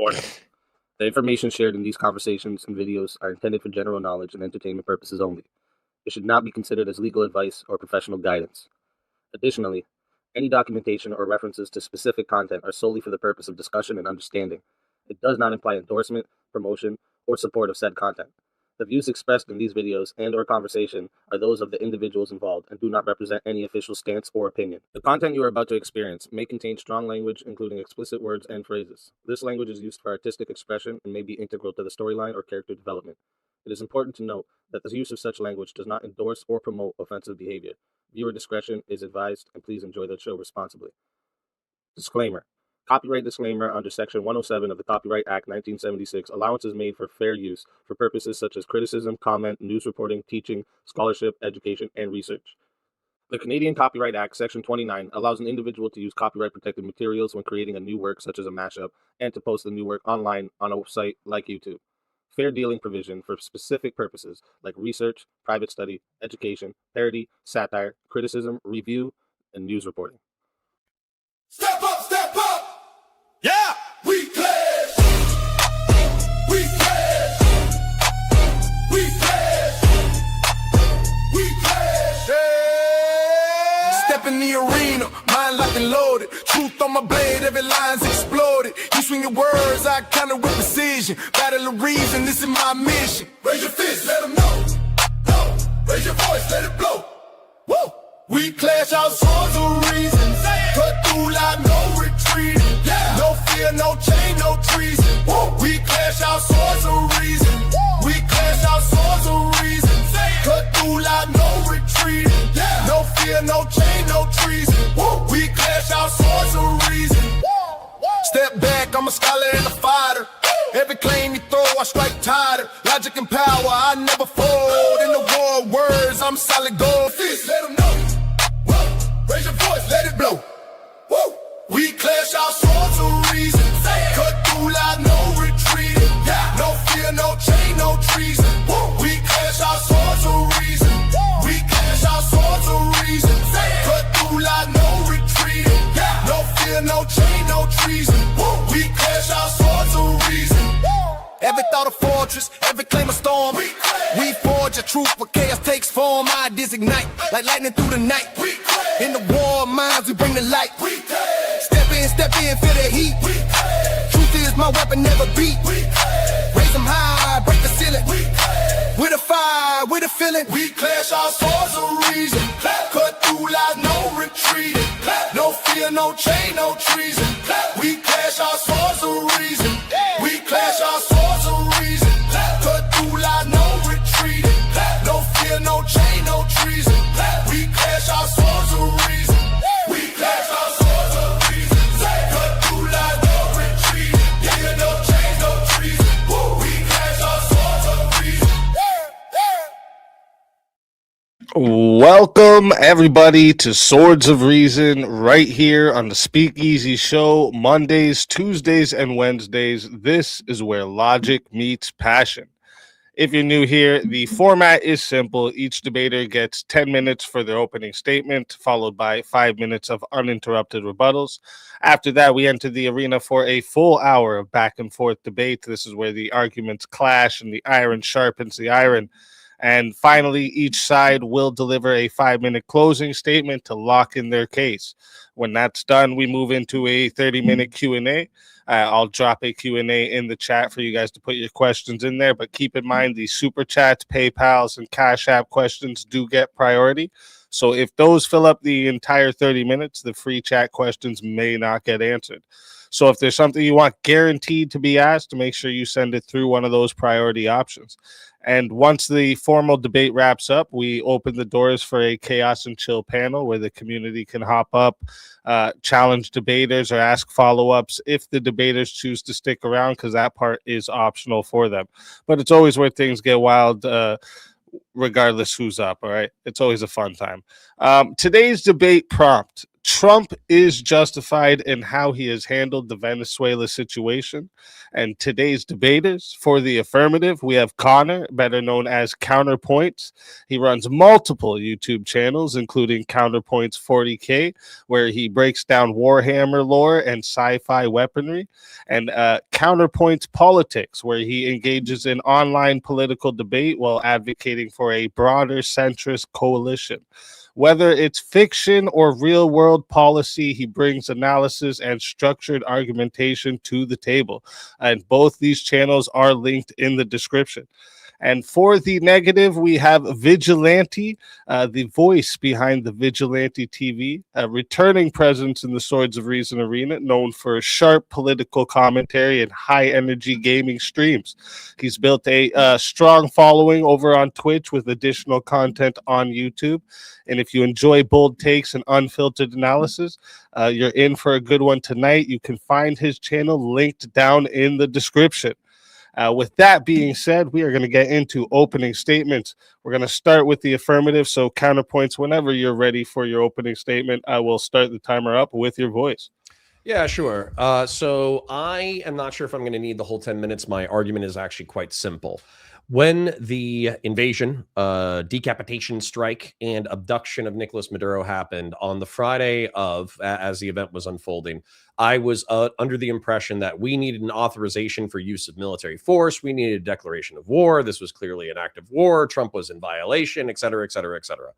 Warning. The information shared in these conversations and videos are intended for general knowledge and entertainment purposes only. It should not be considered as legal advice or professional guidance. Additionally, any documentation or references to specific content are solely for the purpose of discussion and understanding. It does not imply endorsement, promotion, or support of said content. The views expressed in these videos and/or conversation are those of the individuals involved and do not represent any official stance or opinion. The content you are about to experience may contain strong language, including explicit words and phrases. This language is used for artistic expression and may be integral to the storyline or character development. It is important to note that the use of such language does not endorse or promote offensive behavior. Viewer discretion is advised, and please enjoy the show responsibly. Disclaimer. Copyright disclaimer under Section 107 of the Copyright Act 1976. Allowance is made for fair use for purposes such as criticism, comment, news reporting, teaching, scholarship, education, and research. The Canadian Copyright Act, Section 29, allows an individual to use copyright-protected materials when creating a new work such as a mashup and to post the new work online on a website like YouTube. Fair dealing provision for specific purposes like research, private study, education, parody, satire, criticism, review, and news reporting. Step up, step up! Yeah! We pledge! We pledge! We pledge! We pledge! Yeah. Step in the arena, mind locked and loaded. Truth on my blade, every line's exploded. You swing your words, I counter with precision. Battle of reason, this is my mission. Raise your fist, let them know. No. Raise your voice, let it blow. Woo! We clash our swords of reason. Cut through like no retreating. Yeah. No fear, no chain, no treason. Woo. We clash our swords of reason. Woo. We clash our swords of reason. Cut through like no retreating. Yeah. No fear, no chain, no treason. Woo. We clash our swords of reason. Woo. Step back, I'm a scholar and a fighter. Every claim you throw, I strike tighter. Logic and power, I never fold. In the war of words, I'm solid gold. Fist, let them know. Whoa. Raise your voice, let it blow. Woo. We clash our swords of reason. Cut through like no retreating. Yeah. No fear, no chain, no treason. Woo. We clash our swords of reason. Woo. We clash our swords of reason. Cut through like no retreating. Yeah. No fear, no chain, no treason. Woo. We clash our swords of reason. Every thought a fortress, every claim a storm. We forge a truth where chaos takes form. Ideas ignite like lightning through the night. In the war of minds, we bring the light. Step in, feel the heat. Truth is my weapon, never beat. Raise them high, break the ceiling. With a fire, with a feeling. We clash our swords of reason. Cut through like no retreating. No fear, no chain, no treason. We clash our swords of reason. We clash our swords of reason. Cut through like no retreating. No fear, no chain, no treason. We clash our swords of reason. We clash our swords of reason. Cut through like no retreating. Yeah, no chain, no treason. We clash our swords of reason. Welcome, everybody, to Swords of Reason right here on the Speakeazy show, Mondays, Tuesdays, and Wednesdays. This is where logic meets passion. If you're new here, the format is simple. Each debater gets 10 minutes for their opening statement, followed by 5 minutes of uninterrupted rebuttals. After that, we enter the arena for a full hour of back and forth debate. This is where the arguments clash and the iron sharpens the iron. And finally, each side will deliver a 5-minute closing statement to lock in their case. When that's done, we move into a 30-minute Q&A. I'll drop a Q&A in the chat for you guys to put your questions in there. But keep in mind, the Super Chats, PayPals, and Cash App questions do get priority. So if those fill up the entire 30 minutes, the free chat questions may not get answered. So if there's something you want guaranteed to be asked, make sure you send it through one of those priority options. And once the formal debate wraps up, we open the doors for a chaos and chill panel where the community can hop up, challenge debaters, or ask follow-ups if the debaters choose to stick around, because that part is optional for them. But it's always where things get wild, regardless who's up, all right? It's always a fun time. Today's debate prompt: Trump is justified in how he has handled the Venezuela situation. And today's debaters for the affirmative, we have Connor, better known as Counterpoints. He runs multiple YouTube channels, including Counterpoints 40K, where he breaks down Warhammer lore and sci-fi weaponry, and Counterpoints Politics, where he engages in online political debate while advocating for a broader centrist coalition. Whether it's fiction or real world policy, he brings analysis and structured argumentation to the table. And both these channels are linked in the description. And for the negative, we have Vigilante, the voice behind the Vigilante TV, a returning presence in the Swords of Reason arena, known for sharp political commentary and high energy gaming streams. He's built a strong following over on Twitch with additional content on YouTube. And if you enjoy bold takes and unfiltered analysis, you're in for a good one tonight. You can find his channel linked down in the description. With that being said, we are going to get into opening statements. We're going to start with the affirmative. So Counterpoints, whenever you're ready for your opening statement, I will start the timer up with your voice. Yeah, sure. So I am not sure if I'm going to need the whole 10 minutes. My argument is actually quite simple. When the invasion, decapitation strike, and abduction of Nicolas Maduro happened on the Friday of, as the event was unfolding, I was under the impression that we needed an authorization for use of military force. We needed a declaration of war. This was clearly an act of war. Trump was in violation, et cetera, et cetera, et cetera.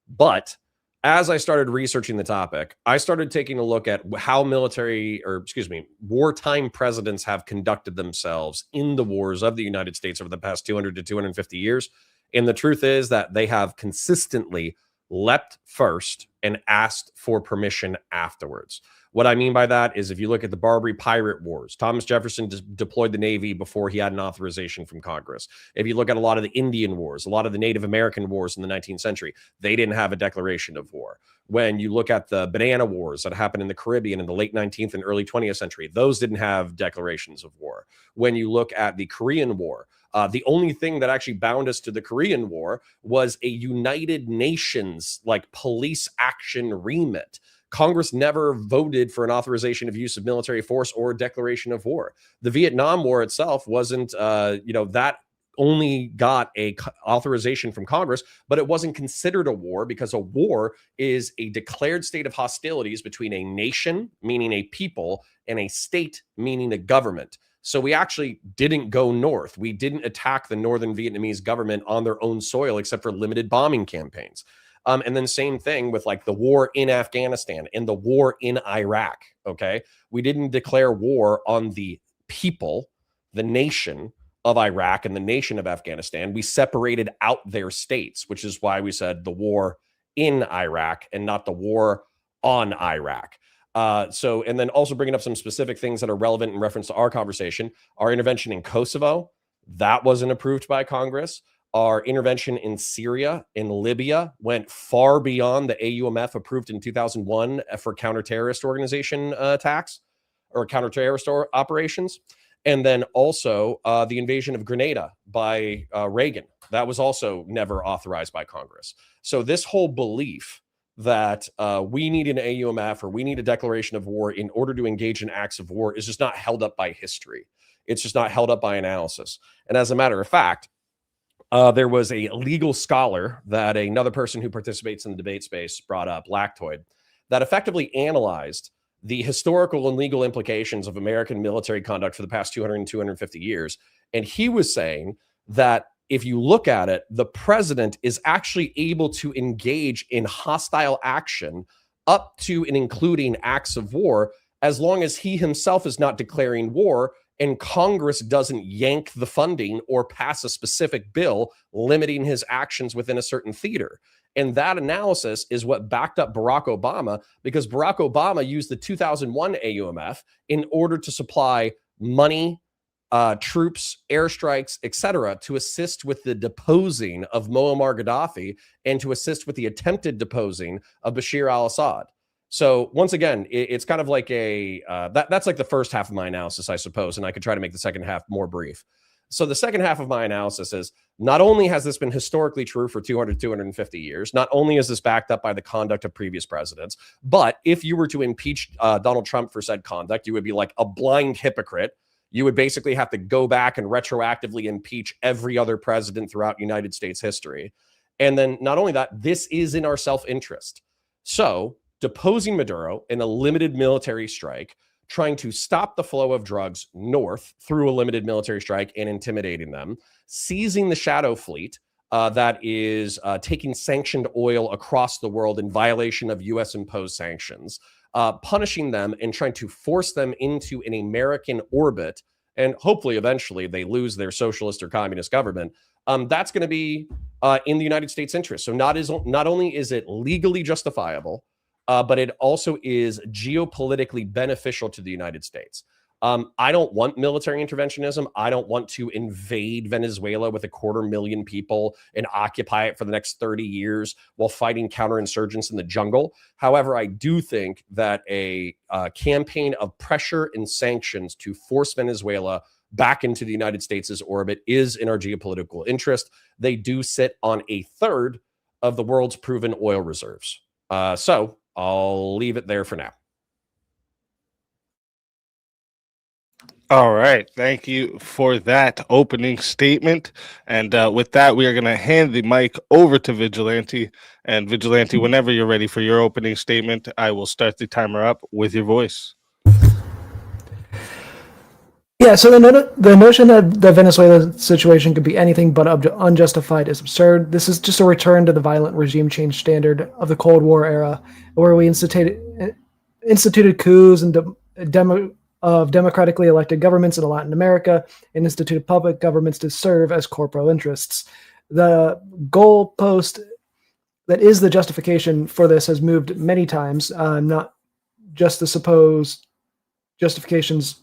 But as I started researching the topic, I started taking a look at how wartime presidents have conducted themselves in the wars of the United States over the past 200 to 250 years. And the truth is that they have consistently leapt first and asked for permission afterwards. What I mean by that is if you look at the Barbary Pirate Wars, Thomas Jefferson deployed the Navy before he had an authorization from Congress. If you look at a lot of the Indian Wars, a lot of the Native American wars in the 19th century, they didn't have a declaration of war. When you look at the Banana Wars that happened in the Caribbean in the late 19th and early 20th century, those didn't have declarations of war. When you look at the Korean War, the only thing that actually bound us to the Korean War was a United Nations like police action remit. Congress never voted for an authorization of use of military force or a declaration of war. The Vietnam War itself wasn't, that only got a authorization from Congress, but it wasn't considered a war because a war is a declared state of hostilities between a nation, meaning a people, and a state, meaning a government. So we actually didn't go north. We didn't attack the northern Vietnamese government on their own soil, except for limited bombing campaigns. And then same thing with like the war in Afghanistan and the war in Iraq. Okay. We didn't declare war on the people, the nation of Iraq and the nation of Afghanistan. We separated out their states, which is why we said the war in Iraq and not the war on Iraq. And then also bringing up some specific things that are relevant in reference to our conversation. Our intervention in Kosovo, that wasn't approved by Congress. Our intervention in Syria, in Libya, went far beyond the AUMF approved in 2001 for counter-terrorist organization attacks or counter-terrorist operations. And then also the invasion of Grenada by Reagan. That was also never authorized by Congress. So this whole belief that we need an AUMF or we need a declaration of war in order to engage in acts of war is just not held up by history. It's just not held up by analysis. And as a matter of fact, there was a legal scholar that another person who participates in the debate space brought up, Lactoid, that effectively analyzed the historical and legal implications of American military conduct for the past 200 and 250 years. And he was saying that if you look at it, the president is actually able to engage in hostile action up to and including acts of war, as long as he himself is not declaring war and Congress doesn't yank the funding or pass a specific bill limiting his actions within a certain theater. And that analysis is what backed up Barack Obama, because Barack Obama used the 2001 AUMF in order to supply money, troops, airstrikes, etc., to assist with the deposing of Muammar Gaddafi and to assist with the attempted deposing of Bashir al-Assad. So once again, it's kind of like that's like the first half of my analysis, I suppose, and I could try to make the second half more brief. So the second half of my analysis is not only has this been historically true for 250 years, not only is this backed up by the conduct of previous presidents, but if you were to impeach Donald Trump for said conduct, you would be like a blind hypocrite. You would basically have to go back and retroactively impeach every other president throughout United States history. And then not only that, this is in our self-interest. So deposing Maduro in a limited military strike, trying to stop the flow of drugs north through a limited military strike and intimidating them, seizing the shadow fleet that is taking sanctioned oil across the world in violation of US imposed sanctions, punishing them and trying to force them into an American orbit. And hopefully eventually they lose their socialist or communist government. That's going to be in the United States interest. So not only is it legally justifiable, but it also is geopolitically beneficial to the United States. I don't want military interventionism. I don't want to invade Venezuela with 250,000 people and occupy it for the next 30 years while fighting counterinsurgents in the jungle. However, I do think that a campaign of pressure and sanctions to force Venezuela back into the United States' orbit is in our geopolitical interest. They do sit on a third of the world's proven oil reserves. So I'll leave it there for now. All right. Thank you for that opening statement. And with that, we are going to hand the mic over to Vigilante. And Vigilante, whenever you're ready for your opening statement, I will start the timer up with your voice. Yeah, so the notion that the Venezuela situation could be anything but unjustified is absurd. This is just a return to the violent regime change standard of the Cold War era, where we instituted coups and democratically elected governments in Latin America and instituted public governments to serve as corporal interests. The goalpost that is the justification for this has moved many times, not just the supposed justifications.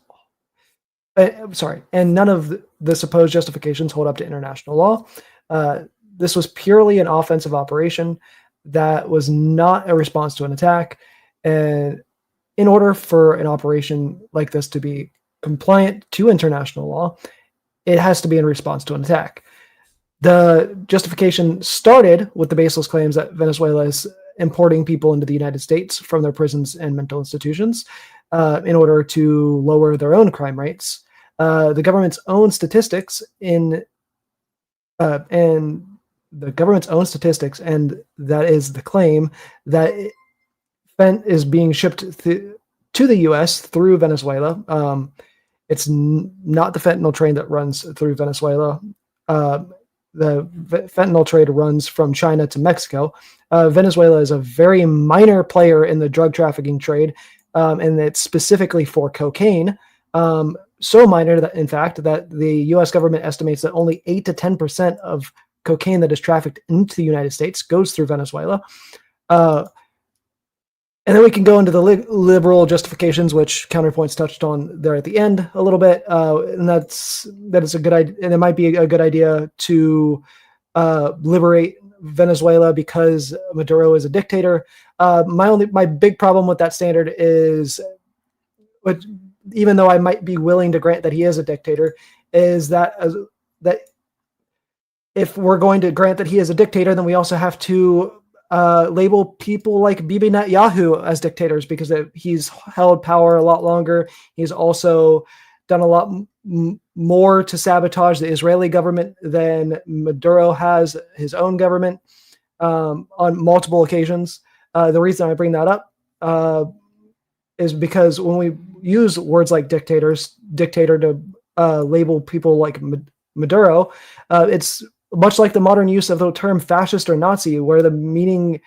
And none of the supposed justifications hold up to international law. This was purely an offensive operation that was not a response to an attack. And in order for an operation like this to be compliant to international law, it has to be in response to an attack. The justification started with the baseless claims that Venezuela is importing people into the United States from their prisons and mental institutions in order to lower their own crime rates. The government's own statistics and that is the claim that fent is being shipped to the U.S. through Venezuela. It's not the fentanyl train that runs through Venezuela. The fentanyl trade runs from China to Mexico. Venezuela is a very minor player in the drug trafficking trade, and it's specifically for cocaine. So minor that, in fact, that the U.S. government estimates that only 8 to 10% of cocaine that is trafficked into the United States goes through Venezuela. And then we can go into the liberal justifications, which Counterpoints touched on there at the end a little bit, and that is a good idea. And it might be a good idea to liberate Venezuela because Maduro is a dictator. My big problem with that standard is, even though I might be willing to grant that he is a dictator, is that if we're going to grant that he is a dictator, then we also have to label people like Bibi Netanyahu as dictators because he's held power a lot longer. He's also done a lot more to sabotage the Israeli government than Maduro has his own government on multiple occasions. The reason I bring that up is because when we use words like dictator to label people like Maduro, it's much like the modern use of the term fascist or Nazi, where the meaning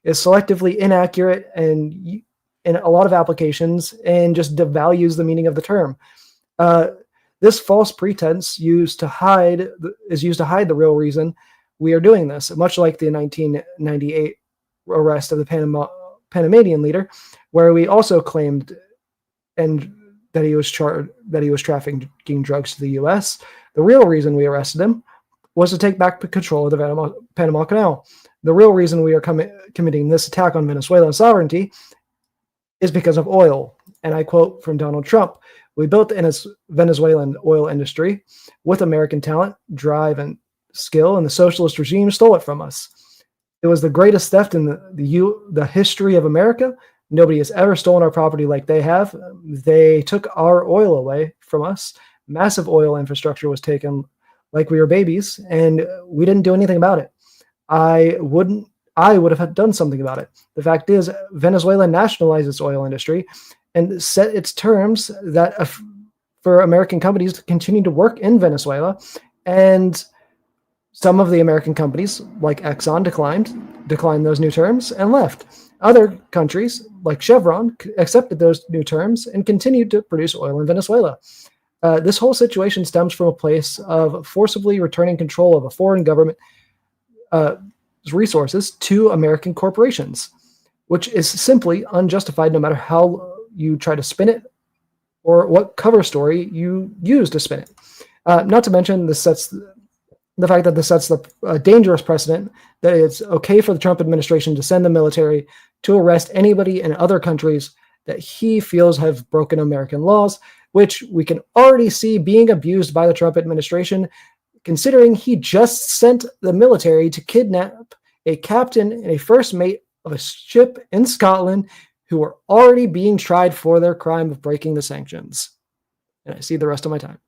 is selectively inaccurate and in a lot of applications and just devalues the meaning of the term. This false pretense is used to hide the real reason we are doing this, much like the 1998 arrest of the Panamanian leader, where we also claimed that he was trafficking drugs to the U.S. The real reason we arrested him was to take back control of the Panama Canal. The real reason we are committing this attack on Venezuelan sovereignty is because of oil. And I quote from Donald Trump, We built the Venezuelan oil industry with American talent, drive, and skill, and the socialist regime stole it from us. It was the greatest theft in the history of America. Nobody has ever stolen our property like they have. They took our oil away from us. Massive oil infrastructure was taken like we were babies, and we didn't do anything about it. I would have done something about it. The fact is, Venezuela nationalized its oil industry and set its terms that for American companies to continue to work in Venezuela. And some of the American companies, like Exxon, declined those new terms and left. Other countries, like Chevron, accepted those new terms and continued to produce oil in Venezuela. This whole situation stems from a place of forcibly returning control of a foreign government resources to American corporations, which is simply unjustified no matter how you try to spin it or what cover story you use to spin it. Not to mention, the fact that this sets the dangerous precedent that it's okay for the Trump administration to send the military to arrest anybody in other countries that he feels have broken American laws, which we can already see being abused by the Trump administration, considering he just sent the military to kidnap a captain and a first mate of a ship in Scotland who were already being tried for their crime of breaking the sanctions. And I see the rest of my time.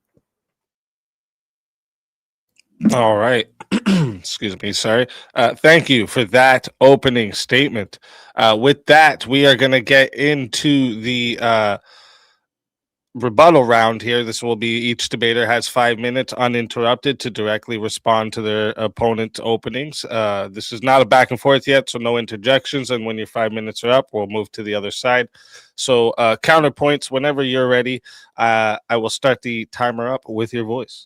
All right. Excuse me. Sorry. Thank you for that opening statement. With that, we are going to get into the rebuttal round here. This will be each debater has 5 minutes uninterrupted to directly respond to their opponent's openings. This is not a back and forth yet, so no interjections. And when your 5 minutes are up, we'll move to the other side. So counterpoints, whenever you're ready, I will start the timer up with your voice.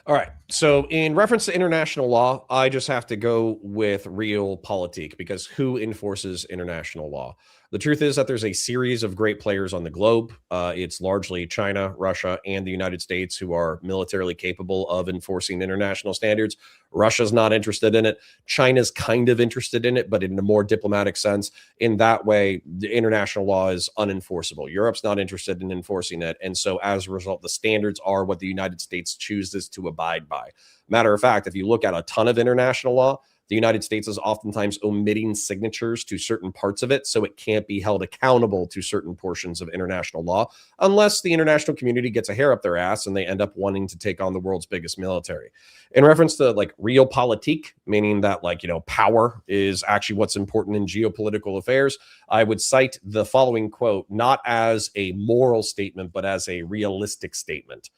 All right. So in reference to international law, I just have to go with realpolitik, because who enforces international law? The truth is that there's a series of great players on the globe. It's largely China, Russia, and the United States who are militarily capable of enforcing international standards. Russia's not interested in it. China's kind of interested in it, but in a more diplomatic sense. In that way, the international law is unenforceable. Europe's not interested in enforcing it. And so as a result, the standards are what the United States chooses to abide by. Matter of fact, if you look at a ton of international law, the United States is oftentimes omitting signatures to certain parts of it, so it can't be held accountable to certain portions of international law unless the international community gets a hair up their ass and they end up wanting to take on the world's biggest military. In reference to like realpolitik, meaning that power is actually what's important in geopolitical affairs, I would cite the following quote, not as a moral statement, but as a realistic statement.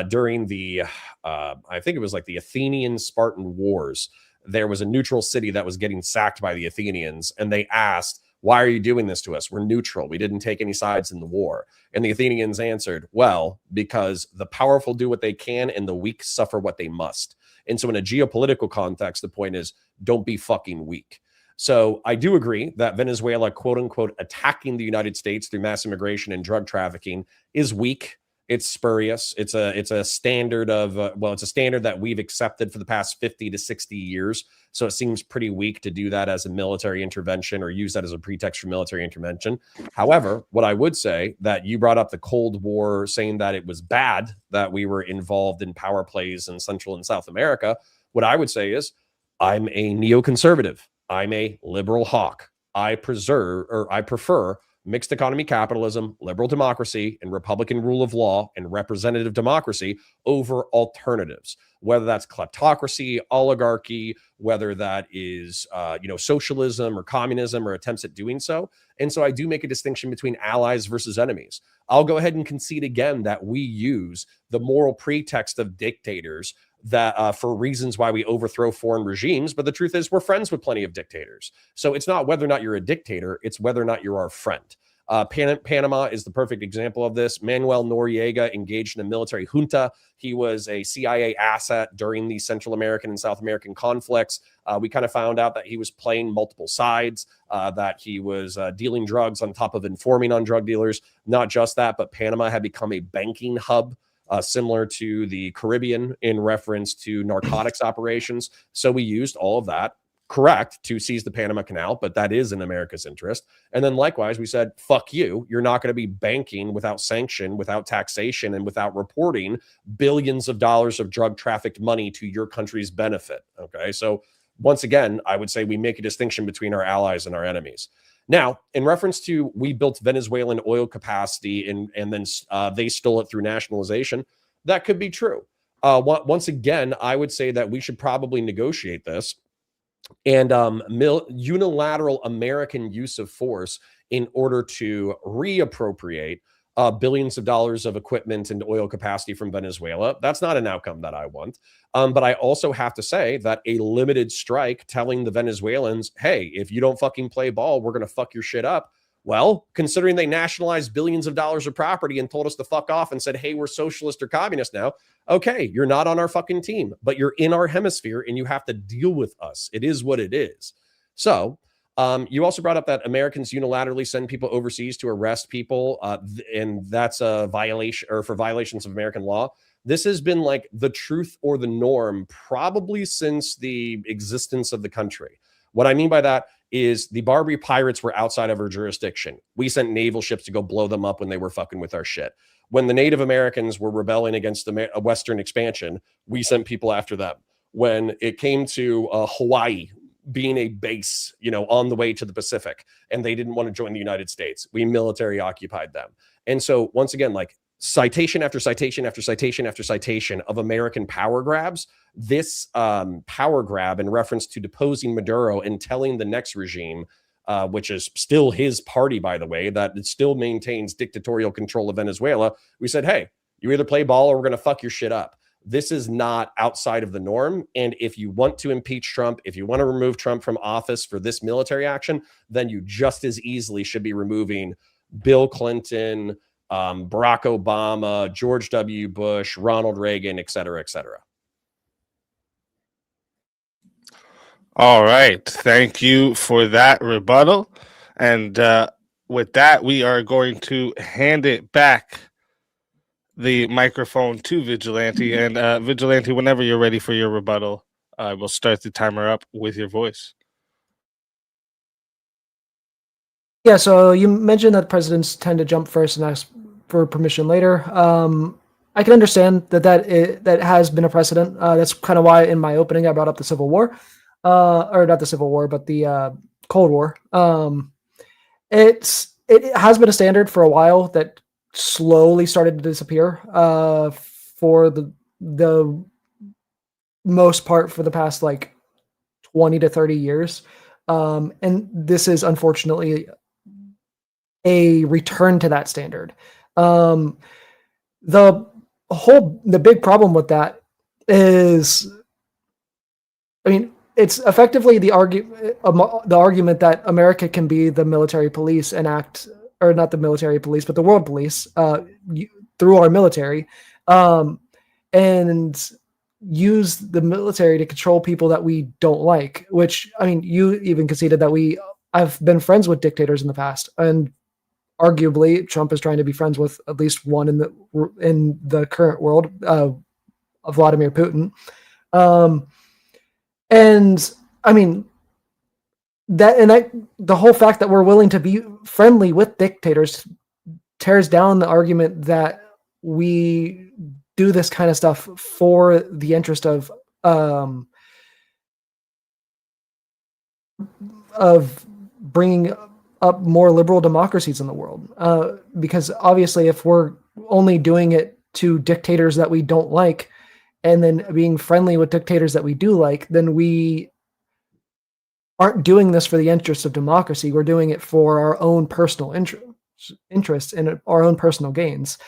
During the, I think it was like the Athenian-Spartan Wars, there was a neutral city that was getting sacked by the Athenians, and they asked, why are you doing this to us? We're neutral. We didn't take any sides in the war. And the Athenians answered, well, because the powerful do what they can and the weak suffer what they must. And so in a geopolitical context, the point is, don't be fucking weak. So I do agree that Venezuela, quote unquote, attacking the United States through mass immigration and drug trafficking is weak. It's spurious. It's a standard of, it's a standard that we've accepted for the past 50 to 60 years. So it seems pretty weak to do that as a military intervention or use that as a pretext for military intervention. However, what I would say, that you brought up the Cold War, saying that it was bad that we were involved in power plays in Central and South America. What I would say is, I'm a neoconservative. I'm a liberal hawk. I prefer mixed economy capitalism, liberal democracy, and Republican rule of law and representative democracy over alternatives, whether that's kleptocracy, oligarchy, whether that is, socialism or communism or attempts at doing so. And so I do make a distinction between allies versus enemies. I'll go ahead and concede again that we use the moral pretext of dictators that for reasons why we overthrow foreign regimes. But the truth is, we're friends with plenty of dictators. So it's not whether or not you're a dictator, it's whether or not you're our friend. Panama is the perfect example of this. Manuel Noriega engaged in a military junta. He was a CIA asset during the Central American and South American conflicts. We kind of found out that he was playing multiple sides, that he was dealing drugs on top of informing on drug dealers. Not just that, but Panama had become a banking hub, similar to the Caribbean in reference to narcotics operations. So we used all of that correct to seize the Panama Canal, but that is in America's interest. And then likewise, we said, fuck you. You're not going to be banking without sanction, without taxation, and without reporting billions of dollars of drug trafficked money to your country's benefit. Okay. So once again, I would say we make a distinction between our allies and our enemies. Now, in reference to we built Venezuelan oil capacity and then they stole it through nationalization, that could be true. Once again, I would say that we should probably negotiate this and unilateral American use of force in order to reappropriate billions of dollars of equipment and oil capacity from Venezuela. That's not an outcome that I want. But I also have to say that a limited strike telling the Venezuelans, hey, if you don't fucking play ball, we're going to fuck your shit up. Well, considering they nationalized billions of dollars of property and told us to fuck off and said, hey, we're socialist or communist now. Okay, you're not on our fucking team, but you're in our hemisphere and you have to deal with us. It is what it is. So you also brought up that Americans unilaterally send people overseas to arrest people, and that's a violation or for violations of American law. This has been like the truth or the norm probably since the existence of the country. What I mean by that is the Barbary pirates were outside of our jurisdiction. We sent naval ships to go blow them up when they were fucking with our shit. When the Native Americans were rebelling against the Western expansion, we sent people after them. When it came to Hawaii being a base, on the way to the Pacific, and they didn't want to join the United States, we military occupied them. And so once again, like citation after citation after citation after citation of American power grabs, this power grab in reference to deposing Maduro and telling the next regime, which is still his party, by the way, that it still maintains dictatorial control of Venezuela. We said, hey, you either play ball or we're going to fuck your shit up. This is not outside of the norm. And if you want to impeach Trump, if you want to remove Trump from office for this military action, then you just as easily should be removing Bill Clinton, Barack Obama, George W. Bush, Ronald Reagan, et cetera, et cetera. All right. Thank you for that rebuttal. And with that, we are going to hand it back the microphone to Vigilante. And Vigilante, whenever you're ready for your rebuttal, we'll start the timer up with your voice. Yeah, so you mentioned that presidents tend to jump first and ask for permission later. I can understand that has been a precedent. That's kind of why in my opening I brought up the Civil War. Or not the Civil War, but the Cold War. It has been a standard for a while that slowly started to disappear for the most part for the past like 20 to 30 years. And this is unfortunately a return to that standard. The big problem with that is, it's effectively the argument that America can be the military police and act, or not the military police, but the world police through our military, and use the military to control people that we don't like. Which, you even conceded that I've been friends with dictators in the past, and arguably Trump is trying to be friends with at least one in the current world, Vladimir Putin. The whole fact that we're willing to be friendly with dictators tears down the argument that we do this kind of stuff for the interest of bringing up more liberal democracies in the world. Because obviously, if we're only doing it to dictators that we don't like, and then being friendly with dictators that we do like, then we aren't doing this for the interest of democracy. We're doing it for our own personal interests and our own personal gains,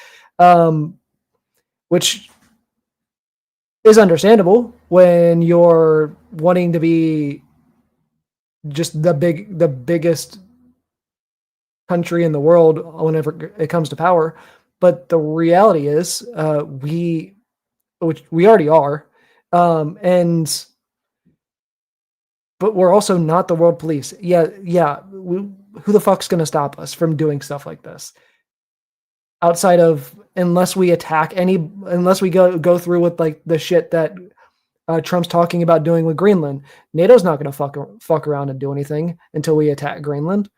which is understandable when you're wanting to be just the biggest country in the world whenever it comes to power. But the reality is, which we already are, but we're also not the world police. Who the fuck's going to stop us from doing stuff like this? Outside of, unless we go through with like the shit that Trump's talking about doing with Greenland. NATO's not going to fuck around and do anything until we attack Greenland.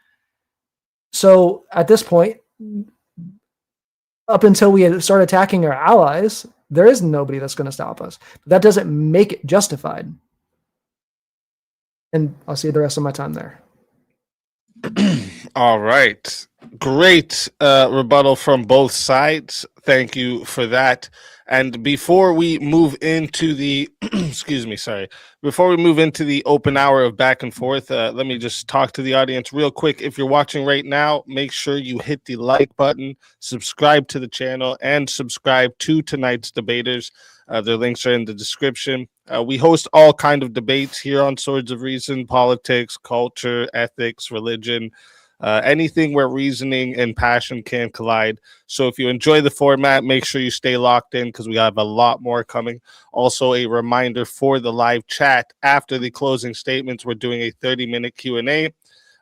So at this point, up until we start attacking our allies, there is nobody that's going to stop us. But that doesn't make it justified. And I'll see the rest of my time there. All right. Great rebuttal from both sides. Thank you for that. And before we move into the before we move into the open hour of back and forth, let me just talk to the audience real quick. If you're watching right now, make sure you hit the like button, subscribe to the channel, and subscribe to tonight's debaters. Their links are in the description. We host all kind of debates here on Swords of Reason: politics, culture, ethics, religion, anything where reasoning and passion can collide. So if you enjoy the format, make sure you stay locked in because we have a lot more coming. Also, a reminder for the live chat after the closing statements, we're doing a 30-minute Q&A.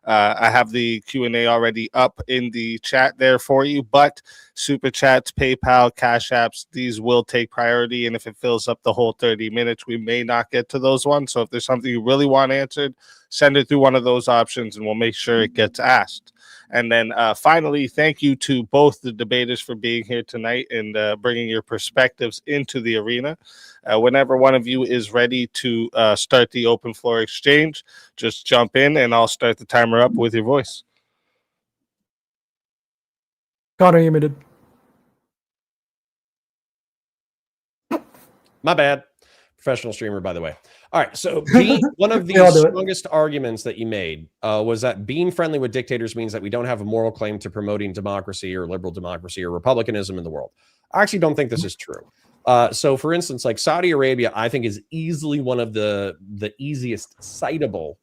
I have the Q&A already up in the chat there for you, but Super Chats, PayPal, Cash Apps, these will take priority, and if it fills up the whole 30 minutes, we may not get to those ones. So if there's something you really want answered, send it through one of those options, and we'll make sure it gets asked. And then finally, thank you to both the debaters for being here tonight and bringing your perspectives into the arena. Whenever one of you is ready to start the open floor exchange, just jump in and I'll start the timer up with your voice. Connor, you're muted. My bad. Professional streamer, by the way. All right. So one of the strongest arguments that you made was that being friendly with dictators means that we don't have a moral claim to promoting democracy or liberal democracy or republicanism in the world. I actually don't think this is true. So for instance, like Saudi Arabia, I think is easily one of the easiest citable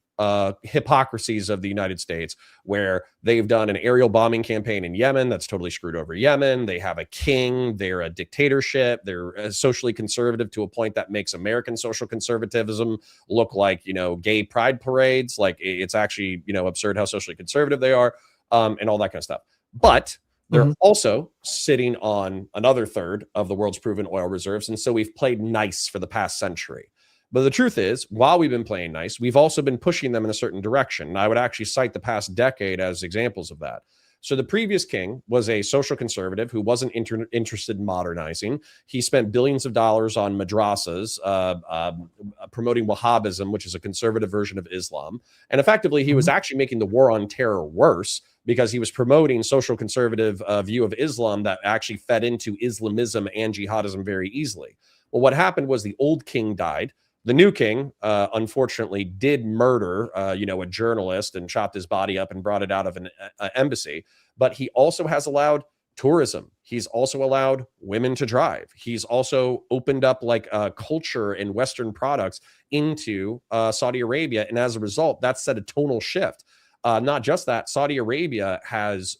hypocrisies of the United States, where they've done an aerial bombing campaign in Yemen that's totally screwed over Yemen. They have a king. They're a dictatorship. They're socially conservative to a point that makes American social conservatism look like, gay pride parades. Like it's actually, absurd how socially conservative they are, and all that kind of stuff. But they're also sitting on another third of the world's proven oil reserves. And so we've played nice for the past century. But the truth is, while we've been playing nice, we've also been pushing them in a certain direction. And I would actually cite the past decade as examples of that. So the previous king was a social conservative who wasn't interested in modernizing. He spent billions of dollars on madrasas, promoting Wahhabism, which is a conservative version of Islam. And effectively, he was actually making the war on terror worse because he was promoting social conservative view of Islam that actually fed into Islamism and jihadism very easily. Well, what happened was the old king died. The new king, unfortunately, did murder, a journalist and chopped his body up and brought it out of an embassy. But he also has allowed tourism. He's also allowed women to drive. He's also opened up like culture and Western products into Saudi Arabia. And as a result, that's set a tonal shift. Not just that, Saudi Arabia has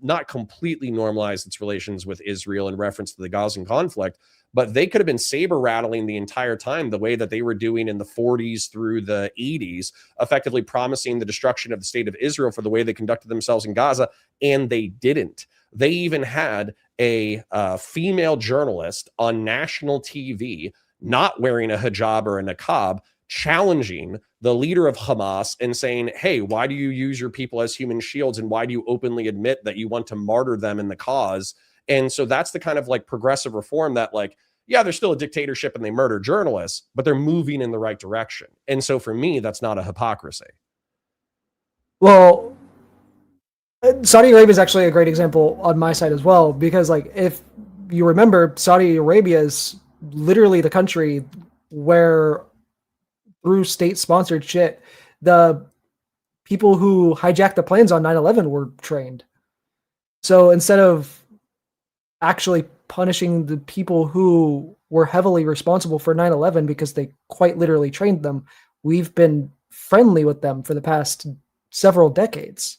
not completely normalized its relations with Israel in reference to the Gazan conflict, but they could have been saber rattling the entire time the way that they were doing in the 40s through the 80s, effectively promising the destruction of the state of Israel for the way they conducted themselves in Gaza, and they didn't. They even had a female journalist on national TV not wearing a hijab or a niqab, challenging the leader of Hamas and saying, hey, why do you use your people as human shields? And why do you openly admit that you want to martyr them in the cause? And so that's the kind of like progressive reform that like, yeah, they're still a dictatorship and they murder journalists, but they're moving in the right direction. And so for me, that's not a hypocrisy. Well, Saudi Arabia is actually a great example on my side as well, because like if you remember, Saudi Arabia is literally the country where through state-sponsored shit, the people who hijacked the planes on 9/11 were trained. So instead of actually punishing the people who were heavily responsible for 9/11 because they quite literally trained them, we've been friendly with them for the past several decades.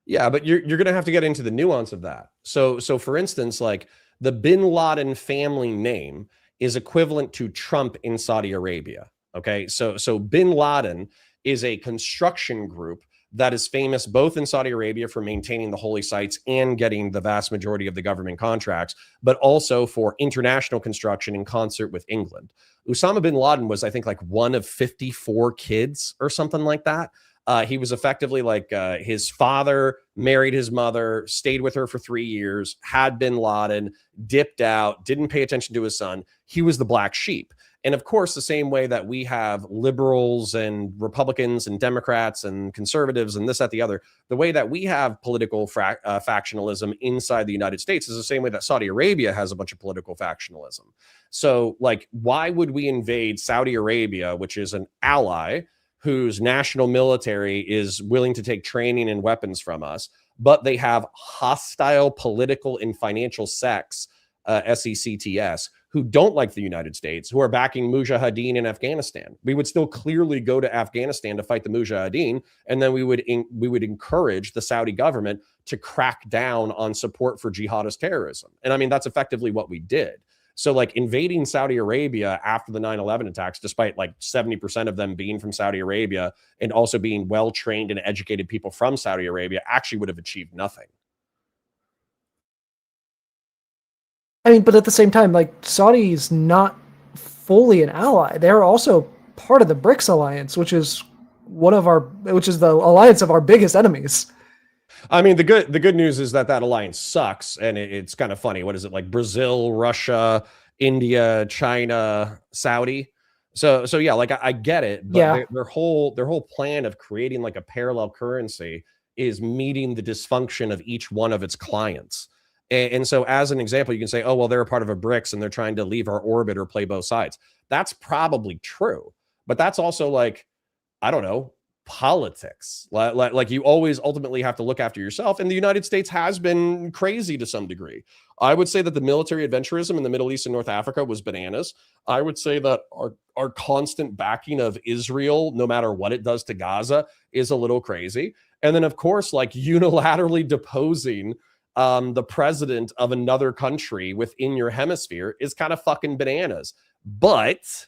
Yeah, but you're going to have to get into the nuance of that. So for instance, like the Bin Laden family name is equivalent to Trump in Saudi Arabia. Okay, so Bin Laden is a construction group that is famous both in Saudi Arabia for maintaining the holy sites and getting the vast majority of the government contracts, but also for international construction in concert with England. Osama bin Laden was, I think, like one of 54 kids or something like that. He was effectively like his father married his mother, stayed with her for 3 years, had bin Laden, dipped out, didn't pay attention to his son. He was the black sheep. And of course, the same way that we have liberals and Republicans and Democrats and conservatives and this, that, the other, the way that we have political factionalism inside the United States is the same way that Saudi Arabia has a bunch of political factionalism. So, like, why would we invade Saudi Arabia, which is an ally whose national military is willing to take training and weapons from us, but they have hostile political and financial sects, SECTS, who don't like the United States, who are backing Mujahideen in Afghanistan? We would still clearly go to Afghanistan to fight the Mujahideen, and then we would encourage the Saudi government to crack down on support for jihadist terrorism. And I mean, that's effectively what we did. So, like, invading Saudi Arabia after the 9/11 attacks, despite like 70% of them being from Saudi Arabia and also being well-trained and educated people from Saudi Arabia, actually would have achieved nothing. I mean, but at the same time, like, Saudi's not fully an ally. They're also part of the BRICS alliance, which is the alliance of our biggest enemies. I mean, the good news is that alliance sucks, and it's kind of funny. What is it, like Brazil, Russia, India, China, Saudi? So yeah, like I get it, but Yeah. their whole plan of creating like a parallel currency is meeting the dysfunction of each one of its clients. And so, as an example, you can say, oh, well, they're a part of a BRICS and they're trying to leave our orbit or play both sides. That's probably true, but that's also, like, I don't know, politics. Like you always ultimately have to look after yourself. And the United States has been crazy to some degree. I would say that the military adventurism in the Middle East and North Africa was bananas. I would say that our constant backing of Israel, no matter what it does to Gaza, is a little crazy. And then, of course, like, unilaterally deposing the president of another country within your hemisphere is kind of fucking bananas. But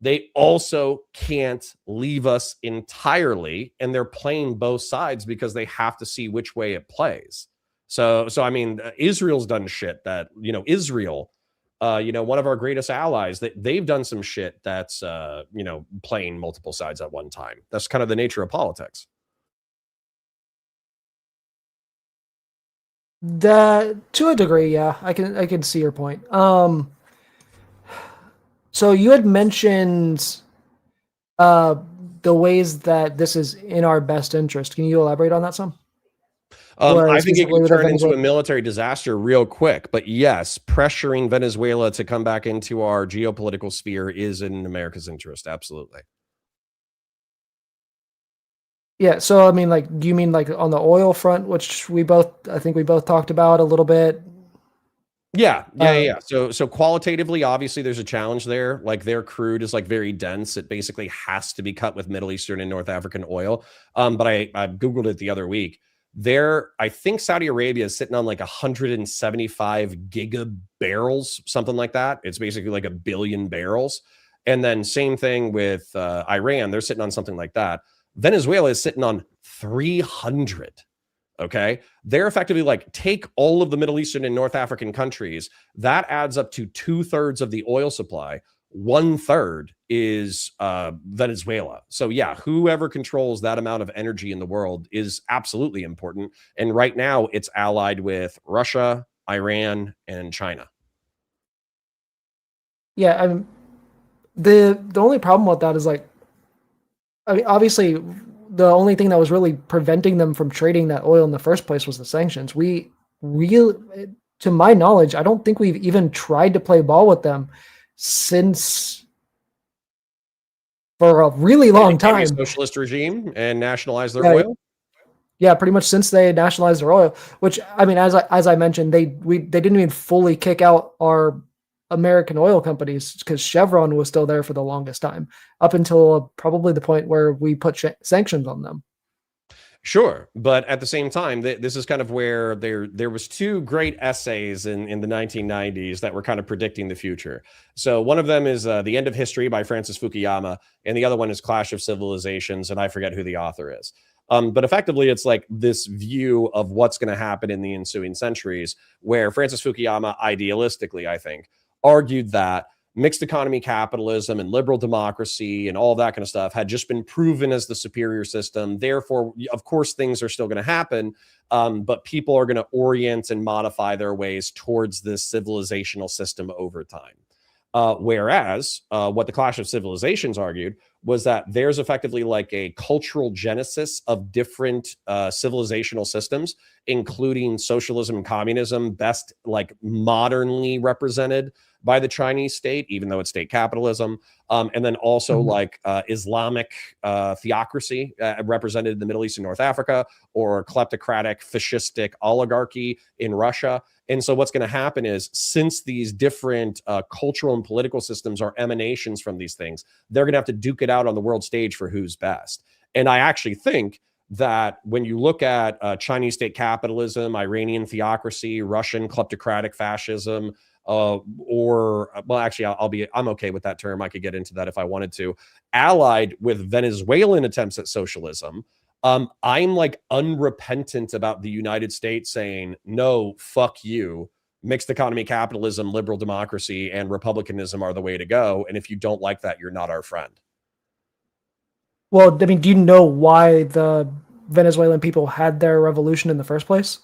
they also can't leave us entirely, and they're playing both sides because they have to see which way it plays. So I mean, Israel's done shit that, Israel, one of our greatest allies, that they've done some shit that's, playing multiple sides at one time. That's kind of the nature of politics. To a degree, yeah, I can see your point. So you had mentioned the ways that this is in our best interest. Can you elaborate on that some? I think it can turn into a military disaster real quick. But yes, pressuring Venezuela to come back into our geopolitical sphere is in America's interest. Absolutely. Yeah. So, I mean, like, do you mean like on the oil front, which I think we both talked about a little bit? Yeah. So qualitatively, obviously, there's a challenge there. Like, their crude is like very dense. It basically has to be cut with Middle Eastern and North African oil. But I Googled it the other week. I think Saudi Arabia is sitting on like 175 giga barrels, something like that. It's basically like 1 billion barrels. And then same thing with Iran. They're sitting on something like that. Venezuela is sitting on 300. Okay. They're effectively like, take all of the Middle Eastern and North African countries. That adds up to 2/3 of the oil supply. 1/3 is Venezuela. So yeah, whoever controls that amount of energy in the world is absolutely important. And right now it's allied with Russia, Iran, and China. Yeah, I mean, the only problem with that is, like, I mean, obviously, the only thing that was really preventing them from trading that oil in the first place was the sanctions. We really, to my knowledge, I don't think we've even tried to play ball with them for a really long time. A socialist regime and nationalize their oil. Yeah, pretty much since they nationalized their oil. Which, I mean, as I mentioned, they didn't even fully kick out our American oil companies because Chevron was still there for the longest time, up until probably the point where we put sanctions on them. Sure, but at the same time, this is kind of where there was two great essays in the 1990s that were kind of predicting the future. So one of them is The End of History by Francis Fukuyama, and the other one is Clash of Civilizations, and I forget who the author is. But effectively, it's like this view of what's going to happen in the ensuing centuries, where Francis Fukuyama, idealistically, I think, argued that mixed economy capitalism and liberal democracy and all that kind of stuff had just been proven as the superior system. Therefore, of course, things are still going to happen, but people are going to orient and modify their ways towards this civilizational system over time. Whereas what the Clash of Civilizations argued was that there's effectively like a cultural genesis of different civilizational systems, including socialism and communism, best like modernly represented by the Chinese state, even though it's state capitalism. And then also like Islamic theocracy represented in the Middle East and North Africa, or kleptocratic fascistic oligarchy in Russia. And so what's going to happen is, since these different cultural and political systems are emanations from these things, they're going to have to duke it out on the world stage for who's best. And I actually think that when you look at Chinese state capitalism, Iranian theocracy, Russian kleptocratic fascism, or well, actually, I'm okay with that term. I could get into that if I wanted to. Allied with Venezuelan attempts at socialism, I'm like unrepentant about the United States saying, no, fuck you. Mixed economy capitalism, liberal democracy, and republicanism are the way to go. And if you don't like that, you're not our friend. Well, I mean, do you know why the Venezuelan people had their revolution in the first place?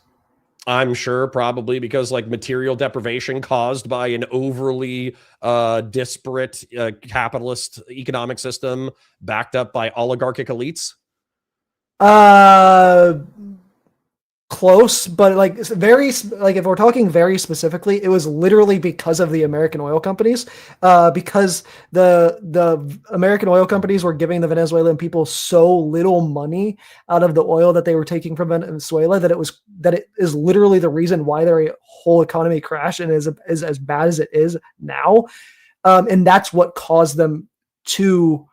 I'm sure probably because like material deprivation caused by an overly disparate capitalist economic system backed up by oligarchic elites. Close, but like very, like if we're talking very specifically, it was literally because of the American oil companies, because the American oil companies were giving the Venezuelan people so little money out of the oil that they were taking from Venezuela that it is literally the reason why their whole economy crashed and is as bad as it is now, and that's what caused them to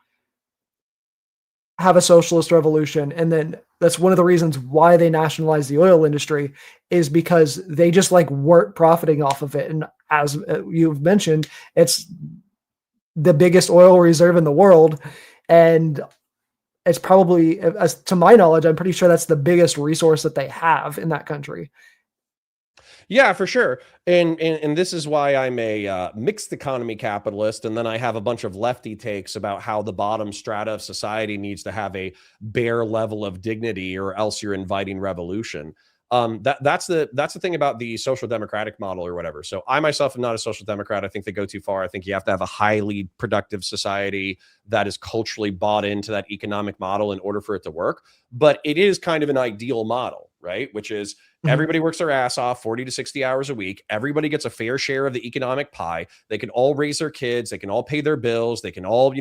have a socialist revolution. And then that's one of the reasons why they nationalized the oil industry, is because they just like weren't profiting off of it. And as you've mentioned, it's the biggest oil reserve in the world. And it's probably, as to my knowledge, I'm pretty sure that's the biggest resource that they have in that country. Yeah, for sure. And this is why I'm a mixed economy capitalist. And then I have a bunch of lefty takes about how the bottom strata of society needs to have a bare level of dignity, or else you're inviting revolution. That's the thing about the social democratic model or whatever. So I myself am not a social democrat. I think they go too far. I think you have to have a highly productive society that is culturally bought into that economic model in order for it to work. But it is kind of an ideal model, right? Which is everybody works their ass off 40 to 60 hours a week. Everybody gets a fair share of the economic pie. They can all raise their kids. They can all pay their bills. They can all,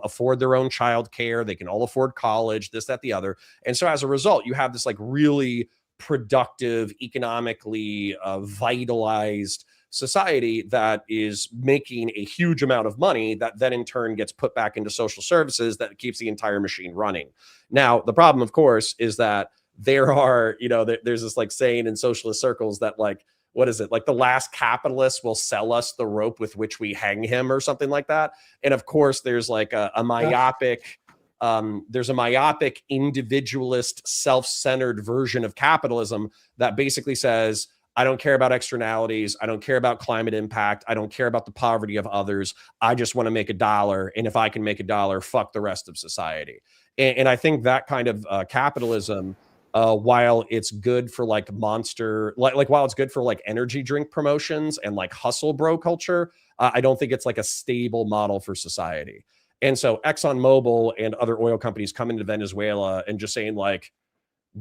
afford their own child care. They can all afford college, this, that, the other. And so as a result, you have this like really productive, economically vitalized society that is making a huge amount of money that then in turn gets put back into social services that keeps the entire machine running. Now, the problem, of course, is that there are, there's this like saying in socialist circles that like, what is it? Like the last capitalist will sell us the rope with which we hang him or something like that. And of course, there's like a myopic, individualist, self-centered version of capitalism that basically says, I don't care about externalities. I don't care about climate impact. I don't care about the poverty of others. I just want to make $1. And if I can make $1, fuck the rest of society. And I think that kind of capitalism, while it's good for like while it's good for like energy drink promotions and like hustle bro culture, I don't think it's like a stable model for society. And so ExxonMobil and other oil companies come into Venezuela and just saying like,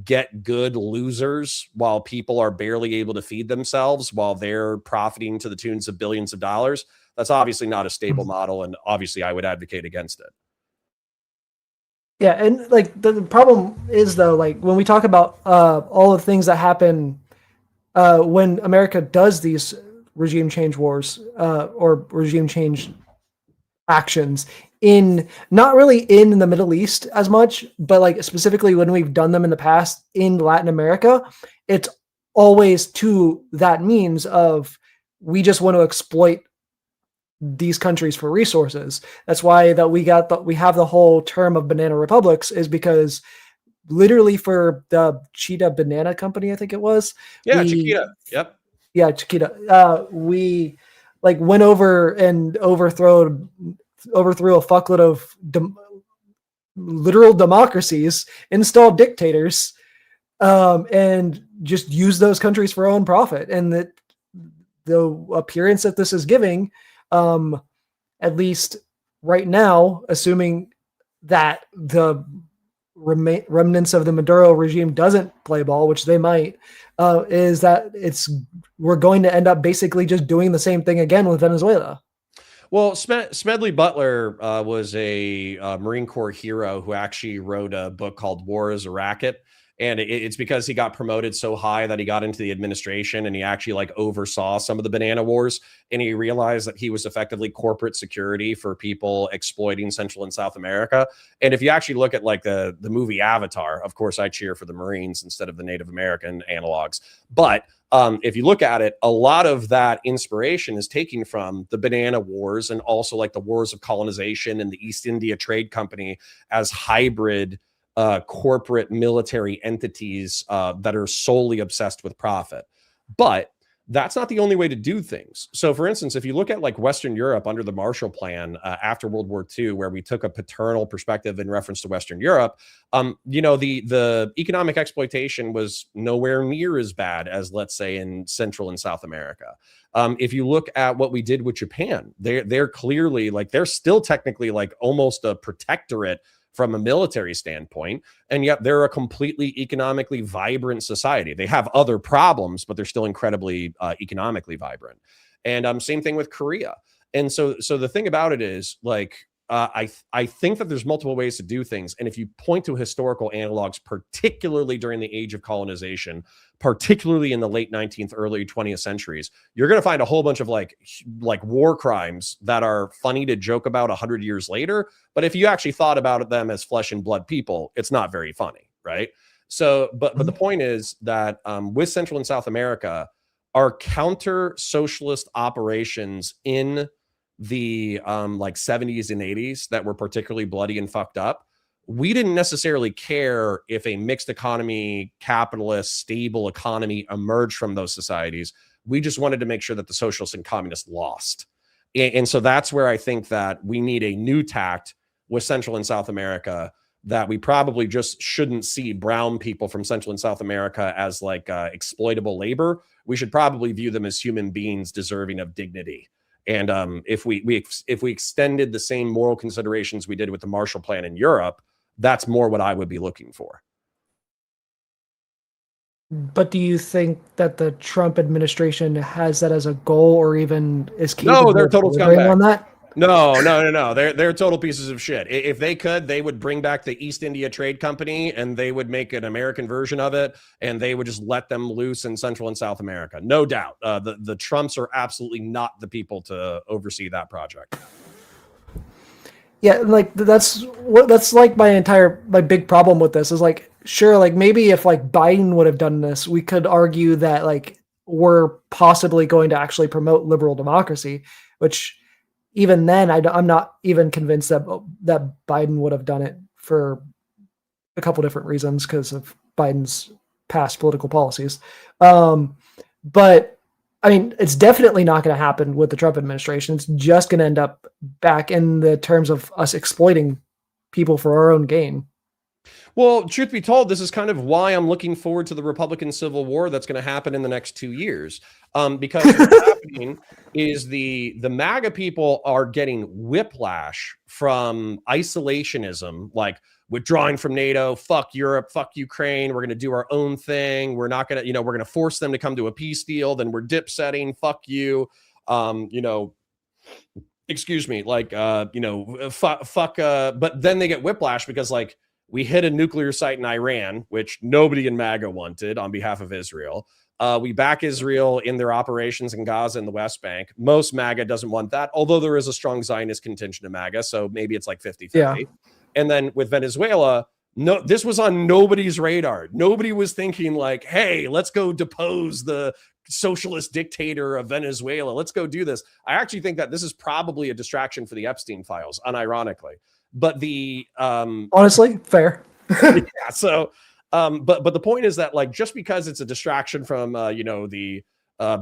get good losers while people are barely able to feed themselves while they're profiting to the tunes of billions of dollars. That's obviously not a stable model. And obviously I would advocate against it. Yeah. And like the problem is though, like when we talk about all the things that happen when America does these regime change wars or regime change actions, in not really in the Middle East as much, but like specifically when we've done them in the past in Latin America, it's always to that means of, we just want to exploit these countries for resources. That's why that we have the whole term of banana republics, is because literally for the Cheetah Banana Company, I think it was. Yeah, Chiquita. Yep. Yeah, Chiquita. We like went over and overthrew a fuckload of literal democracies, installed dictators, and just use those countries for our own profit. And that the appearance that this is giving, at least right now, assuming that the remnants of the Maduro regime doesn't play ball, which they might, is that we're going to end up basically just doing the same thing again with Venezuela. Well, Smedley Butler was a Marine Corps hero who actually wrote a book called War is a Racket. And it's because he got promoted so high that he got into the administration, and he actually like oversaw some of the banana wars. And he realized that he was effectively corporate security for people exploiting Central and South America. And if you actually look at like the movie Avatar, of course, I cheer for the Marines instead of the Native American analogs. But if you look at it, a lot of that inspiration is taken from the banana wars and also like the wars of colonization and the East India Trade Company as hybrid corporate military entities that are solely obsessed with profit. But that's not the only way to do things. So, for instance, if you look at like Western Europe under the Marshall Plan after World War II, where we took a paternal perspective in reference to Western Europe, the economic exploitation was nowhere near as bad as, let's say, in Central and South America. If you look at what we did with Japan, they're clearly like they're still technically like almost a protectorate from a military standpoint, and yet they're a completely economically vibrant society. They have other problems, but they're still incredibly economically vibrant. And same thing with Korea. And so the thing about it is like, I think that there's multiple ways to do things. And if you point to historical analogs, particularly during the age of colonization, particularly in the late 19th, early 20th centuries, you're going to find a whole bunch of like war crimes that are funny to joke about 100 years later. But if you actually thought about them as flesh and blood people, it's not very funny, right? So, but the point is that with Central and South America, our counter socialist operations in the like 70s and 80s that were particularly bloody and fucked up, we didn't necessarily care if a mixed economy, capitalist, stable economy emerged from those societies. We just wanted to make sure that the socialists and communists lost. And so that's where I think that we need a new tact with Central and South America, that we probably just shouldn't see brown people from Central and South America as like exploitable labor. We should probably view them as human beings deserving of dignity. And if we extended the same moral considerations we did with the Marshall Plan in Europe, that's more what I would be looking for. But do you think that the Trump administration has that as a goal, or even is capable No, they're total of delivering scumbags. on that? No. They're total pieces of shit. If they could, they would bring back the East India Trade Company and they would make an American version of it, and they would just let them loose in Central and South America. No doubt. The Trumps are absolutely not the people to oversee that project. Yeah, like that's like my big problem with this is like, sure, like maybe if like Biden would have done this, we could argue that like we're possibly going to actually promote liberal democracy, which even then I'm not even convinced that Biden would have done it, for a couple different reasons because of Biden's past political policies. But I mean, it's definitely not going to happen with the Trump administration. It's just going to end up back in the terms of us exploiting people for our own gain. Well, truth be told, this is kind of why I'm looking forward to the Republican Civil War that's going to happen in the next 2 years. Because what's happening is the MAGA people are getting whiplash from isolationism, like withdrawing from NATO, fuck Europe, fuck Ukraine, we're going to do our own thing. We're not going to, we're going to force them to come to a peace deal. Then we're dip setting, fuck you. Excuse me, like, fuck, but then they get whiplash because like, we hit a nuclear site in Iran, which nobody in MAGA wanted on behalf of Israel. We back Israel in their operations in Gaza and the West Bank. Most MAGA doesn't want that, although there is a strong Zionist contingent of MAGA, so maybe it's like 50-50. Yeah. And then with Venezuela, no, this was on nobody's radar. Nobody was thinking like, hey, let's go depose the socialist dictator of Venezuela. Let's go do this. I actually think that this is probably a distraction for the Epstein files, unironically. But the honestly, fair. Yeah. So, but the point is that like just because it's a distraction from the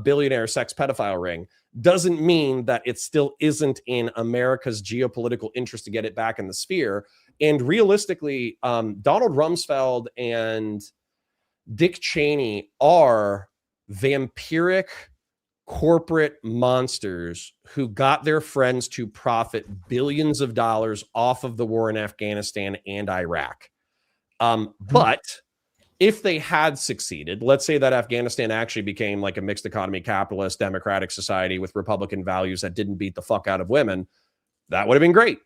billionaire sex pedophile ring doesn't mean that it still isn't in America's geopolitical interest to get it back in the sphere. And realistically, Donald Rumsfeld and Dick Cheney are vampiric corporate monsters who got their friends to profit billions of dollars off of the war in Afghanistan and Iraq. But if they had succeeded, let's say that Afghanistan actually became like a mixed economy, capitalist, democratic society with Republican values that didn't beat the fuck out of women, that would have been great.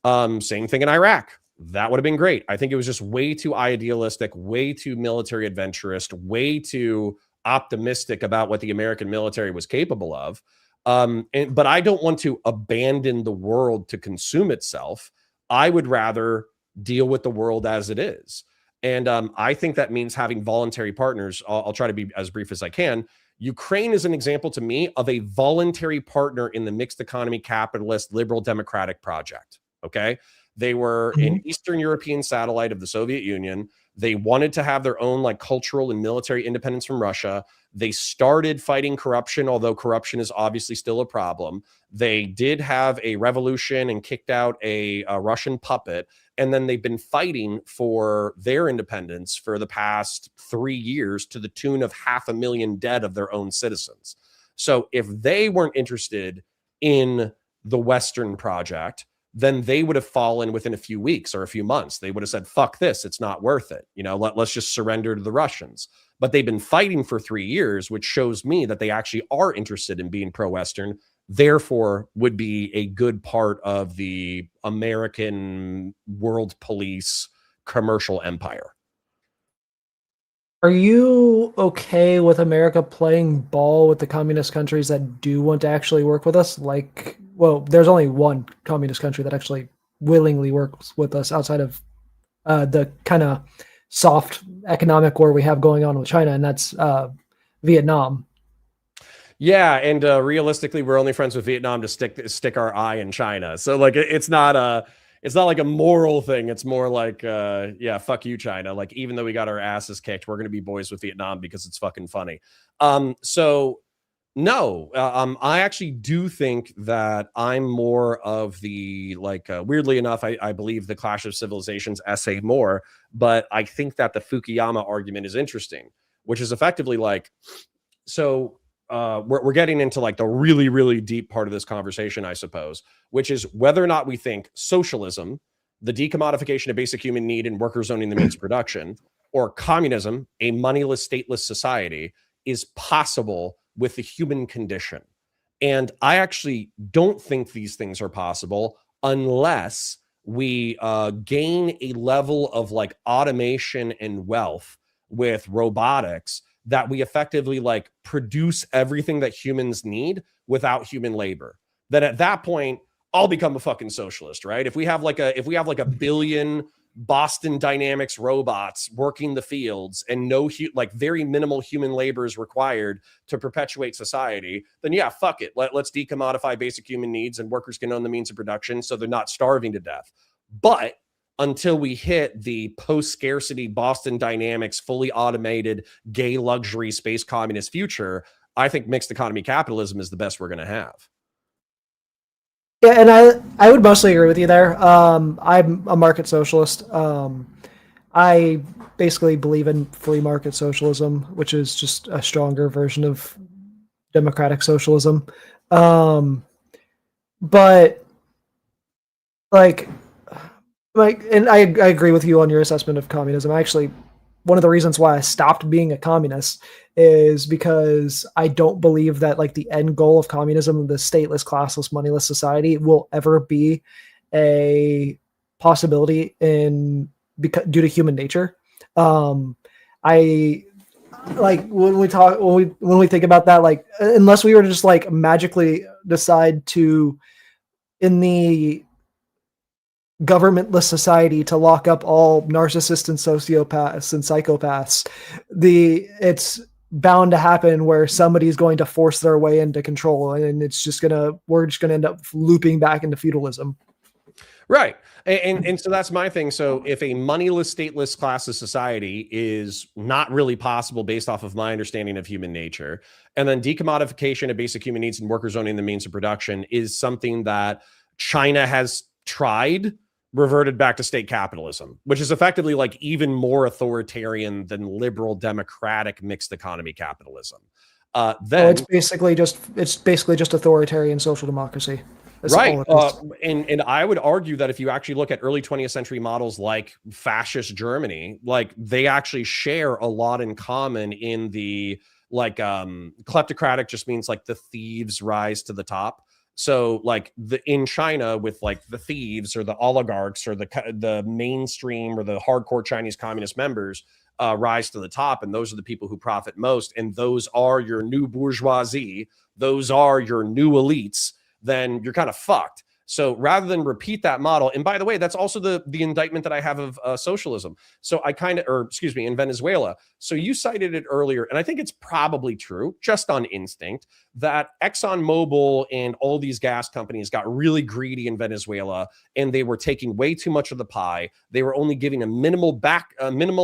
Same thing in Iraq. That would have been great. I think it was just way too idealistic, way too military adventurist, way too optimistic about what the American military was capable of. But I don't want to abandon the world to consume itself. I would rather deal with the world as it is. And I think that means having voluntary partners. I'll try to be as brief as I can. Ukraine is an example to me of a voluntary partner in the mixed economy, capitalist, liberal democratic project. Okay. They were an Eastern European satellite of the Soviet Union. They wanted to have their own like cultural and military independence from Russia. They started fighting corruption, although corruption is obviously still a problem. They did have a revolution and kicked out a Russian puppet. And then they've been fighting for their independence for the past 3 years to the tune of 500,000 dead of their own citizens. So if they weren't interested in the Western project, then they would have fallen within a few weeks or a few months. They would have said, fuck this, it's not worth it. Let's just surrender to the Russians. But they've been fighting for 3 years, which shows me that they actually are interested in being pro-Western, therefore would be a good part of the American world police commercial empire. Are you okay with America playing ball with the communist countries that do want to actually work with us? There's only one communist country that actually willingly works with us outside of the kind of soft economic war we have going on with China, and that's Vietnam. Yeah, and realistically, we're only friends with Vietnam to stick our eye in China. So like, it's not like a moral thing. It's more like, fuck you, China. Like, even though we got our asses kicked, we're gonna be boys with Vietnam because it's fucking funny. So no, I actually do think that I'm more of the weirdly enough, I believe the Clash of Civilizations essay more, but I think that the Fukuyama argument is interesting, which is effectively like, so. We're getting into like the really, really deep part of this conversation, I suppose, which is whether or not we think socialism, the decommodification of basic human need and workers owning the means of production, or communism, a moneyless, stateless society, is possible with the human condition. And I actually don't think these things are possible unless we gain a level of like automation and wealth with robotics that we effectively like produce everything that humans need without human labor. Then at that point, I'll become a fucking socialist, right? If we have like a billion Boston Dynamics robots working the fields and very minimal human labor is required to perpetuate society, then yeah, fuck it. Let's decommodify basic human needs and workers can own the means of production so they're not starving to death. But until we hit the post-scarcity Boston Dynamics, fully automated, gay luxury space communist future, I think mixed economy capitalism is the best we're going to have. Yeah, and I would mostly agree with you there. I'm a market socialist. I basically believe in free market socialism, which is just a stronger version of democratic socialism. But and I agree with you on your assessment of communism. Actually, one of the reasons why I stopped being a communist is because I don't believe that like the end goal of communism, the stateless, classless, moneyless society, will ever be a possibility due to human nature. I like when we think about that, like unless we were to just like magically decide to in the governmentless society to lock up all narcissists and sociopaths and psychopaths, it's bound to happen where somebody's going to force their way into control, and we're just gonna end up looping back into feudalism. Right. And so that's my thing. So if a moneyless, stateless class of society is not really possible based off of my understanding of human nature, and then decommodification of basic human needs and workers owning the means of production is something that China has tried, reverted back to state capitalism, which is effectively like even more authoritarian than liberal democratic mixed economy capitalism. Then it's basically just authoritarian social democracy. That's right. all it is. And I would argue that if you actually look at early 20th century models like fascist Germany, like they actually share a lot in common in the like kleptocratic just means like the thieves rise to the top. So like in China with like the thieves or the oligarchs or the mainstream or the hardcore Chinese communist members rise to the top, and those are the people who profit most, and those are your new bourgeoisie, those are your new elites, then you're kind of fucked. So rather than repeat that model, and by the way, that's also the indictment that I have of socialism. So in Venezuela. So you cited it earlier, and I think it's probably true, just on instinct, that ExxonMobil and all these gas companies got really greedy in Venezuela, and they were taking way too much of the pie. They were only giving a minimal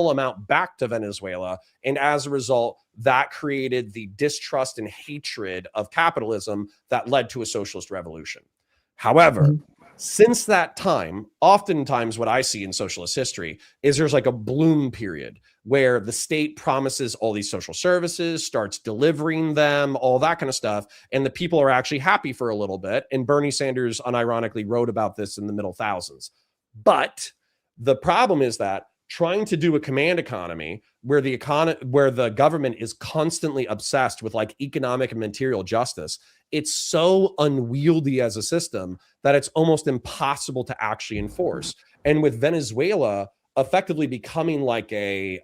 amount back to Venezuela, and as a result, that created the distrust and hatred of capitalism that led to a socialist revolution. However, since that time, oftentimes what I see in socialist history is there's like a bloom period where the state promises all these social services, starts delivering them, all that kind of stuff, and the people are actually happy for a little bit. And Bernie Sanders unironically wrote about this in the middle thousands. But the problem is that trying to do a command economy where the government is constantly obsessed with like economic and material justice, it's so unwieldy as a system that it's almost impossible to actually enforce. And with Venezuela effectively becoming like a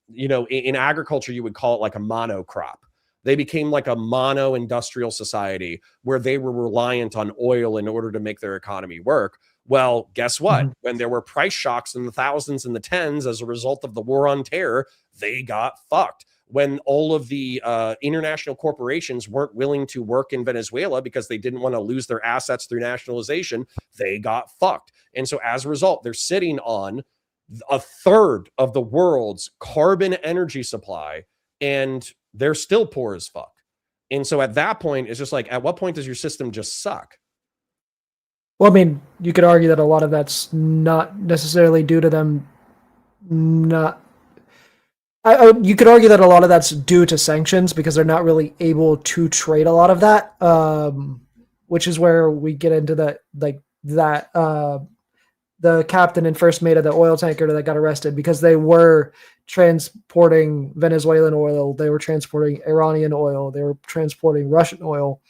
in agriculture you would call it like a monocrop. They became like a mono industrial society where they were reliant on oil in order to make their economy work. Well, guess what? When there were price shocks in the thousands and the tens as a result of the war on terror, they got fucked. When all of the international corporations weren't willing to work in Venezuela because they didn't want to lose their assets through nationalization, they got fucked. And so as a result, they're sitting on a third of the world's carbon energy supply, and they're still poor as fuck. And so at that point, it's just like, at what point does your system just suck? Well, I mean, you could argue that a lot of that's not necessarily due to them not. You could argue that a lot of that's due to sanctions because they're not really able to trade a lot of that, which is where we get into the captain and first mate of the oil tanker that got arrested because they were transporting Venezuelan oil, they were transporting Iranian oil, they were transporting Russian oil,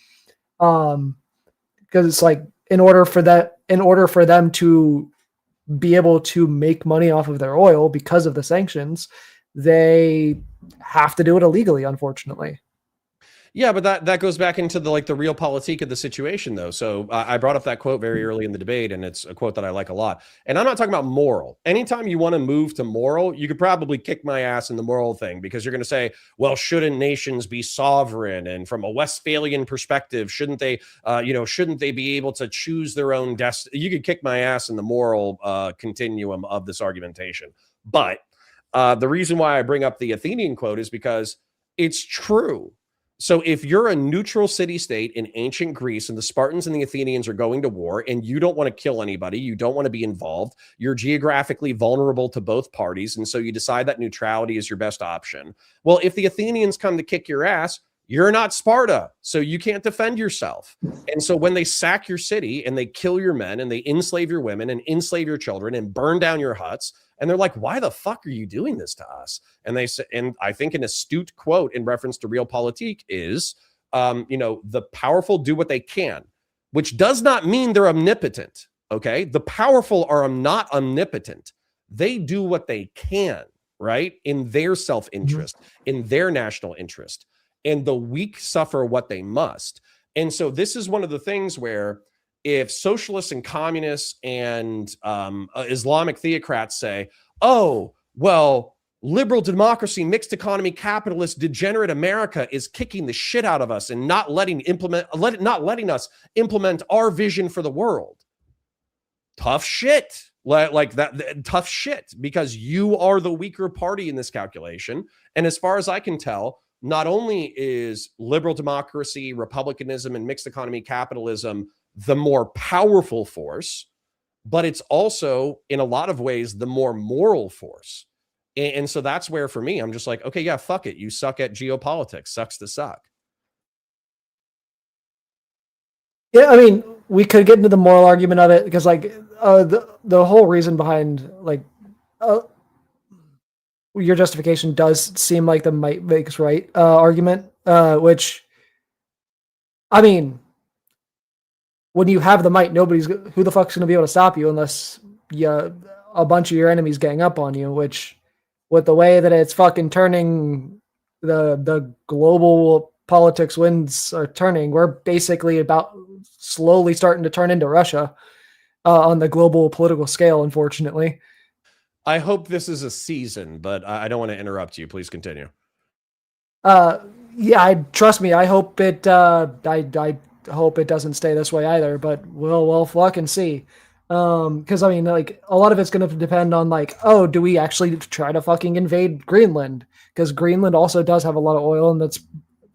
because it's like in order for them to be able to make money off of their oil because of the sanctions, they have to do it illegally, unfortunately. Yeah, but that goes back into the realpolitik of the situation, though. So I brought up that quote very early in the debate, and it's a quote that I like a lot. And I'm not talking about moral. Anytime you want to move to moral, you could probably kick my ass in the moral thing because you're going to say, well, shouldn't nations be sovereign? And from a Westphalian perspective, shouldn't they be able to choose their own destiny? You could kick my ass in the moral continuum of this argumentation. But the reason why I bring up the Athenian quote is because it's true. So if you're a neutral city-state in ancient Greece and the Spartans and the Athenians are going to war and you don't want to kill anybody, you don't want to be involved, you're geographically vulnerable to both parties, and so you decide that neutrality is your best option. Well, if the Athenians come to kick your ass, you're not Sparta, so you can't defend yourself. And so when they sack your city and they kill your men and they enslave your women and enslave your children and burn down your huts, and they're like, why the fuck are you doing this to us? And they say, and I think an astute quote in reference to realpolitik is, the powerful do what they can, which does not mean they're omnipotent. Okay. The powerful are not omnipotent. They do what they can, right? In their self-interest, in their national interest, and the weak suffer what they must. And so this is one of the things where if socialists and communists and Islamic theocrats say, oh, well, liberal democracy, mixed economy, capitalist, degenerate America is kicking the shit out of us and not letting us implement our vision for the world. tough shit. Like that tough shit, because you are the weaker party in this calculation. And as far as I can tell, not only is liberal democracy, republicanism, and mixed economy capitalism the more powerful force, but it's also in a lot of ways the more moral force. And so that's where, for me, I'm just like, okay, yeah, fuck it. You suck at geopolitics. Sucks to suck. Yeah, I mean, we could get into the moral argument of it because, like, the whole reason behind like your justification does seem like the might makes right argument, which, I mean, when you have the might, who the fuck's going to be able to stop you unless a bunch of your enemies gang up on you, which with the way that it's fucking turning, the global politics winds are turning, we're basically about slowly starting to turn into Russia on the global political scale, unfortunately. I hope this is a season, but I don't want to interrupt you. Please continue. Yeah, trust me. I hope it. I hope it doesn't stay this way either. But we'll fucking see. Because I mean, like, a lot of it's going to depend on, like, oh, do we actually try to fucking invade Greenland? Because Greenland also does have a lot of oil, and that's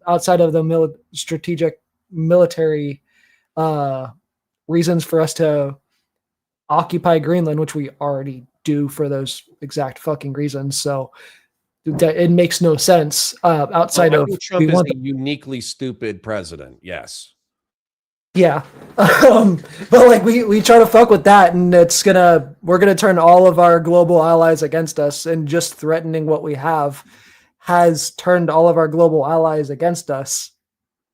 outside of the strategic military reasons for us to occupy Greenland, which we already do for those exact fucking reasons. So it makes no sense outside of Trump is a uniquely stupid president. Yes. Yeah. But like we try to fuck with that, and we're gonna turn all of our global allies against us, and just threatening what we have has turned all of our global allies against us,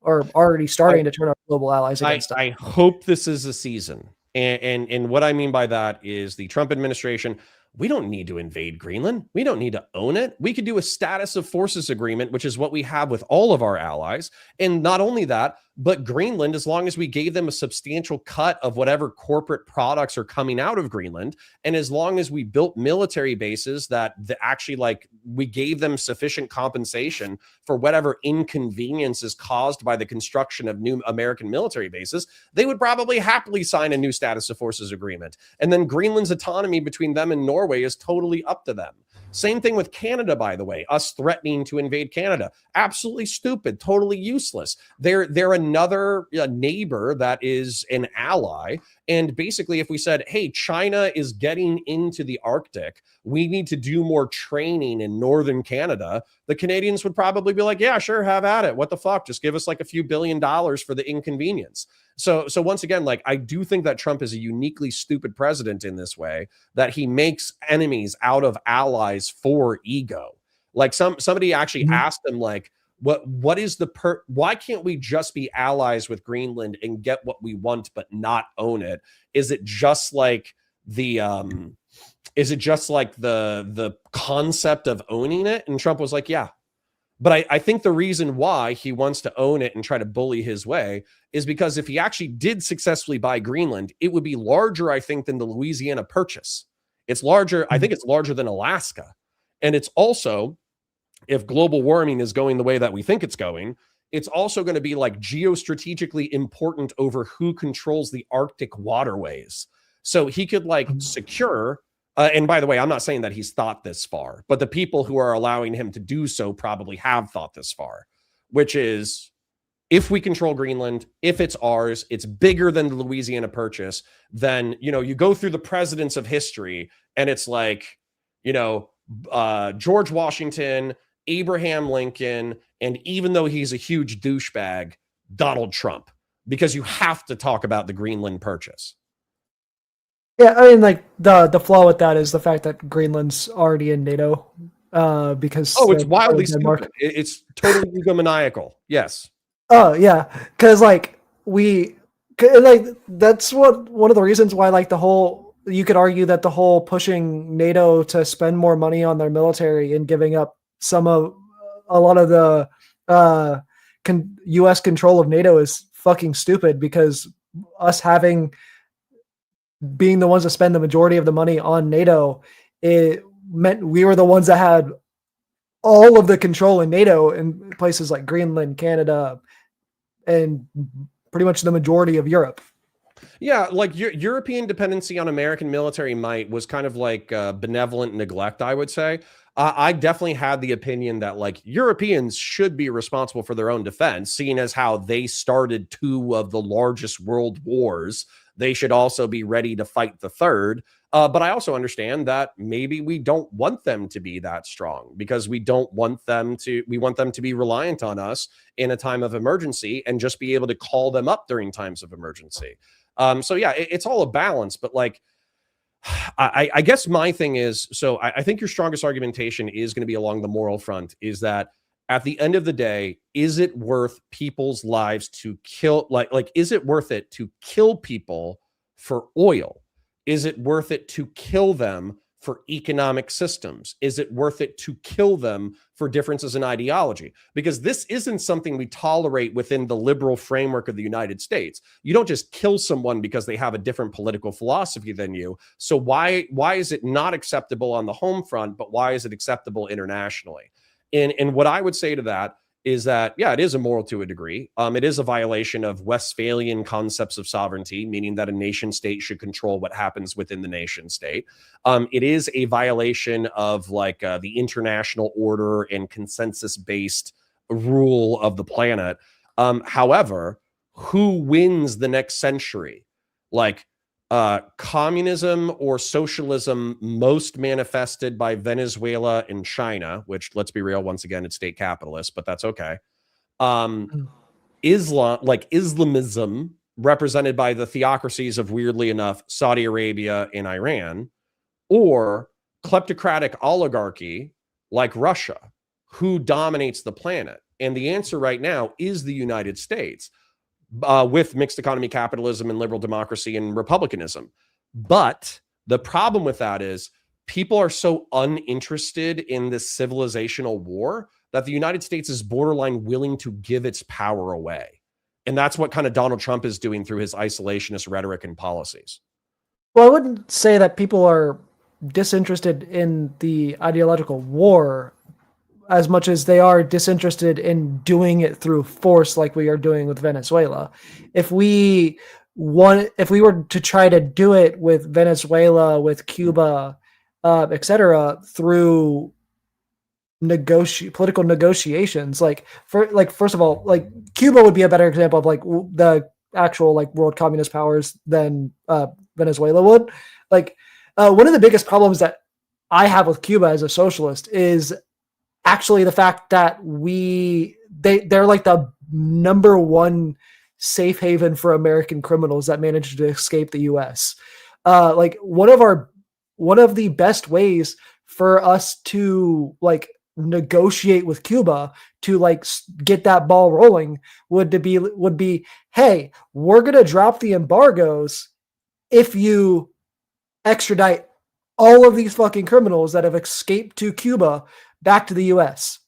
or already starting to turn our global allies against us. I hope this is a season. And what I mean by that is the Trump administration, we don't need to invade Greenland. We don't need to own it. We could do a status of forces agreement, which is what we have with all of our allies. And not only that, but Greenland, as long as we gave them a substantial cut of whatever corporate products are coming out of Greenland, and as long as we built military bases that actually, like, we gave them sufficient compensation for whatever inconvenience is caused by the construction of new American military bases, they would probably happily sign a new status of forces agreement. And then Greenland's autonomy between them and Norway is totally up to them. Same thing with Canada, by the way, us threatening to invade Canada. Absolutely stupid, totally useless. They're another neighbor that is an ally. And basically, if we said, hey, China is getting into the Arctic, we need to do more training in northern Canada, the Canadians would probably be like, yeah, sure, have at it. What the fuck? Just give us like a few $1 billion for the inconvenience. So once again, like, I do think that Trump is a uniquely stupid president in this way, that he makes enemies out of allies for ego. Like somebody actually asked him, like, what is why can't we just be allies with Greenland and get what we want but not own it? Is it just like the concept of owning it? And Trump was like, yeah. But I think the reason why he wants to own it and try to bully his way is because if he actually did successfully buy Greenland, it would be larger, I think, than the Louisiana Purchase. It's larger. I think it's larger than Alaska. And it's also, if global warming is going the way that we think it's going, it's also going to be like geostrategically important over who controls the Arctic waterways. So he could like secure, and by the way, I'm not saying that he's thought this far, but the people who are allowing him to do so probably have thought this far, which is, if we control Greenland, if it's ours, it's bigger than the Louisiana Purchase, then, you go through the presidents of history and it's like, George Washington, Abraham Lincoln, and even though he's a huge douchebag, Donald Trump, because you have to talk about the Greenland Purchase. Yeah, I mean, like, the flaw with that is the fact that Greenland's already in NATO, because it's wildly stupid. It's totally egomaniacal. Yes. Oh yeah, because that's one of the reasons why, like, you could argue that the whole pushing NATO to spend more money on their military and giving up a lot of the U.S. control of NATO is fucking stupid, because us being the ones that spend the majority of the money on NATO, it meant we were the ones that had all of the control in NATO in places like Greenland, Canada, and pretty much the majority of Europe. Yeah, like European dependency on American military might was kind of like benevolent neglect, I would say. I definitely had the opinion that like Europeans should be responsible for their own defense, seeing as how they started two of the largest world wars. They should also be ready to fight the third. But I also understand that maybe we don't want them to be that strong because we don't want them to, we want them to be reliant on us in a time of emergency and just be able to call them up during times of emergency. So yeah, it's all a balance, but like, I guess my thing is, so I think your strongest argumentation is going to be along the moral front, is that at the end of the day, is it worth people's lives to kill, like, is it worth it to kill people for oil? Is it worth it to kill them for economic systems? Is it worth it to kill them for differences in ideology? Because this isn't something we tolerate within the liberal framework of the United States. You don't just kill someone because they have a different political philosophy than you. So why is it not acceptable on the home front, but why is it acceptable internationally? And what I would say to that is that, yeah, it is immoral to a degree. It is a violation of Westphalian concepts of sovereignty, meaning that a nation state should control what happens within the nation state. It is a violation of like the international order and consensus-based rule of the planet. However, who wins the next century? Like communism or socialism, most manifested by Venezuela and China, which, let's be real, once again, it's state capitalist, but that's okay. Islam, like Islamism, represented by the theocracies of, weirdly enough, Saudi Arabia and Iran, or kleptocratic oligarchy like Russia, who dominates the planet? And the answer right now is the United States. With mixed economy capitalism and liberal democracy and republicanism. But the problem with that is people are so uninterested in this civilizational war that the United States is borderline willing to give its power away. And that's what kind of Donald Trump is doing through his isolationist rhetoric and policies. Well, I wouldn't say that people are disinterested in the ideological war as much as they are disinterested in doing it through force like we are doing with Venezuela. If we were to try to do it with Venezuela, with Cuba, etc., through political negotiations, first of all, like Cuba would be a better example of like the actual like world communist powers than Venezuela would. Like one of the biggest problems that I have with Cuba as a socialist is actually the fact that they're like the number one safe haven for American criminals that managed to escape the U.S. Like one of the best ways for us to like negotiate with Cuba to like get that ball rolling would be, hey, we're gonna drop the embargoes if you extradite all of these fucking criminals that have escaped to Cuba back to the US.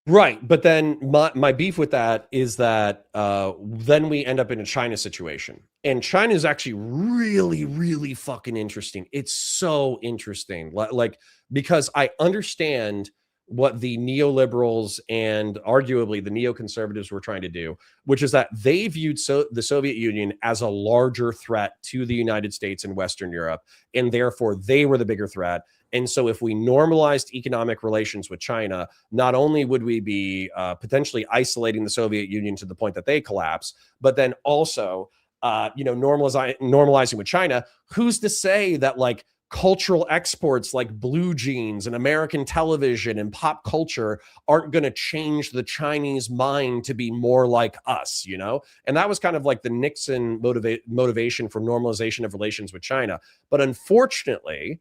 Right. But then my beef with that is that then we end up in a China situation. And China is actually really, really fucking interesting. It's so interesting. Like, because I understand what the neoliberals and arguably the neoconservatives were trying to do, which is that they viewed the Soviet Union as a larger threat to the United States and Western Europe, and therefore they were the bigger threat. And so if we normalized economic relations with China, not only would we be potentially isolating the Soviet Union to the point that they collapse, but then also, normalizing with China, who's to say that like cultural exports like blue jeans and American television and pop culture aren't going to change the Chinese mind to be more like us, you know? And that was kind of like the Nixon motivation for normalization of relations with China. But unfortunately,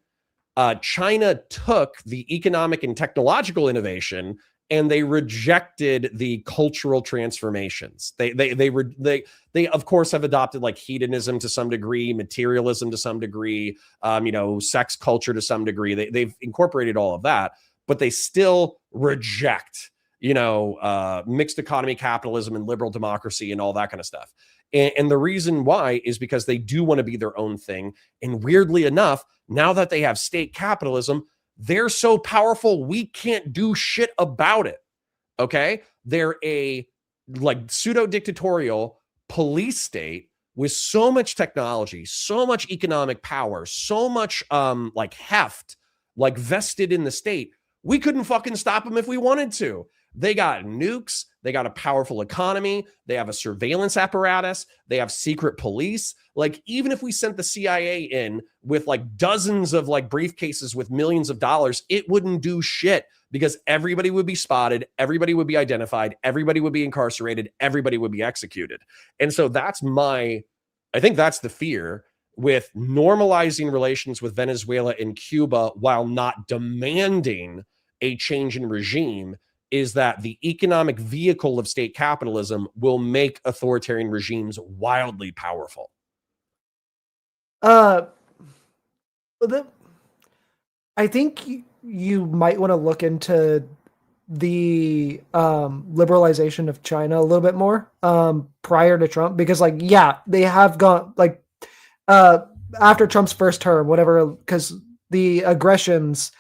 China took the economic and technological innovation and they rejected the cultural transformations. They of course have adopted like hedonism to some degree, materialism to some degree, sex culture to some degree. They've incorporated all of that, but they still reject, mixed economy capitalism and liberal democracy and all that kind of stuff. And the reason why is because they do want to be their own thing. And weirdly enough, now that they have state capitalism, they're so powerful, we can't do shit about it. Okay? They're a like pseudo-dictatorial police state with so much technology, so much economic power, so much like heft, like vested in the state, we couldn't fucking stop them if we wanted to. They got nukes, they got a powerful economy, they have a surveillance apparatus, they have secret police. Like, even if we sent the CIA in with like dozens of like briefcases with millions of dollars, it wouldn't do shit because everybody would be spotted, everybody would be identified, everybody would be incarcerated, everybody would be executed. And so I think that's the fear with normalizing relations with Venezuela and Cuba while not demanding a change in regime, is that the economic vehicle of state capitalism will make authoritarian regimes wildly powerful. I think you might want to look into the liberalization of China a little bit more prior to Trump, because like, yeah, they have gone like after Trump's first term, whatever, because the aggressions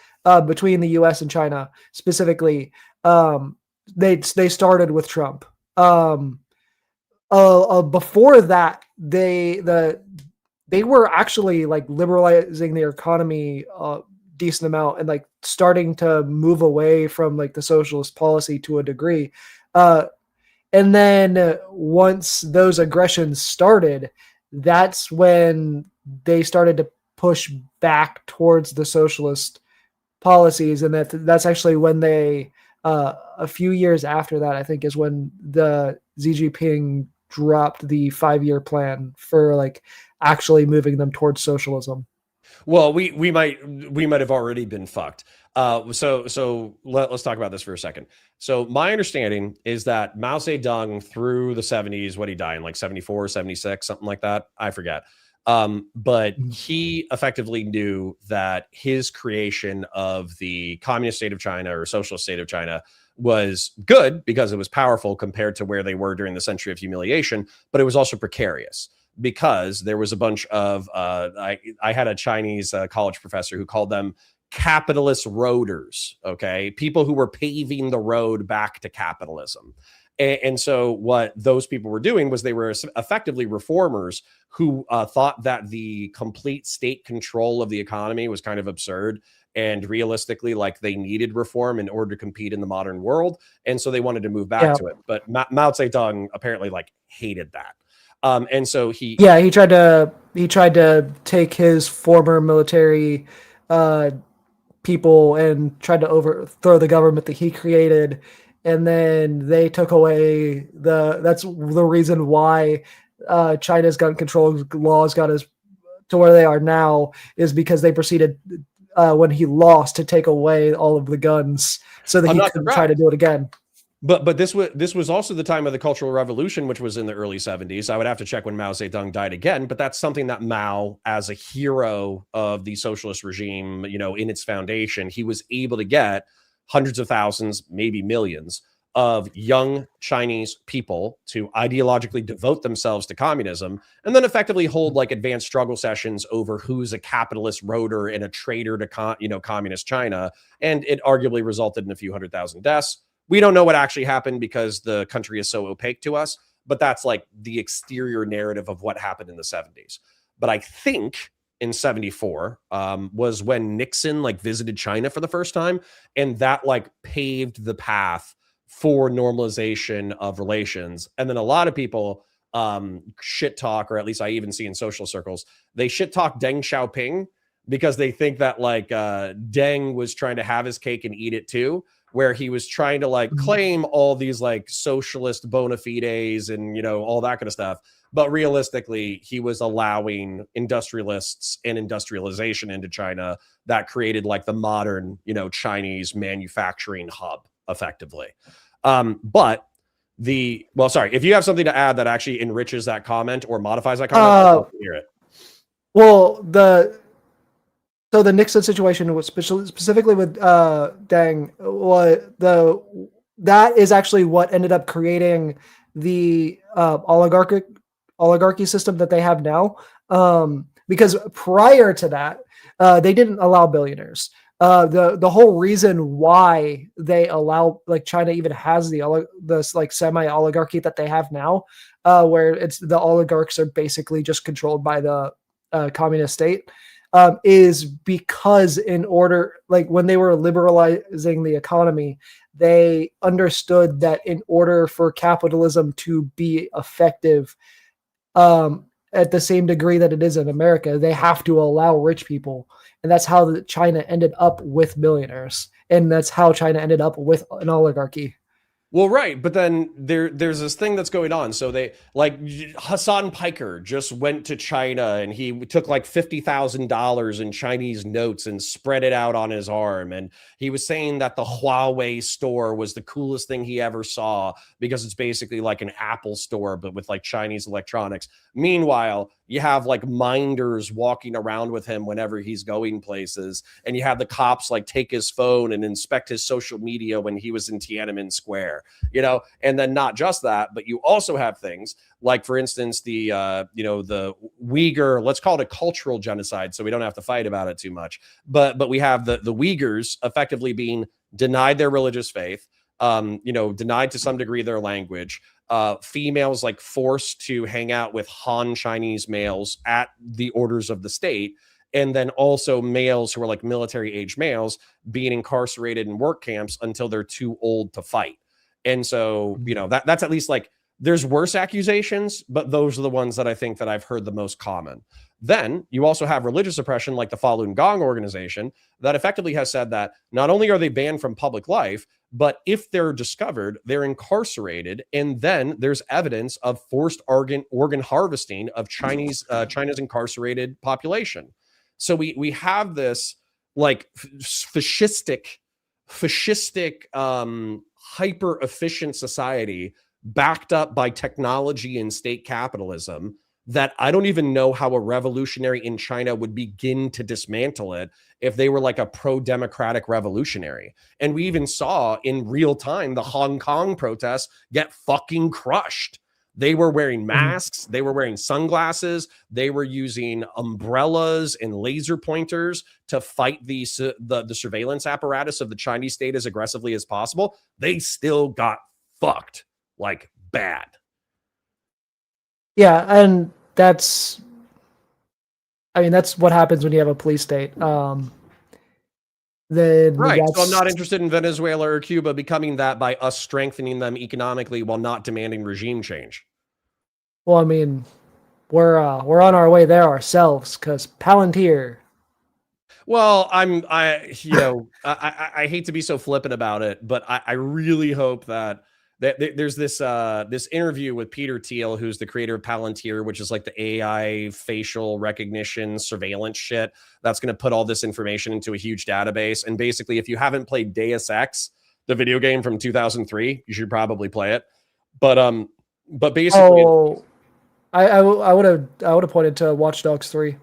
between the US and China specifically, they started with Trump. Before that, they were actually like liberalizing their economy decent amount and like starting to move away from like the socialist policy to a degree. And then once those aggressions started, that's when they started to push back towards the socialist policies. And that's actually when they, a few years after that, I think, is when the Xi Jinping dropped the 5-year plan for like actually moving them towards socialism. Well, we might have already been fucked. So let's talk about this for a second. So my understanding is that Mao Zedong through the 70s, what he died in like 74, 76, something like that. I forget. But he effectively knew that his creation of the communist state of China or socialist state of China was good because it was powerful compared to where they were during the century of humiliation, but it was also precarious because there was a bunch of I had a Chinese college professor who called them capitalist roaders, okay? People who were paving the road back to capitalism. And so what those people were doing was they were effectively reformers who thought that the complete state control of the economy was kind of absurd. And realistically, like, they needed reform in order to compete in the modern world. And so they wanted to move back to it. But Mao Zedong apparently like hated that. And so he tried to take his former military people and tried to overthrow the government that he created, and then they took away that's the reason why China's gun control laws got us to where they are now, is because they proceeded when he lost to take away all of the guns so that he couldn't try to do it again. But this was also the time of the Cultural Revolution, which was in the early 70s. I would have to check when Mao Zedong died again, but that's something that Mao, as a hero of the socialist regime, you know, in its foundation, he was able to get hundreds of thousands, maybe millions of young Chinese people to ideologically devote themselves to communism and then effectively hold like advanced struggle sessions over who's a capitalist roader and a traitor to communist China. And it arguably resulted in a few 100,000 deaths. We don't know what actually happened because the country is so opaque to us, but that's like the exterior narrative of what happened in the 70s. But I think in 74 was when Nixon like visited China for the first time, and that like paved the path for normalization of relations. And then a lot of people shit talk, or at least I even see in social circles, they shit talk Deng Xiaoping because they think that like Deng was trying to have his cake and eat it too, where he was trying to like claim all these like socialist bona fides and, you know, all that kind of stuff. But realistically, he was allowing industrialists and industrialization into China that created like the modern, you know, Chinese manufacturing hub effectively. But if you have something to add that actually enriches that comment or modifies that comment, I'd love to hear it. Well, so the Nixon situation was specifically with Deng, that is actually what ended up creating the oligarchy system that they have now. Because prior to that, they didn't allow billionaires. The whole reason why they allow, like, China even has this like semi oligarchy that they have now, where it's the oligarchs are basically just controlled by the communist state, is because in order, like when they were liberalizing the economy, they understood that in order for capitalism to be effective, at the same degree that it is in America, they have to allow rich people. And that's how China ended up with millionaires. And that's how China ended up with an oligarchy. Well, right, but then there's this thing that's going on. So they like Hassan Piker just went to China and he took like $50,000 in Chinese notes and spread it out on his arm. And he was saying that the Huawei store was the coolest thing he ever saw because it's basically like an Apple store, but with like Chinese electronics. Meanwhile, you have like minders walking around with him whenever he's going places. And you have the cops like take his phone and inspect his social media when he was in Tiananmen Square, you know, and then not just that, but you also have things like, for instance, the Uyghur, let's call it a cultural genocide. So we don't have to fight about it too much. But we have the Uyghurs effectively being denied their religious faith, denied to some degree their language, females like forced to hang out with Han Chinese males at the orders of the state. And then also males who are like military age males being incarcerated in work camps until they're too old to fight. And so, that's at least like there's worse accusations, but those are the ones that I think that I've heard the most common. Then you also have religious oppression like the Falun Gong organization that effectively has said that not only are they banned from public life, but if they're discovered, they're incarcerated. And then there's evidence of forced organ harvesting of China's incarcerated population. So we have this like fascistic, hyper efficient society backed up by technology and state capitalism that I don't even know how a revolutionary in China would begin to dismantle it if they were like a pro-democratic revolutionary. And we even saw in real time the Hong Kong protests get fucking crushed. They were wearing masks, they were wearing sunglasses, they were using umbrellas and laser pointers to fight the surveillance apparatus of the Chinese state as aggressively as possible. They still got fucked like bad. Yeah, and that's what happens when you have a police state. Then right. So I'm not interested in Venezuela or Cuba becoming that by us strengthening them economically while not demanding regime change. Well, I mean, we're on our way there ourselves because Palantir. Well, I hate to be so flippant about it, but I really hope that there's this interview with Peter Thiel, who's the creator of Palantir, which is like the AI facial recognition surveillance shit that's going to put all this information into a huge database. And basically, if you haven't played Deus Ex, the video game from 2003, you should probably play it. But basically, I would have pointed to Watch Dogs 3.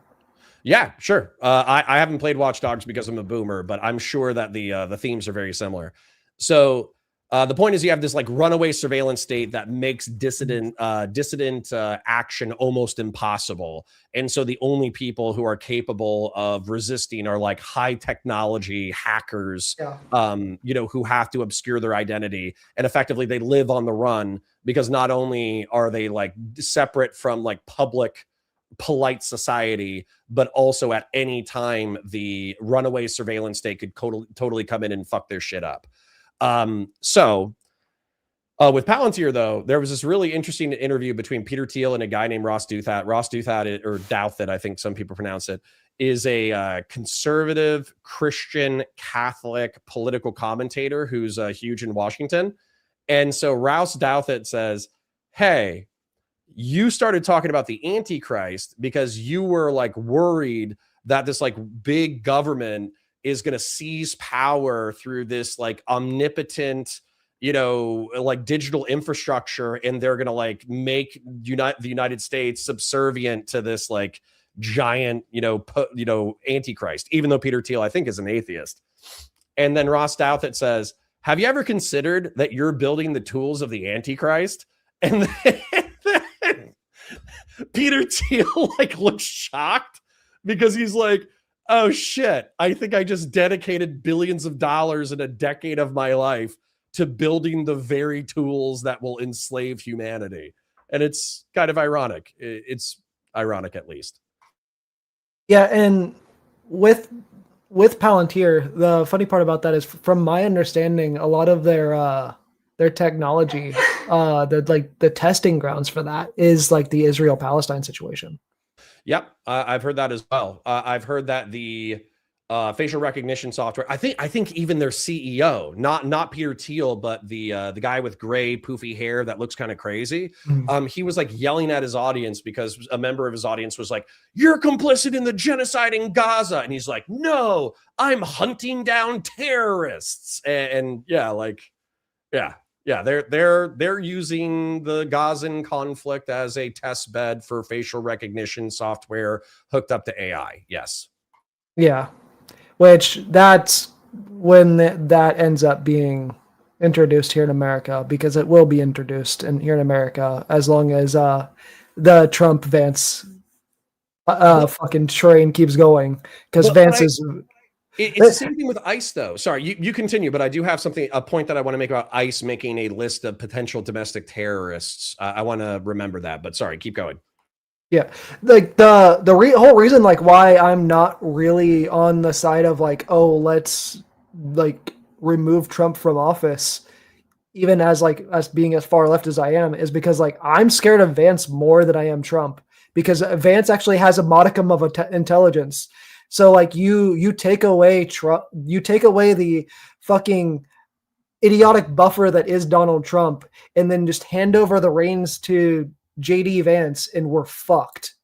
Yeah, sure. I haven't played Watch Dogs because I'm a boomer, but I'm sure that the themes are very similar. So the point is, you have this like runaway surveillance state that makes dissident action almost impossible, and so the only people who are capable of resisting are like high technology hackers, who have to obscure their identity, and effectively they live on the run because not only are they like separate from like public polite society, but also at any time the runaway surveillance state could totally come in and fuck their shit up. So with Palantir, though, there was this really interesting interview between Peter Thiel and a guy named Ross Douthat. Ross Douthat, or Douthat, I think some people pronounce it, is a conservative Christian Catholic political commentator who's huge in Washington. And so Ross Douthat says, hey, you started talking about the Antichrist because you were like worried that this like big government is going to seize power through this like omnipotent, like digital infrastructure, and they're going to like make the United States subservient to this like giant, Antichrist, even though Peter Thiel, I think, is an atheist. And then Ross Douthat says, have you ever considered that you're building the tools of the Antichrist? And then Peter Thiel like looks shocked because he's like, oh shit, I think I just dedicated billions of dollars in a decade of my life to building the very tools that will enslave humanity. And it's kind of ironic. It's ironic, at least. Yeah, and with Palantir, the funny part about that is, from my understanding, a lot of their technology, the testing grounds for that is like the Israel-Palestine situation. Yep, I've heard that as well. I've heard that the facial recognition software. I think even their CEO, not Peter Thiel, but the guy with gray poofy hair that looks kind of crazy. He was like yelling at his audience because a member of his audience was like, "You're complicit in the genocide in Gaza," and he's like, "No, I'm hunting down terrorists." And yeah, like, yeah. Yeah, they're using the Gazan conflict as a test bed for facial recognition software hooked up to AI. Yes. Yeah, which that's when that ends up being introduced here in America, because it will be introduced here in America as long as the Trump Vance fucking train keeps going, because Well, Vance is. it's the same thing with ICE, though. Sorry, you continue, but I do have a point that I want to make about ICE making a list of potential domestic terrorists. I want to remember that, but sorry, keep going. Yeah, like whole reason like why I'm not really on the side of like, oh, let's like remove Trump from office, even as like us being as far left as I am, is because like I'm scared of Vance more than I am Trump, because Vance actually has a modicum of intelligence. So like you take away Trump, you take away the fucking idiotic buffer that is Donald Trump, and then just hand over the reins to JD Vance, and we're fucked.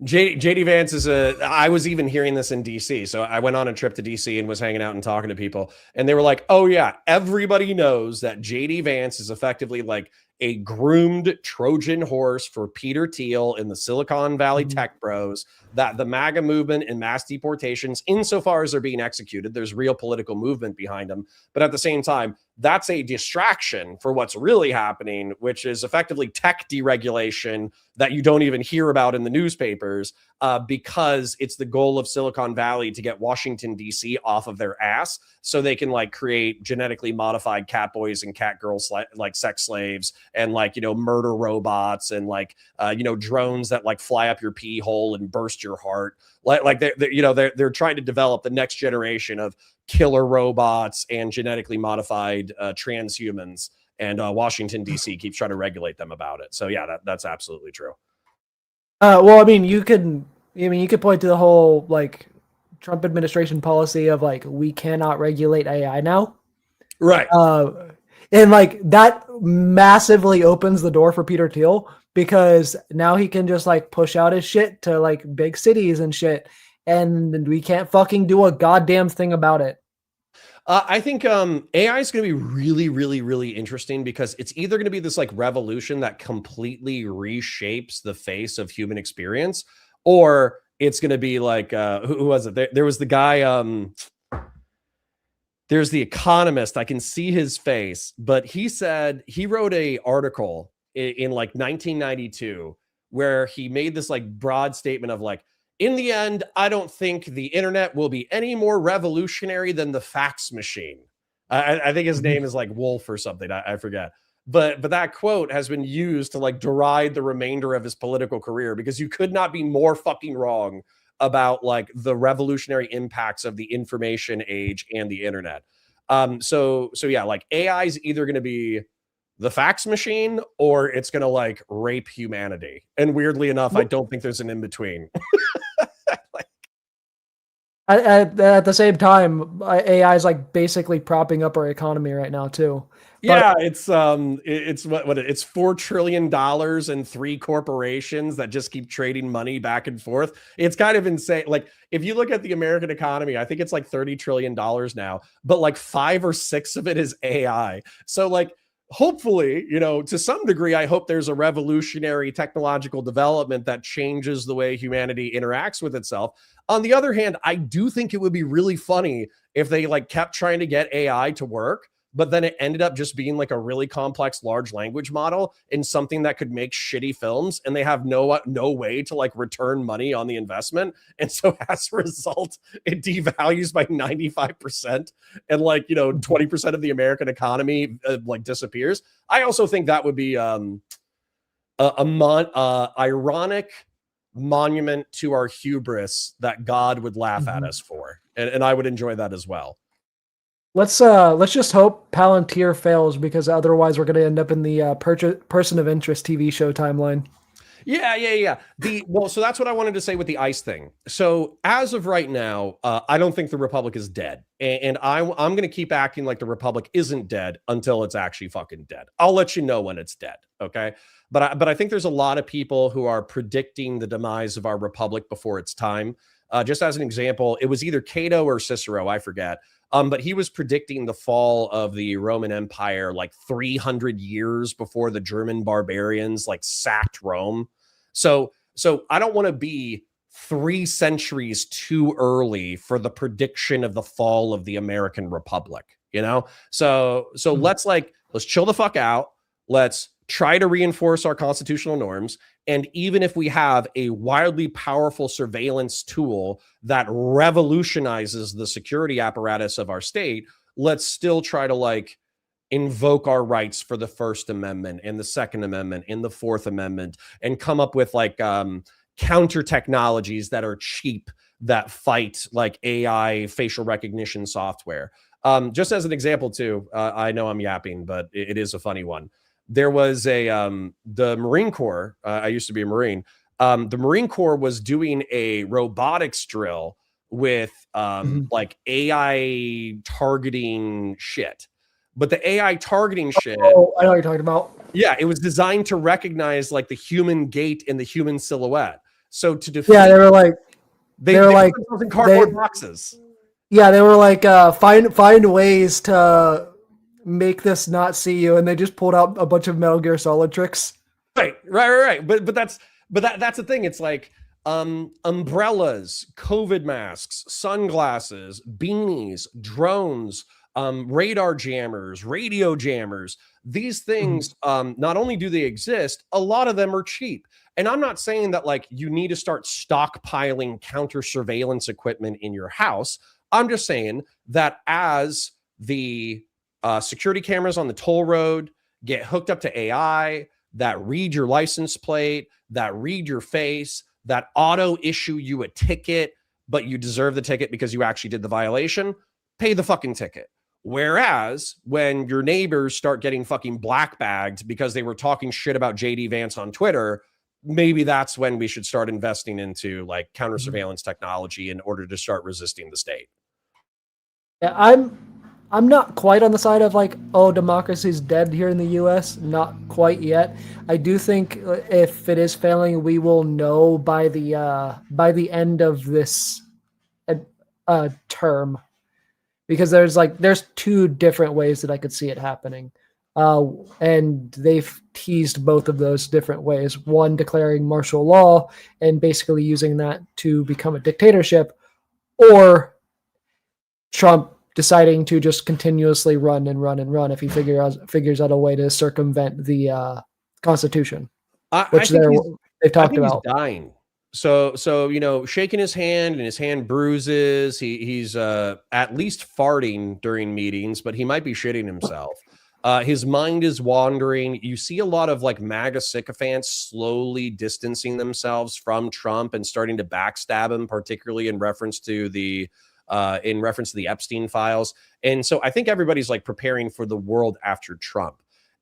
JD Vance is I was even hearing this in DC. So I went on a trip to DC and was hanging out and talking to people, and they were like, "Oh yeah, everybody knows that JD Vance is effectively like a groomed Trojan horse for Peter Thiel in the Silicon Valley tech bros, that the MAGA movement and mass deportations, insofar as they're being executed, there's real political movement behind them. But at the same time, that's a distraction for what's really happening, which is effectively tech deregulation that you don't even hear about in the newspapers, because it's the goal of Silicon Valley to get Washington, D.C. off of their ass so they can like create genetically modified cat boys and cat girls like sex slaves, and like, you know, murder robots, and like, you know, drones that like fly up your pee hole and burst your heart. Like they're trying to develop the next generation of killer robots and genetically modified transhumans. And Washington, D.C. keeps trying to regulate them about it. So yeah, that's absolutely true. Well, I mean, you could point to the whole like Trump administration policy of like, we cannot regulate AI now. Right. And like that massively opens the door for Peter Thiel, because now he can just like push out his shit to like big cities and shit, and we can't fucking do a goddamn thing about it. I think AI is going to be really, really, really interesting, because it's either going to be this like revolution that completely reshapes the face of human experience, or it's going to be like, who was it? There was the guy, there's the Economist. I can see his face, but he said he wrote a article in like 1992 where he made this like broad statement of like, in the end, I don't think the internet will be any more revolutionary than the fax machine. I think his name is like Wolf or something. I forget. But that quote has been used to like deride the remainder of his political career, because you could not be more fucking wrong about like the revolutionary impacts of the information age and the internet. So yeah, like AI is either going to be the fax machine, or it's going to like rape humanity. And weirdly enough, I don't think there's an in between. At the same time, AI is like basically propping up our economy right now too. Yeah, it's it's $4 trillion and 3 corporations that just keep trading money back and forth. It's kind of insane. Like if you look at the American economy, I think it's like $30 trillion now, but like 5 or 6 of it is AI. So like, hopefully, you know, to some degree, I hope there's a revolutionary technological development that changes the way humanity interacts with itself. On the other hand, I do think it would be really funny if they like kept trying to get AI to work, but then it ended up just being like a really complex large language model and something that could make shitty films, and they have no way to like return money on the investment. And so as a result, it devalues by 95%, and like, you know, 20% of the American economy like disappears. I also think that would be ironic monument to our hubris that God would laugh at us for. And I would enjoy that as well. Let's just hope Palantir fails, because otherwise we're going to end up in the Person of Interest TV show timeline. Yeah. So that's what I wanted to say with the ICE thing. So as of right now, I don't think the Republic is dead, and I'm going to keep acting like the Republic isn't dead until it's actually fucking dead. I'll let you know when it's dead, okay? But I think there's a lot of people who are predicting the demise of our Republic before its time. Just as an example, it was either Cato or Cicero, I forget. But he was predicting the fall of the Roman Empire like 300 years before the German barbarians like sacked Rome. So I don't want to be 3 centuries too early for the prediction of the fall of the American Republic, you know? So let's chill the fuck out. Let's try to reinforce our constitutional norms. And even if we have a wildly powerful surveillance tool that revolutionizes the security apparatus of our state, let's still try to like invoke our rights for the First Amendment and the Second Amendment and the Fourth Amendment, and come up with like counter technologies that are cheap, that fight like AI facial recognition software. Just as an example too, I know I'm yapping, but it is a funny one. There was the Marine Corps. I used to be a Marine. The Marine Corps was doing a robotics drill with like AI targeting shit. But the AI targeting shit. Oh, I know what you're talking about. Yeah, it was designed to recognize like the human gait and the human silhouette. So to defeat, yeah, they were like put in cardboard boxes. Yeah, they were like find ways to make this not see you, and they just pulled out a bunch of Metal Gear Solid tricks. Right. But that's the thing. It's like umbrellas, COVID masks, sunglasses, beanies, drones, radar jammers, radio jammers. These things, not only do they exist, a lot of them are cheap. And I'm not saying that like you need to start stockpiling counter surveillance equipment in your house. I'm just saying that as the security cameras on the toll road get hooked up to AI that read your license plate, that read your face, that auto issue you a ticket, but you deserve the ticket because you actually did the violation, pay the fucking ticket. Whereas when your neighbors start getting fucking black bagged because they were talking shit about JD Vance on Twitter, maybe that's when we should start investing into like counter surveillance technology in order to start resisting the state. Yeah, I'm not quite on the side of like, oh, democracy's dead here in the U.S. Not quite yet. I do think if it is failing, we will know by the end of this term, because there's 2 different ways that I could see it happening, and they've teased both of those different ways. One, declaring martial law and basically using that to become a dictatorship, or Trump deciding to just continuously run if he figures out a way to circumvent the Constitution, which they've talked about. He's dying. So you know, shaking his hand and his hand bruises. He's at least farting during meetings, but he might be shitting himself. His mind is wandering. You see a lot of like MAGA sycophants slowly distancing themselves from Trump and starting to backstab him, particularly in reference to the Epstein files. And so I think everybody's like preparing for the world after Trump.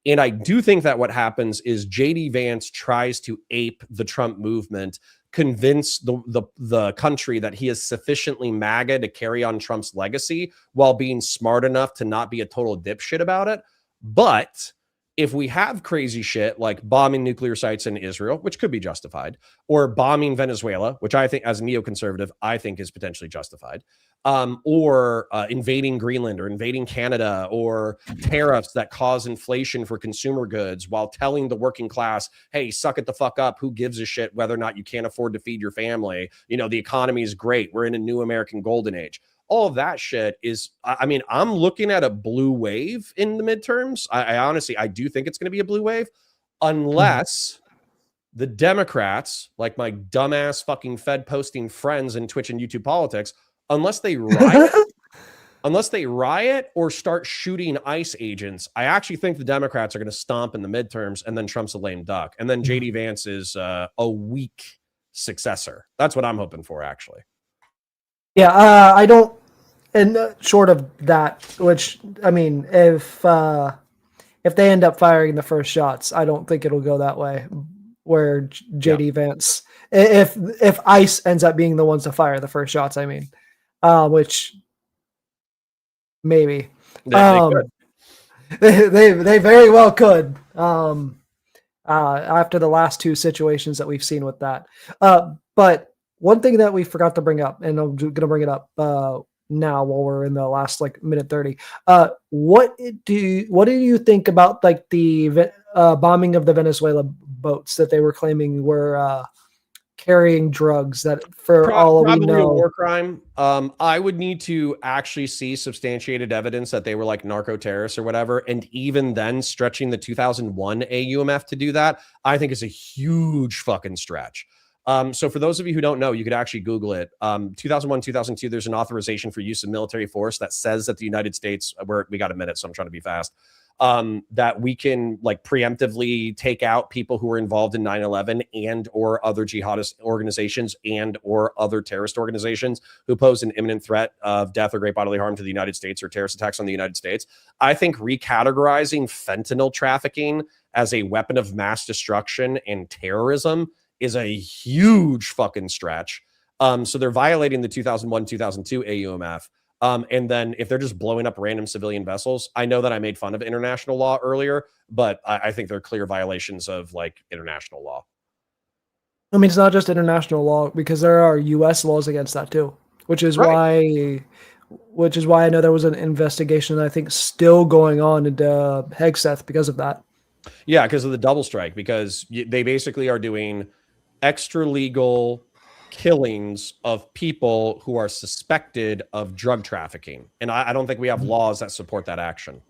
And I do think that what happens is JD Vance tries to ape the Trump movement, convince the country that he is sufficiently MAGA to carry on Trump's legacy while being smart enough to not be a total dipshit about it. But if we have crazy shit like bombing nuclear sites in Israel, which could be justified, or bombing Venezuela, which I think as a neoconservative, I think is potentially justified, or invading Greenland or invading Canada, or tariffs that cause inflation for consumer goods while telling the working class, hey, suck it the fuck up. Who gives a shit whether or not you can't afford to feed your family? You know, the economy is great. We're in a new American golden age. all of that shit is, I mean, I'm looking at a blue wave in the midterms. I honestly, I do think it's going to be a blue wave, unless the Democrats, like my dumbass fucking Fed posting friends in Twitch and YouTube politics, unless they riot or start shooting ICE agents, I actually think the Democrats are going to stomp in the midterms, and then Trump's a lame duck. And then JD Vance is a weak successor. That's what I'm hoping for, actually. Yeah, I don't, and short of that, which, I mean, if they end up firing the first shots, I don't think it'll go that way, where JD Vance, if ICE ends up being the ones to fire the first shots, I mean, which maybe they very well could, after the last two situations that we've seen with that. But one thing that we forgot to bring up, and I'm going to bring it up now while we're in the last like minute 30. What do you think about like the bombing of the Venezuela boats that they were claiming were carrying drugs, that for all we know, a war crime? I would need to actually see substantiated evidence that they were like narco terrorists or whatever, and even then stretching the 2001 AUMF to do that, I think is a huge fucking stretch. So for those of you who don't know, you could actually Google it. 2001, 2002, there's an authorization for use of military force that says that the United States, we got a minute, so I'm trying to be fast, that we can like preemptively take out people who are involved in 9/11 and or other jihadist organizations and or other terrorist organizations who pose an imminent threat of death or great bodily harm to the United States or terrorist attacks on the United States. I think recategorizing fentanyl trafficking as a weapon of mass destruction and terrorism is a huge fucking stretch. So they're violating the 2001, 2002 AUMF. And then if they're just blowing up random civilian vessels, I know that I made fun of international law earlier, but I think they're clear violations of like international law. I mean, it's not just international law, because there are U.S. laws against that too, which is why I know there was an investigation, I think, still going on into Hegseth because of that. Yeah, because of the double strike, because they basically are doing extra legal killings of people who are suspected of drug trafficking. And I don't think we have laws that support that action.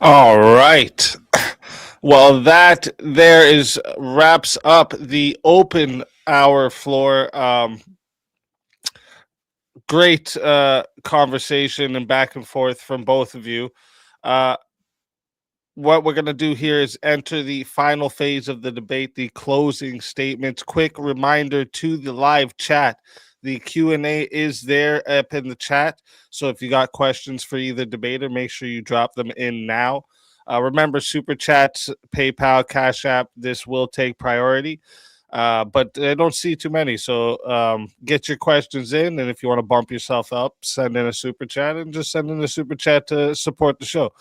All right. Well, that wraps up the open hour floor. Great conversation and back and forth from both of you. What we're going to do here is enter the final phase of the debate, the closing statements. Quick reminder to the live chat. The Q&A is there up in the chat. So if you got questions for either debater, make sure you drop them in now. Remember, Super Chats, PayPal, Cash App, this will take priority. But I don't see too many. So get your questions in. And if you want to bump yourself up, send in a Super Chat, and just send in a Super Chat to support the show.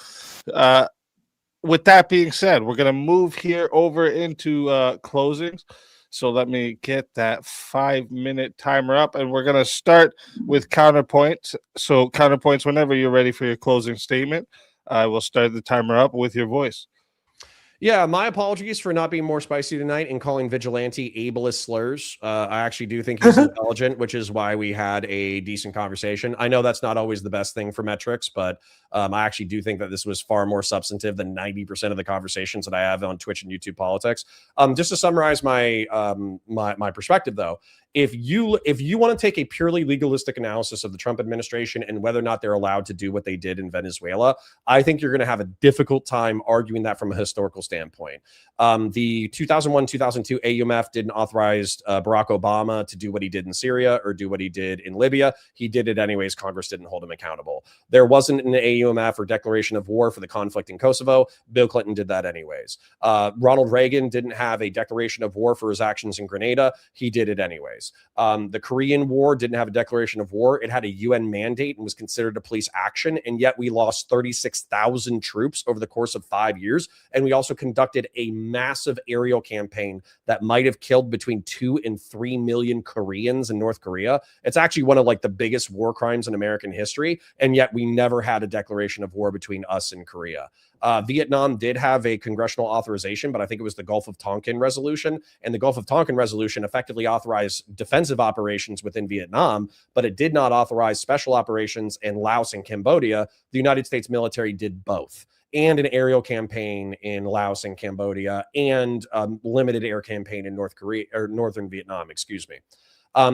With that being said, we're going to move here over into closings. So let me get that 5-minute timer up, and we're going to start with counterpoints. So counterpoints, whenever you're ready for your closing statement, I will start the timer up with your voice. Yeah, my apologies for not being more spicy tonight and calling vigilante ableist slurs. I actually do think he's intelligent, which is why we had a decent conversation. I know that's not always the best thing for metrics, but I actually do think that this was far more substantive than 90% of the conversations that I have on Twitch and YouTube politics. Just to summarize my my perspective, though, if you want to take a purely legalistic analysis of the Trump administration and whether or not they're allowed to do what they did in Venezuela, I think you're going to have a difficult time arguing that from a historical standpoint. The 2001-2002 AUMF didn't authorize Barack Obama to do what he did in Syria or do what he did in Libya. He did it anyways. Congress didn't hold him accountable. There wasn't an AUMF or declaration of war for the conflict in Kosovo. Bill Clinton did that anyways. Ronald Reagan didn't have a declaration of war for his actions in Grenada. He did it anyways. The Korean War didn't have a declaration of war. It had a UN mandate and was considered a police action. And yet we lost 36,000 troops over the course of 5 years. And we also conducted a massive aerial campaign that might have killed between 2 and 3 million Koreans in North Korea. It's actually one of like the biggest war crimes in American history. And yet we never had a declaration declaration of war between us and Korea. Vietnam did have a congressional authorization, but I think it was the Gulf of Tonkin resolution. And the Gulf of Tonkin resolution effectively authorized defensive operations within Vietnam, but it did not authorize special operations in Laos and Cambodia. The United States military did both, and an aerial campaign in Laos and Cambodia, and limited air campaign in North Korea or Northern Vietnam, excuse me.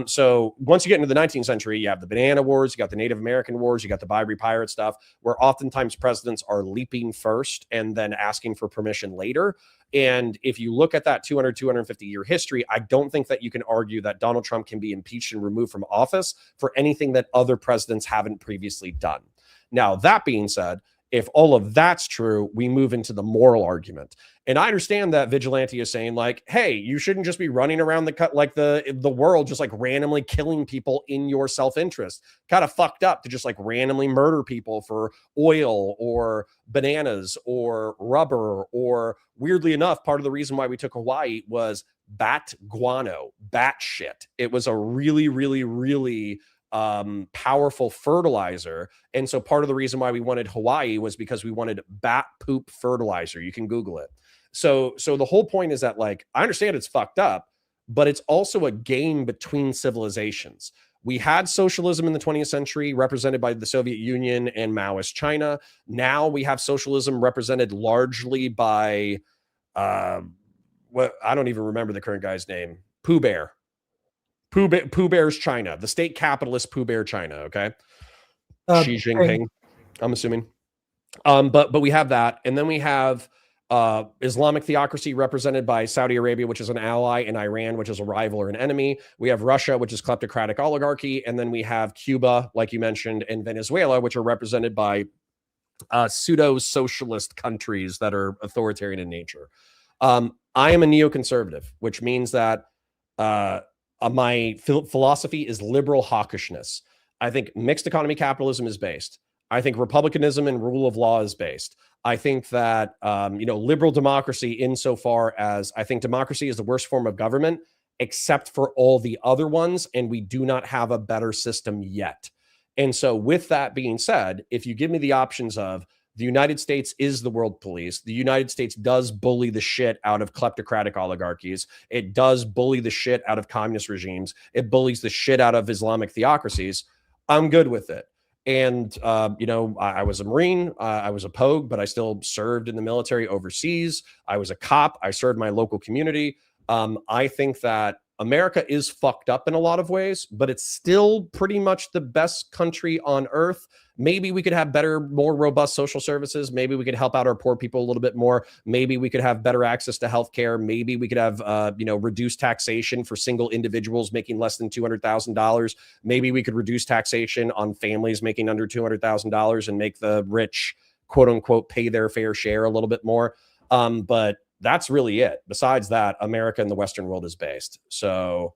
So once you get into the 19th century, you have the Banana Wars, you got the Native American Wars, you got the Barbary Pirate stuff, where oftentimes presidents are leaping first and then asking for permission later. And if you look at that 250 year history, I don't think that you can argue that Donald Trump can be impeached and removed from office for anything that other presidents haven't previously done. Now, that being said, if all of that's true, we move into the moral argument. And I understand that Vigilante is saying, like, hey, you shouldn't just be running around the world just like randomly killing people in your self-interest. Kind of fucked up to just like randomly murder people for oil or bananas or rubber, or weirdly enough, part of the reason why we took Hawaii was bat guano, bat shit. It was a really, really, really powerful fertilizer. And so part of the reason why we wanted Hawaii was because we wanted bat poop fertilizer. You can Google it. So the whole point is that, like, I understand it's fucked up, but it's also a game between civilizations. We had socialism in the 20th century represented by the Soviet Union and Maoist China. Now we have socialism represented largely by what I don't even remember the current guy's name. Pooh Bear's China, the state capitalist Pooh Bear China. Okay. Xi Jinping, I'm assuming. But we have that. And then we have Islamic theocracy represented by Saudi Arabia, which is an ally, and Iran, which is a rival or an enemy. We have Russia, which is kleptocratic oligarchy. And then we have Cuba, like you mentioned, and Venezuela, which are represented by pseudo-socialist countries that are authoritarian in nature. I am a neoconservative, which means that my philosophy is liberal hawkishness. I think mixed economy capitalism is based. I think republicanism and rule of law is based. I think that, liberal democracy, insofar as I think democracy is the worst form of government, except for all the other ones, and we do not have a better system yet. And so with that being said, if you give me the options of the United States is the world police, the United States does bully the shit out of kleptocratic oligarchies, it does bully the shit out of communist regimes, it bullies the shit out of Islamic theocracies, I'm good with it. And, I was a Marine, I was a Pogue, but I still served in the military overseas. I was a cop. I served my local community. I think that America is fucked up in a lot of ways, but it's still pretty much the best country on earth. Maybe we could have better, more robust social services. Maybe we could help out our poor people a little bit more. Maybe we could have better access to healthcare. Maybe we could have, reduced taxation for single individuals making less than $200,000. Maybe we could reduce taxation on families making under $200,000 and make the rich, quote unquote, pay their fair share a little bit more. But that's really it. Besides that, America and the Western world is based. So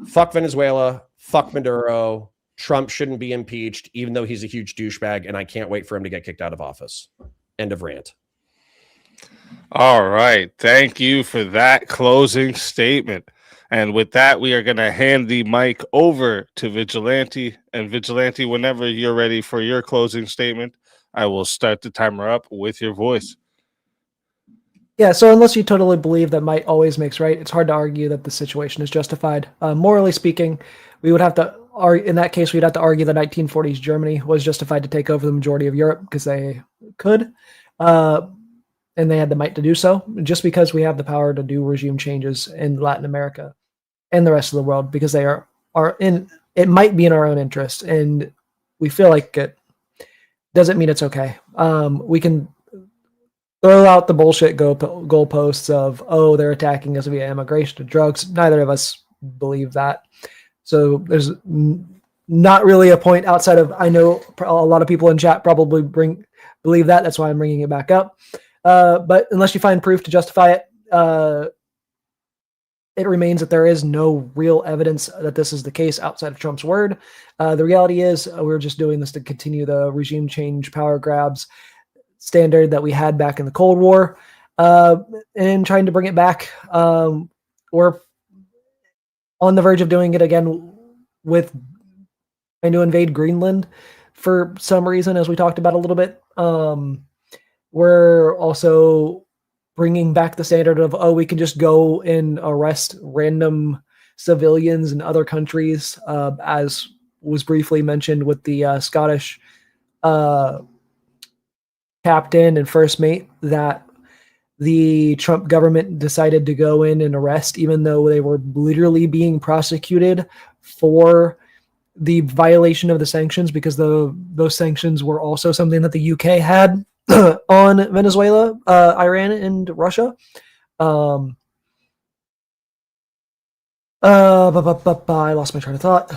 fuck Venezuela, fuck Maduro. Trump shouldn't be impeached, even though he's a huge douchebag, and I can't wait for him to get kicked out of office. End of rant. All right. Thank you for that closing statement. And with that, we are going to hand the mic over to Vigilante. And Vigilante, whenever you're ready for your closing statement, I will start the timer up with your voice. Yeah, so unless you totally believe that might always makes right, it's hard to argue that the situation is justified. Morally speaking, we would have to in that case, we'd have to argue the 1940s Germany was justified to take over the majority of Europe because they could, and they had the might to do so, just because we have the power to do regime changes in Latin America and the rest of the world, because they are in, it might be in our own interest, and we feel like it doesn't mean it's okay. We can throw out the bullshit goalposts of, oh, they're attacking us via immigration and drugs. Neither of us believe that. So there's not really a point outside of, I know a lot of people in chat probably believe that. That's why I'm bringing it back up. But unless you find proof to justify it, it remains that there is no real evidence that this is the case outside of Trump's word. The reality is we're just doing this to continue the regime change power grabs standard that we had back in the Cold War, and trying to bring it back. We're on the verge of doing it again with trying to invade Greenland for some reason, as we talked about a little bit. We're also bringing back the standard of, we can just go and arrest random civilians in other countries, as was briefly mentioned with the Scottish captain and first mate that the Trump government decided to go in and arrest, even though they were literally being prosecuted for the violation of the sanctions, because those sanctions were also something that the UK had on Venezuela, Iran, and Russia. I lost my train of thought.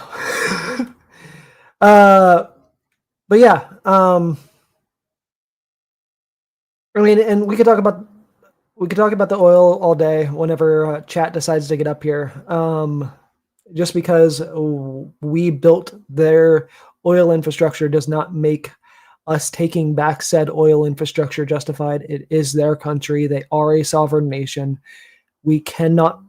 But yeah, I mean, and we could talk about the oil all day whenever chat decides to get up here. Just because we built their oil infrastructure does not make us taking back said oil infrastructure justified. It is their country. They are a sovereign nation. We cannot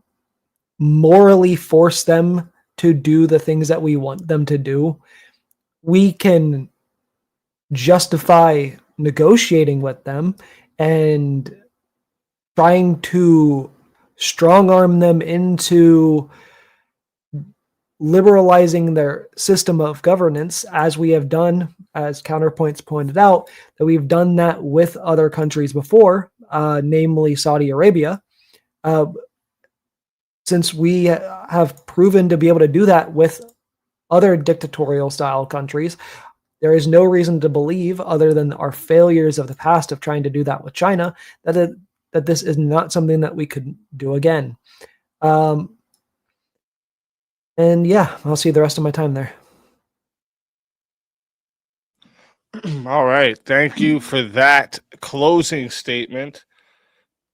morally force them to do the things that we want them to do. We can justify negotiating with them and trying to strong arm them into liberalizing their system of governance, as we have done, as Counterpoints pointed out, that we've done that with other countries before, namely Saudi Arabia. Since we have proven to be able to do that with other dictatorial style countries, there is no reason to believe, other than our failures of the past of trying to do that with China, that this is not something that we could do again. And yeah, I'll see the rest of my time there. All right. Thank you for that closing statement.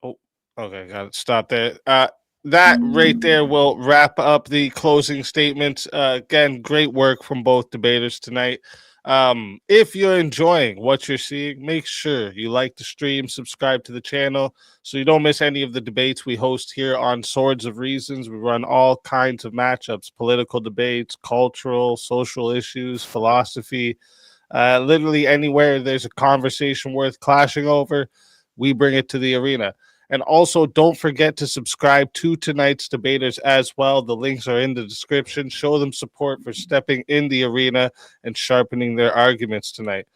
Oh, okay. Got to stop there. That right there will wrap up the closing statements. Again, great work from both debaters tonight. If you're enjoying what you're seeing, make sure you like the stream, subscribe to the channel so you don't miss any of the debates we host here on Swords of Reasons. We run all kinds of matchups, political debates, cultural, social issues, philosophy. Literally anywhere there's a conversation worth clashing over, we bring it to the arena. And also, don't forget to subscribe to tonight's debaters as well. The links are in the description. Show them support for stepping in the arena and sharpening their arguments tonight.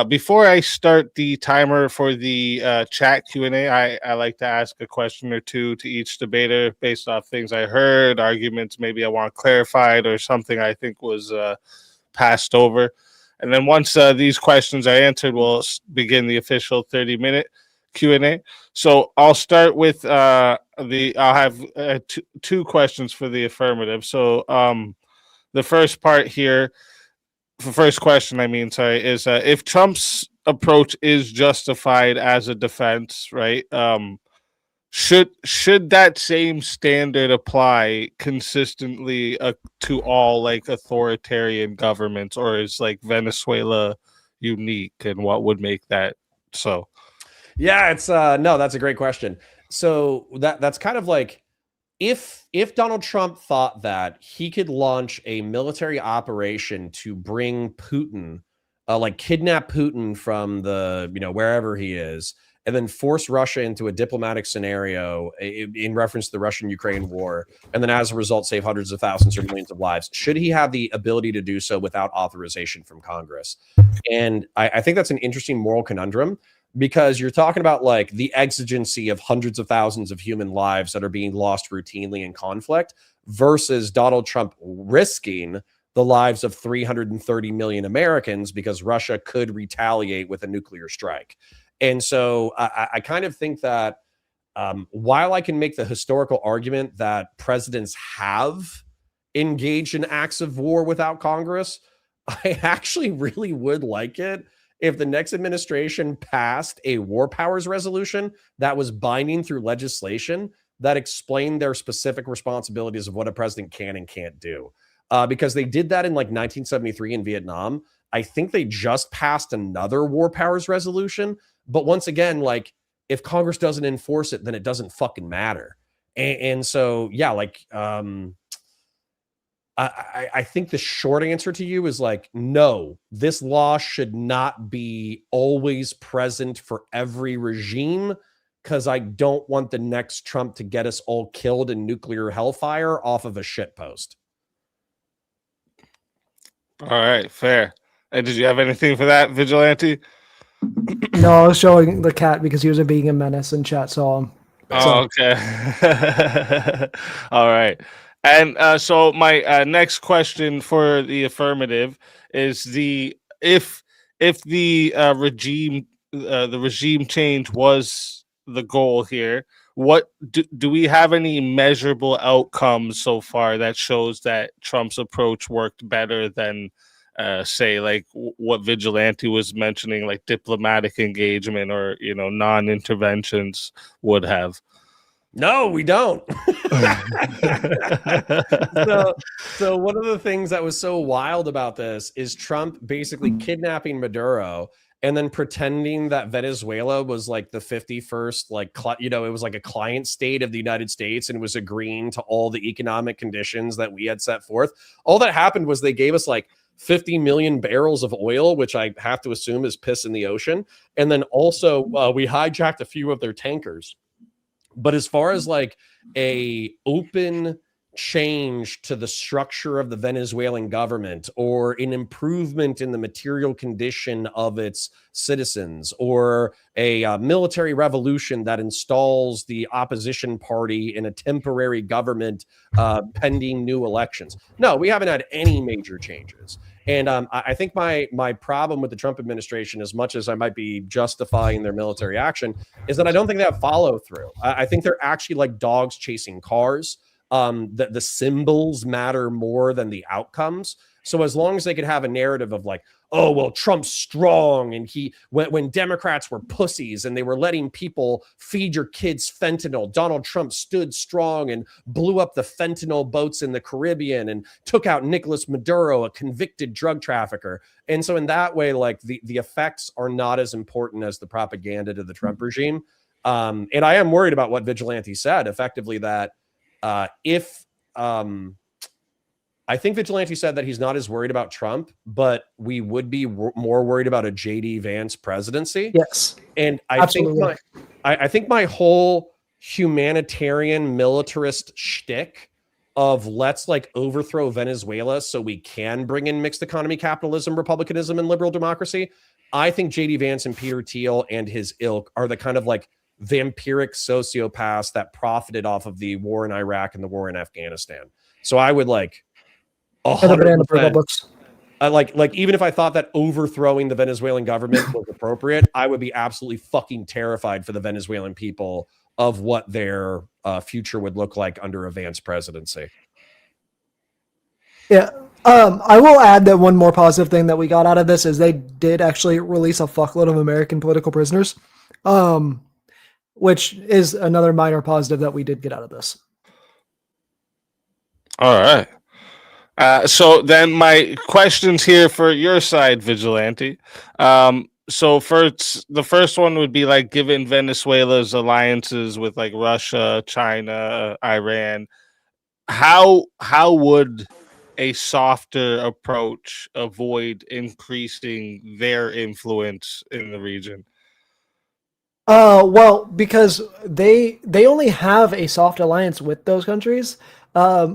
Before I start the timer for the chat Q&A, I like to ask a question or two to each debater based off things I heard, arguments maybe I want clarified, or something I think was passed over. And then once these questions are answered, we'll begin the official 30-minute Q&A. So I'll start with I'll have two questions for the affirmative. So the first part here, the first question, is if Trump's approach is justified as a defense, right? Should that same standard apply consistently to all like authoritarian governments, or is like Venezuela unique, and what would make that so? Yeah, it's no, that's a great question. So that's kind of like if Donald Trump thought that he could launch a military operation to bring Putin, like kidnap Putin from the, wherever he is, and then force Russia into a diplomatic scenario in reference to the Russian-Ukraine war, and then as a result save hundreds of thousands or millions of lives, should he have the ability to do so without authorization from Congress? And I think that's an interesting moral conundrum, because you're talking about like the exigency of hundreds of thousands of human lives that are being lost routinely in conflict versus Donald Trump risking the lives of 330 million Americans because Russia could retaliate with a nuclear strike. And so I kind of think that while I can make the historical argument that presidents have engaged in acts of war without Congress, I actually really would like it if the next administration passed a war powers resolution that was binding through legislation that explained their specific responsibilities of what a president can and can't do. Because they did that in like 1973 in Vietnam. I think they just passed another war powers resolution. But once again, like if Congress doesn't enforce it, then it doesn't fucking matter. And so, yeah, like I think the short answer to you is like, no, this law should not be always present for every regime, because I don't want the next Trump to get us all killed in nuclear hellfire off of a shit post. All right, fair. And did you have anything for that, Vigilante? No, I was showing the cat because he was being a menace and chat saw him. Oh, okay. All right. And so my next question for the affirmative is if the regime change was the goal here, what do we have any measurable outcomes so far that shows that Trump's approach worked better than say like what Vigilante was mentioning, like diplomatic engagement or non-interventions would have? No, we don't. So one of the things that was so wild about this is Trump basically kidnapping Maduro and then pretending that Venezuela was like the 51st, like, it was like a client state of the United States and was agreeing to all the economic conditions that we had set forth. All that happened was they gave us like 50 million barrels of oil, which I have to assume is piss in the ocean. And then also we hijacked a few of their tankers. But as far as like a open change to the structure of the Venezuelan government, or an improvement in the material condition of its citizens, or a military revolution that installs the opposition party in a temporary government pending new elections. No, we haven't had any major changes. And I think my problem with the Trump administration, as much as I might be justifying their military action, is that I don't think they have follow through. I think they're actually like dogs chasing cars. The symbols matter more than the outcomes. So as long as they could have a narrative of like, oh, well, Trump's strong, and when Democrats were pussies and they were letting people feed your kids fentanyl, Donald Trump stood strong and blew up the fentanyl boats in the Caribbean and took out Nicolas Maduro, a convicted drug trafficker. And so in that way, like the effects are not as important as the propaganda to the Trump regime. And I am worried about what Vigilante said, effectively, that I think Vigilante said that he's not as worried about Trump, but we would be more worried about a JD Vance presidency. Yes. And I think my whole humanitarian militarist shtick of let's like overthrow Venezuela so we can bring in mixed economy capitalism, republicanism, and liberal democracy. I think JD Vance and Peter Thiel and his ilk are the kind of like vampiric sociopaths that profited off of the war in Iraq and the war in Afghanistan. So I would like 100%. Like even if I thought that overthrowing the Venezuelan government was appropriate, I would be absolutely fucking terrified for the Venezuelan people of what their future would look like under a Vance presidency. Yeah. I will add that one more positive thing that we got out of this is they did actually release a fuckload of American political prisoners, which is another minor positive that we did get out of this. All right. So then my questions here for your side, Vigilante. So the first one would be like, given Venezuela's alliances with like Russia, China, Iran, how would a softer approach avoid increasing their influence in the region? Well, because they only have a soft alliance with those countries,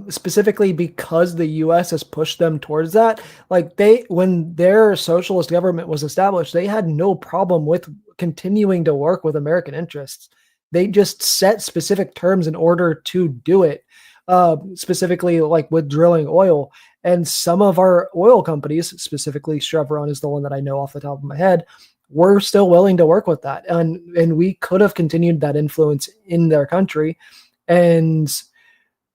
specifically because the U.S. has pushed them towards that. Like when their socialist government was established, they had no problem with continuing to work with American interests. They just set specific terms in order to do it, specifically like with drilling oil. And some of our oil companies, specifically Chevron is the one that I know off the top of my head, we're still willing to work with that. And we could have continued that influence in their country, and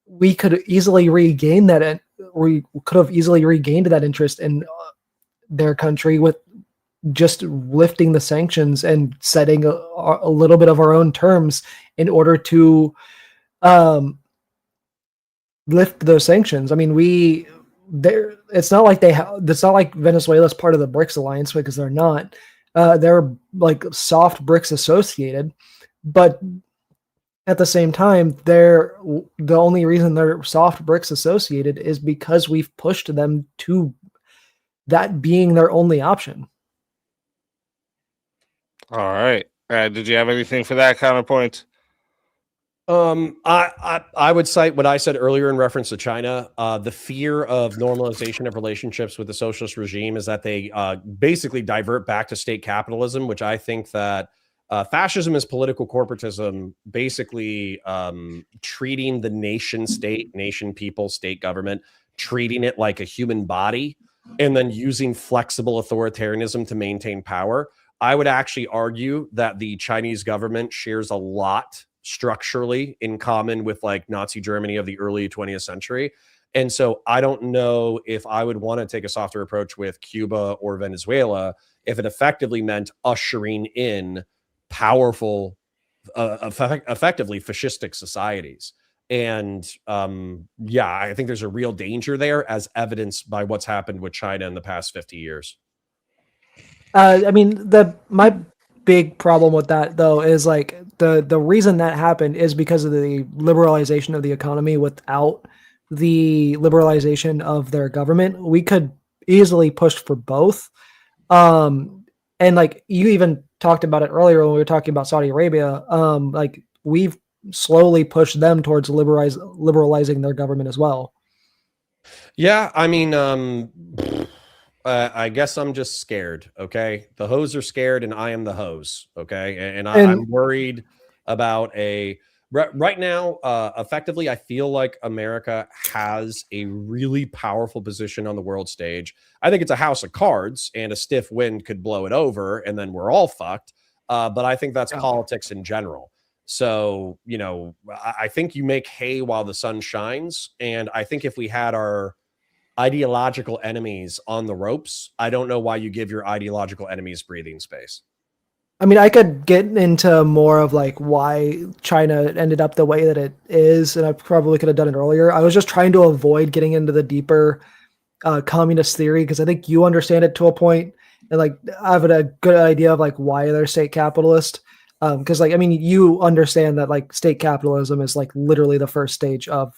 we could easily regain that. We could have easily regained that interest in their country with just lifting the sanctions and setting a little bit of our own terms in order to lift those sanctions. I mean, it's not like it's not like Venezuela's part of the BRICS alliance, because they're not. They're like soft BRICS associated, but At the same time, the only reason they're soft bricks associated is because we've pushed them to that being their only option. All right. Did you have anything for that counterpoint? I would cite what I said earlier in reference to China. The fear of normalization of relationships with the socialist regime is that they basically divert back to state capitalism, which I think that fascism is political corporatism, basically treating the nation state, nation, people, state government, treating it like a human body, and then using flexible authoritarianism to maintain power. I would actually argue that the Chinese government shares a lot structurally in common with like Nazi Germany of the early 20th century. And so I don't know if I would want to take a softer approach with Cuba or Venezuela if it effectively meant ushering in powerful, effectively fascistic societies. And yeah, I think there's a real danger there, as evidenced by what's happened with China in the past 50 years. I mean, my big problem with that though is like the reason that happened is because of the liberalization of the economy. Without the liberalization of their government, we could easily push for both. And like you even talked about it earlier when we were talking about Saudi Arabia, like we've slowly pushed them towards liberalizing their government as well. Yeah, I mean, I guess I'm just scared. Okay, the hoes are scared, and I am the hose. Okay, and I'm worried about right now. Effectively, I feel like America has a really powerful position on the world stage. I think it's a house of cards, and a stiff wind could blow it over, and then we're all fucked. But I think that's politics in general. So, you know, I think you make hay while the sun shines, and I think if we had our ideological enemies on the ropes, I don't know why you give your ideological enemies breathing space. I mean, I could get into more of like why China ended up the way that it is, and I probably could have done it earlier. I was just trying to avoid getting into the deeper communist theory because I think you understand it to a point, and like I have a good idea of like why they're state capitalist. Because like I mean, you understand that like state capitalism is like literally the first stage of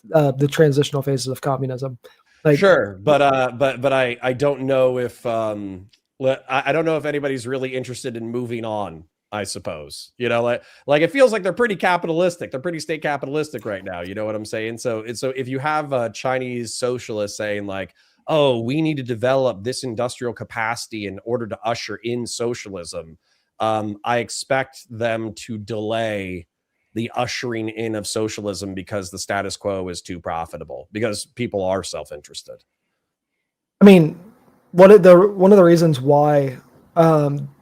the transitional phases of communism. Like, sure, but I don't know if I don't know if anybody's really interested in moving on. I suppose, you know, like it feels like they're pretty capitalistic. They're pretty state capitalistic right now. You know what I'm saying? So if you have a Chinese socialist saying like, oh, we need to develop this industrial capacity in order to usher in socialism, I expect them to delay the ushering in of socialism because the status quo is too profitable, because people are self-interested. I mean, one of the reasons why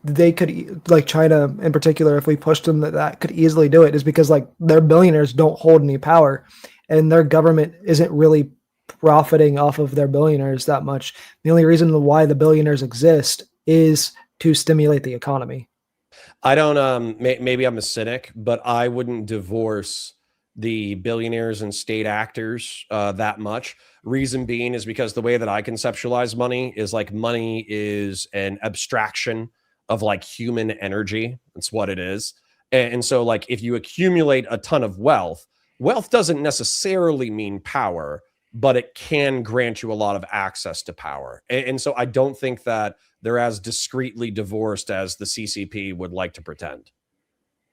they could like China in particular, if we pushed them that could easily do it, is because like their billionaires don't hold any power, and their government isn't really profiting off of their billionaires that much. The only reason why the billionaires exist is to stimulate the economy. I don't maybe I'm a cynic, but I wouldn't divorce the billionaires and state actors that much. Reason being is because the way that I conceptualize money is like money is an abstraction of like human energy. That's what it is. And so like if you accumulate a ton of wealth, wealth doesn't necessarily mean power, but it can grant you a lot of access to power. And so I don't think that they're as discreetly divorced as the CCP would like to pretend.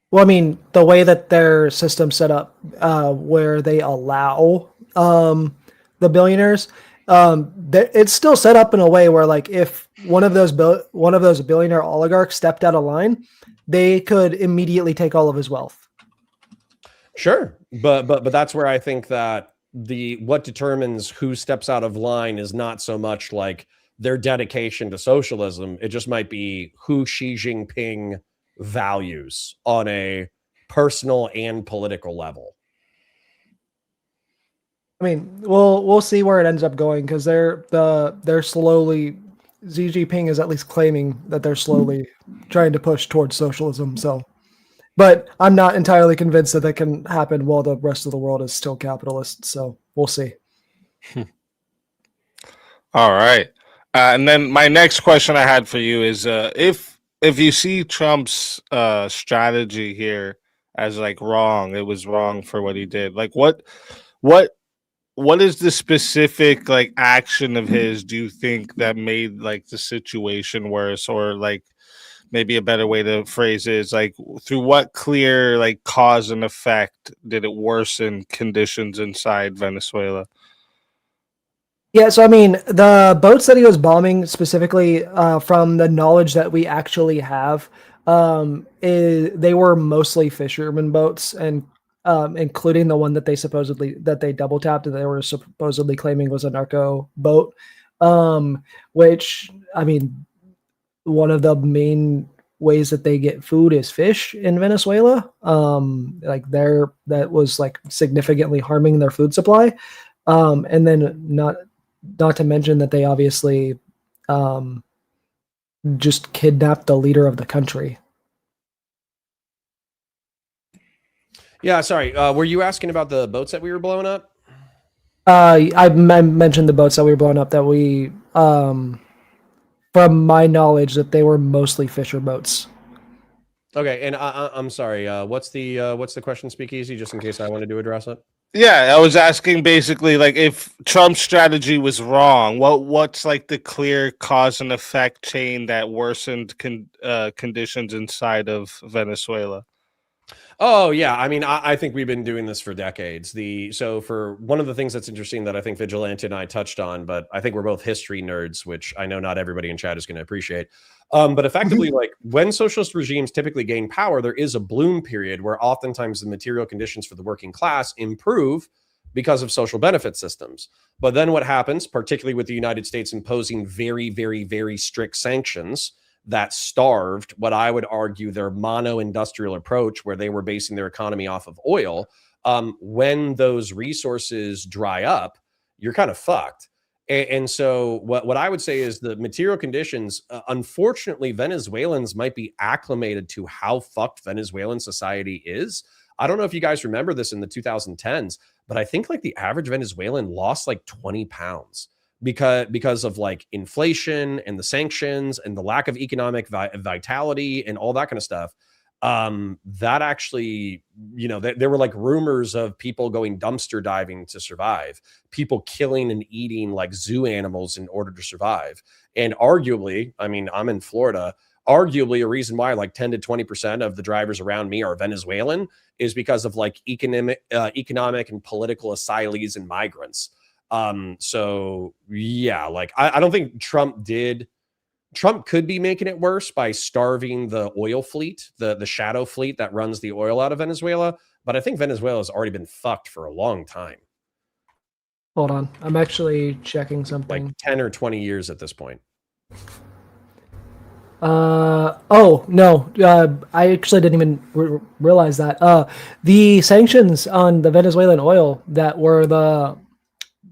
Well, I mean, the way that their system's set up, where they allow the billionaires, it's still set up in a way where, like, if one of those billionaire oligarchs stepped out of line, they could immediately take all of his wealth. Sure, but that's where I think that what determines who steps out of line is not so much like their dedication to socialism. It just might be who Xi Jinping values on a personal and political level. I mean, we'll see where it ends up going because they're slowly, Xi Jinping is at least claiming that they're slowly trying to push towards socialism. So, but I'm not entirely convinced that can happen while the rest of the world is still capitalist. So we'll see. All right. And then my next question I had for you is if you see Trump's strategy here as like wrong. It was wrong for what he did. Like what is the specific like action of his do you think that made like the situation worse, or like maybe a better way to phrase it is like through what clear like cause and effect did it worsen conditions inside Venezuela? Yeah, so I mean, the boats that he was bombing specifically, from the knowledge that we actually have, they were mostly fishermen boats, and including the one that they double tapped that they were supposedly claiming was a narco boat. Which I mean, one of the main ways that they get food is fish in Venezuela. Like that was like significantly harming their food supply. And then not to mention that they obviously um, just kidnapped the leader of the country. Yeah, sorry. Were you asking about the boats that we were blowing up? I mentioned the boats that we were blowing up that we, from my knowledge, that they were mostly fisher boats. Okay, and I'm sorry. What's the question, Speakeasy? Just in case I wanted to address it. Yeah, I was asking basically like if Trump's strategy was wrong, what's like the clear cause and effect chain that worsened conditions inside of Venezuela? Oh yeah, I mean, I think we've been doing this for decades. So for one of the things that's interesting that I think Vigilante and I touched on, but I think we're both history nerds, which I know not everybody in chat is going to appreciate. But effectively, like when socialist regimes typically gain power, there is a bloom period where oftentimes the material conditions for the working class improve because of social benefit systems. But then what happens, particularly with the United States imposing very, very, very strict sanctions that starved what I would argue their mono-industrial approach, where they were basing their economy off of oil. When those resources dry up, you're kind of fucked. And so what I would say is the material conditions, unfortunately, Venezuelans might be acclimated to how fucked Venezuelan society is. I don't know if you guys remember this in the 2010s, but I think like the average Venezuelan lost like 20 pounds because of like inflation and the sanctions and the lack of economic vitality and all that kind of stuff. That actually, there were like rumors of people going dumpster diving to survive, people killing and eating like zoo animals in order to survive. And arguably, I mean, I'm in Florida, arguably a reason why like 10 to 20% of the drivers around me are Venezuelan is because of like economic and political asylees and migrants. So yeah, like I don't think Trump could be making it worse by starving the oil fleet, the shadow fleet that runs the oil out of Venezuela. But I think Venezuela has already been fucked for a long time. Hold on, I'm actually checking something. Like 10 or 20 years at this point. Oh no, I actually didn't even realize that. The sanctions on the Venezuelan oil that were the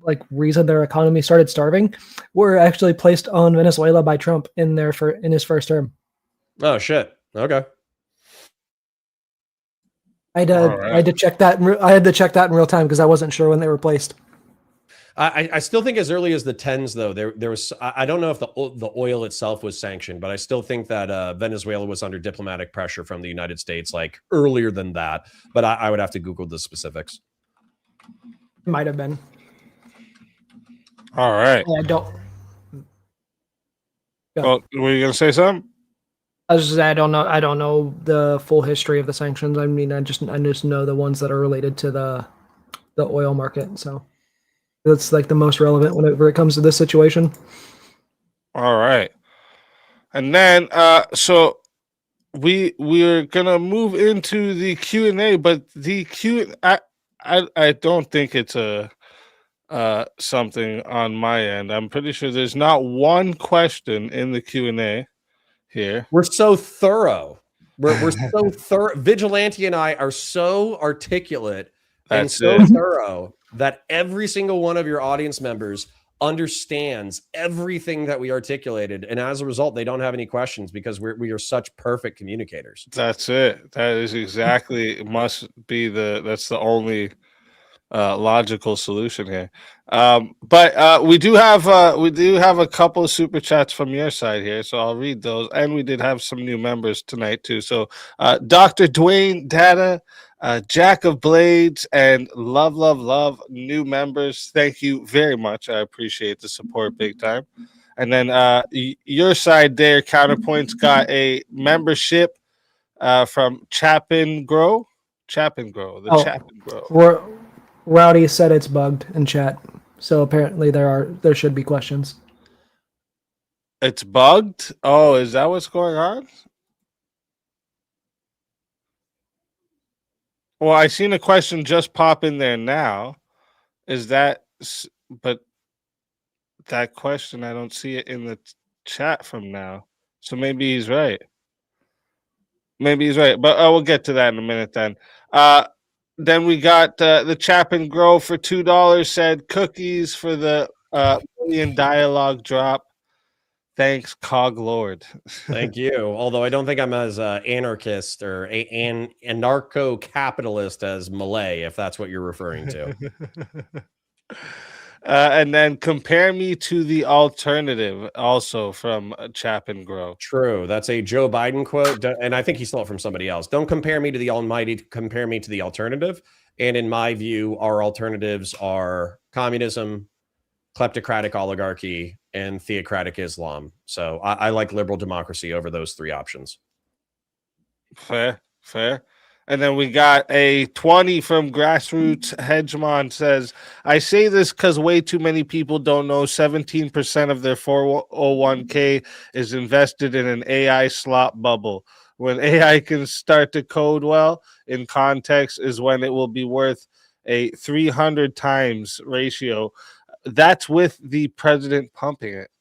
like reason their economy started starving were actually placed on Venezuela by Trump in his first term. Oh shit. Okay. I had to check that. I had to check that in real time because I wasn't sure when they were placed. I still think as early as the 10s, though, there was, I don't know if the oil itself was sanctioned, but I still think that Venezuela was under diplomatic pressure from the United States, like earlier than that. But I would have to Google the specifics. It might have been. All right. I don't. Well, were you gonna say something? I was just saying, I don't know the full history of the sanctions. I mean, I just know the ones that are related to the oil market. So that's like the most relevant whenever it comes to this situation. All right. And then so we're gonna move into the Q&A, but the I don't think it's a something on my end. I'm pretty sure there's not one question in the Q&A here. We're so thorough. We're so thorough. Vigilante and I are so articulate and so thorough that every single one of your audience members understands everything that we articulated, and as a result, they don't have any questions because we are such perfect communicators. That's it. That is exactly that's the only logical solution here. But we do have a couple of super chats from your side here, so I'll read those. And we did have some new members tonight too. So Dr. Dwayne Data, Jack of Blades, and love new members. Thank you very much. I appreciate the support big time. And then your side there, Counterpoints, got a membership from Chapin Grow. Chapin Grow, the Oh, Chapin Grow. Rowdy said it's bugged in chat, so apparently there should be questions. It's bugged? Oh, is that what's going on? Well, I seen a question just pop in there now. Is that, but that question, I don't see it in the chat from now. So maybe he's right. Maybe he's right, but we'll get to that in a minute then. Then we got the Chapin Grow for $2 said cookies for the million dialogue drop. Thanks, Cog Lord. Thank you. Although I don't think I'm as anarchist or an anarcho-capitalist as Malay, if that's what you're referring to. And then compare me to the alternative, also from Chapin Grow. True. That's a Joe Biden quote, and I think he stole it from somebody else. Don't compare me to the almighty, compare me to the alternative. And in my view, our alternatives are communism, kleptocratic oligarchy, and theocratic Islam. So I like liberal democracy over those three options. Fair. And then we got a 20 from Grassroots Hegemon says, I say this because way too many people don't know 17% of their 401k is invested in an AI slop bubble. When AI can start to code well in context is when it will be worth a 300 times ratio. That's with the president pumping it.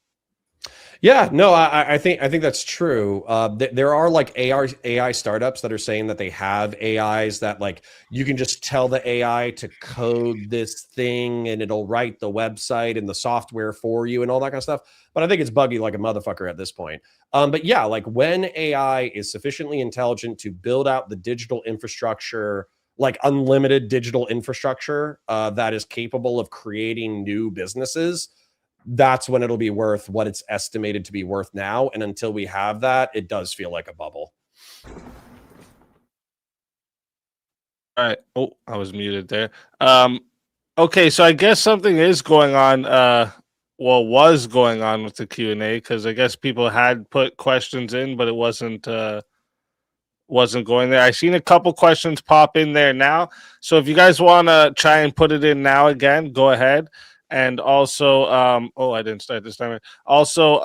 Yeah, no, I think that's true. There are like AI startups that are saying that they have AIs that like you can just tell the AI to code this thing and it'll write the website and the software for you and all that kind of stuff. But I think it's buggy like a motherfucker at this point. But yeah, like when AI is sufficiently intelligent to build out the digital infrastructure, like unlimited digital infrastructure that is capable of creating new businesses, that's when it'll be worth what it's estimated to be worth now. And until we have that, it does feel like a bubble. All right. Oh, I was muted there. Okay, so I guess something is going on. Was going on with the Q&A because I guess people had put questions in, but it wasn't going there. I seen a couple questions pop in there now. So if you guys want to try and put it in now again, go ahead. And also, I didn't start this time. Also,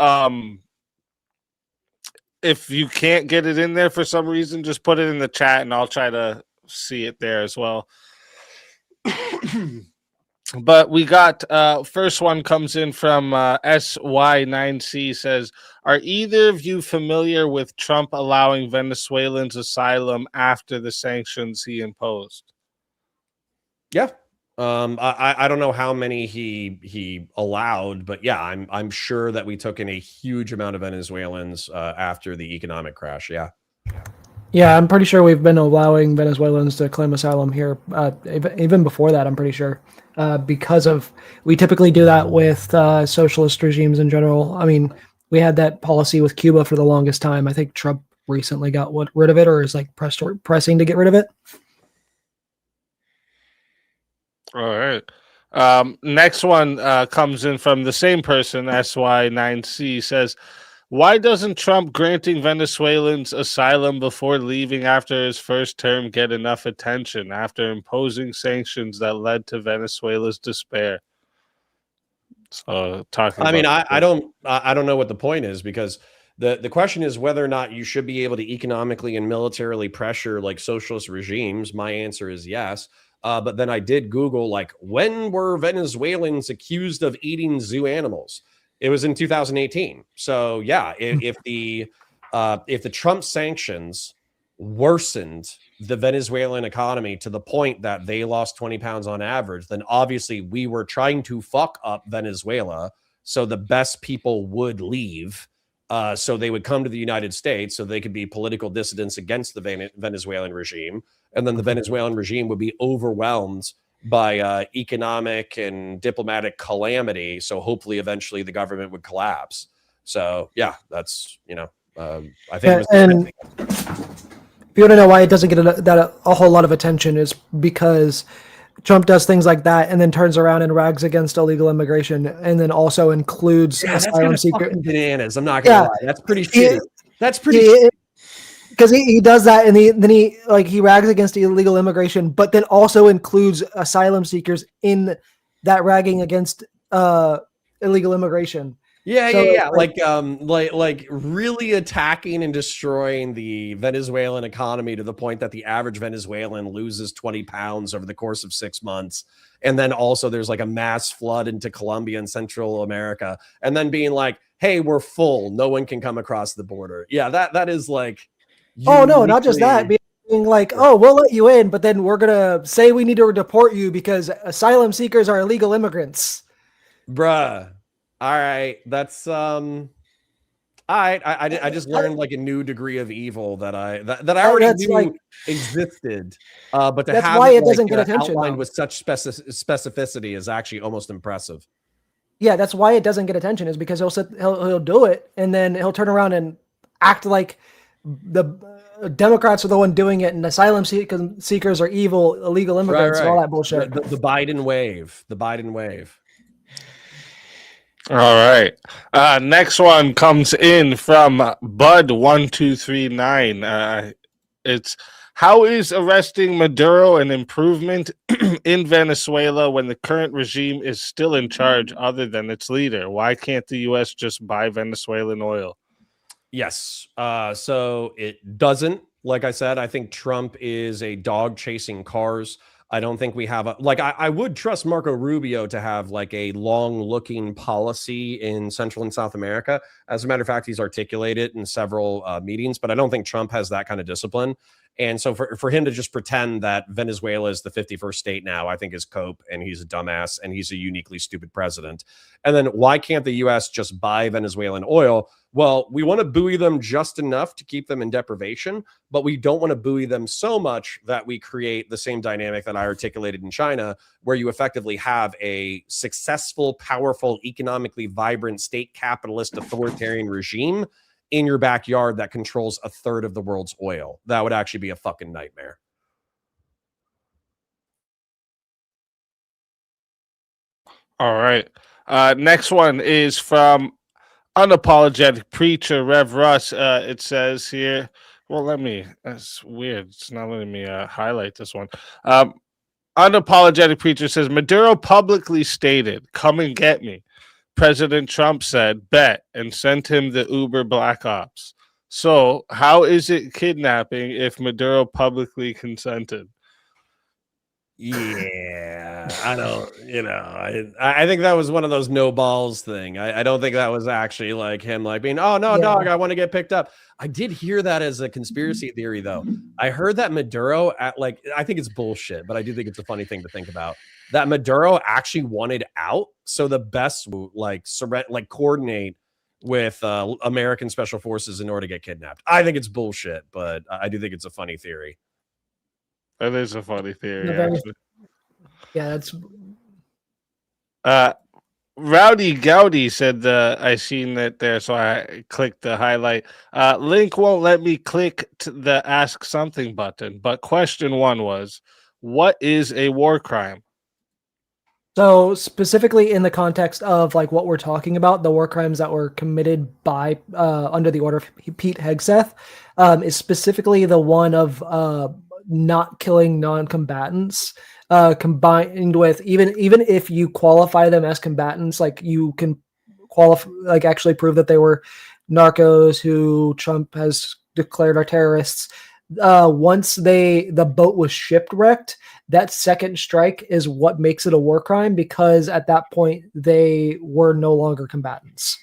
if you can't get it in there for some reason, just put it in the chat and I'll try to see it there as well. But we got first one comes in from SY9C says, are either of you familiar with Trump allowing Venezuelans asylum after the sanctions he imposed? Yeah. I don't know how many he allowed, but yeah, I'm sure that we took in a huge amount of Venezuelans after the economic crash. Yeah. Yeah, I'm pretty sure we've been allowing Venezuelans to claim asylum here even before that. I'm pretty sure because we typically do that with socialist regimes in general. I mean, we had that policy with Cuba for the longest time. I think Trump recently got rid of it, or is like pressing to get rid of it. All right. Next one comes in from the same person, SY9C says, why doesn't Trump granting Venezuelans asylum before leaving after his first term get enough attention after imposing sanctions that led to Venezuela's despair? So talking. I don't know what the point is, because the question is whether or not you should be able to economically and militarily pressure like socialist regimes. My answer is yes. But then I did Google, like, when were Venezuelans accused of eating zoo animals? It was in 2018. So yeah, if the Trump sanctions worsened the Venezuelan economy to the point that they lost 20 pounds on average, then obviously we were trying to fuck up Venezuela so the best people would leave. So they would come to the United States so they could be political dissidents against the Venezuelan regime. And then the Venezuelan regime would be overwhelmed by economic and diplomatic calamity. So hopefully, eventually, the government would collapse. So yeah, that's I think it was. And if you want to know why it doesn't get a whole lot of attention, is because Trump does things like that and then turns around and rags against illegal immigration, and then also includes Yeah, that's kind asylum of seeker. fucking bananas. I'm not gonna lie. That's pretty shitty. That's pretty. Because he does that, and then he rags against illegal immigration, but then also includes asylum seekers in that ragging against illegal immigration. Yeah, So, yeah. Like really attacking and destroying the Venezuelan economy to the point that the average Venezuelan loses 20 pounds over the course of 6 months. And then also there's like a mass flood into Colombia and Central America. And then being like, hey, we're full. No one can come across the border. Yeah, that is like oh no, not just that. Being like, oh, we'll let you in, but then we're gonna say we need to deport you because asylum seekers are illegal immigrants. Bruh. All right, that's all right. I just learned like a new degree of evil that I already knew existed. But to that's have why it it doesn't get attention outlined now. with such specificity is actually almost impressive. Yeah, that's why it doesn't get attention, is because he'll do it, and then he'll turn around and act like the Democrats are the one doing it, and asylum seekers are evil, illegal immigrants, and all that bullshit. The Biden wave. The Biden wave. All right. Next one comes in from Bud1239. It's, how is arresting Maduro an improvement in Venezuela when the current regime is still in charge other than its leader? Why can't the U.S. just buy Venezuelan oil? Yes. So it doesn't. Like I said, I think Trump is a dog chasing cars. I don't think we have I would trust Marco Rubio to have like a long looking policy in Central and South America. As a matter of fact, he's articulated in several meetings, but I don't think Trump has that kind of discipline. And so for him to just pretend that Venezuela is the 51st state now, I think is cope, and he's a dumbass and he's a uniquely stupid president. And then why can't the US just buy Venezuelan oil? Well, we want to buoy them just enough to keep them in deprivation, but we don't want to buoy them so much that we create the same dynamic that I articulated in China, where you effectively have a successful, powerful, economically vibrant state capitalist authoritarian regime in your backyard that controls a third of the world's oil. That would actually be a fucking nightmare. All right. Next one is from Unapologetic Preacher, Rev Russ. It says here, well, that's weird. It's not letting me highlight this one. Unapologetic Preacher says, Maduro publicly stated, come and get me. President Trump said, bet, and sent him the Uber Black Ops. So how is it kidnapping if Maduro publicly consented? Yeah, I don't, I think that was one of those no balls thing. I don't think that was actually like him like being, oh no, dog, I want to get picked up. I did hear that as a conspiracy theory though. I heard that Maduro I think it's bullshit, but I do think it's a funny thing to think about, that Maduro actually wanted out. So the best coordinate with American special forces in order to get kidnapped. I think it's bullshit, but I do think it's a funny theory. That is a funny theory. Yeah, that's. Rowdy Gowdy said I seen it there, so I clicked the highlight. Link won't let me click to the ask something button, but question one was, what is a war crime? So specifically in the context of like what we're talking about, the war crimes that were committed by under the order of Pete Hegseth, is specifically the one of not killing non-combatants, combined with even if you qualify them as combatants, like you can qualify, like actually prove that they were narcos who Trump has declared are terrorists. Once the boat was shipwrecked, that second strike is what makes it a war crime, because at that point they were no longer combatants.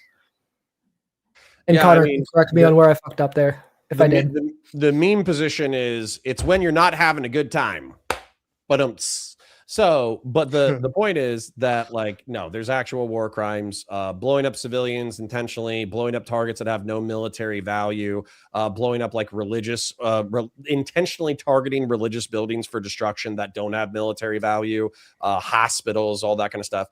And yeah, Connor, correct me on where I fucked up there if I did. The meme position is, it's when you're not having a good time. But So, but the point is that, like, no, there's actual war crimes, blowing up civilians intentionally, blowing up targets that have no military value, blowing up like religious, intentionally targeting religious buildings for destruction that don't have military value, hospitals, all that kind of stuff.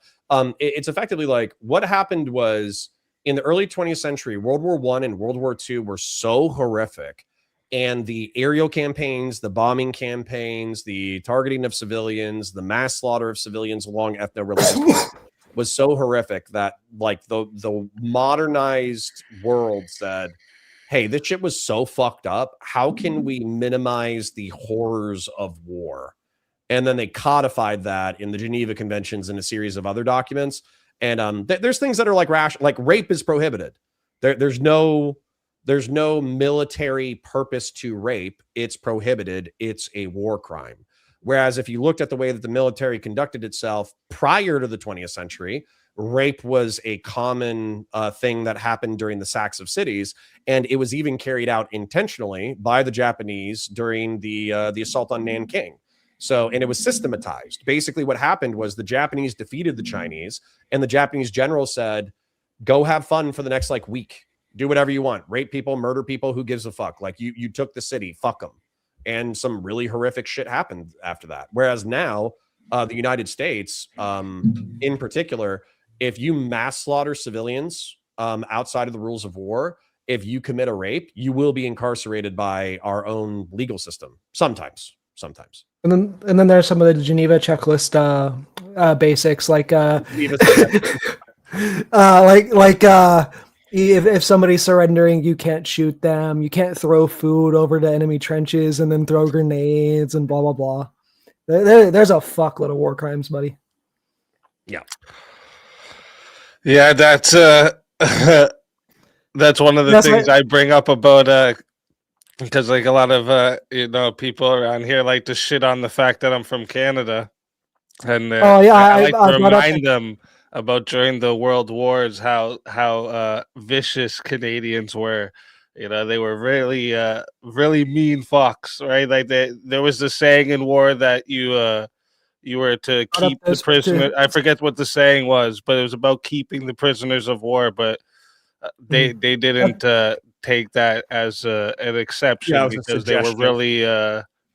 It's effectively like what happened was in the early 20th century, World War I and World War II were so horrific, and the aerial campaigns, the bombing campaigns, the targeting of civilians, the mass slaughter of civilians along ethno-religious lines was so horrific that like the modernized world said, hey, this shit was so fucked up. How can we minimize the horrors of war? And then they codified that in the Geneva Conventions and a series of other documents. And there's things that are like like rape is prohibited. There's no military purpose to rape. It's prohibited. It's a war crime. Whereas if you looked at the way that the military conducted itself prior to the 20th century, rape was a common thing that happened during the sacks of cities, and it was even carried out intentionally by the Japanese during the assault on Nanking. So, and it was systematized. Basically, what happened was the Japanese defeated the Chinese, and the Japanese general said, "Go have fun for the next like week. Do whatever you want. Rape people, murder people. Who gives a fuck? Like you took the city. Fuck them." And some really horrific shit happened after that. Whereas now, the United States, in particular, if you mass slaughter civilians outside of the rules of war, if you commit a rape, you will be incarcerated by our own legal system. Sometimes. And then there's some of the Geneva checklist basics, like if somebody's surrendering, you can't shoot them, you can't throw food over to enemy trenches and then throw grenades and blah blah blah. There's a fuckload of war crimes, buddy. Yeah, that's that's one of the things I bring up about because like a lot of people around here like to shit on the fact that I'm from Canada, and I like to remind them about during the World Wars how vicious Canadians were. You know, they were really really mean fucks, right? Like there was the saying in war that you were to keep the prisoner. I forget what the saying was, but it was about keeping the prisoners of war. But they didn't take that as an exception because they were really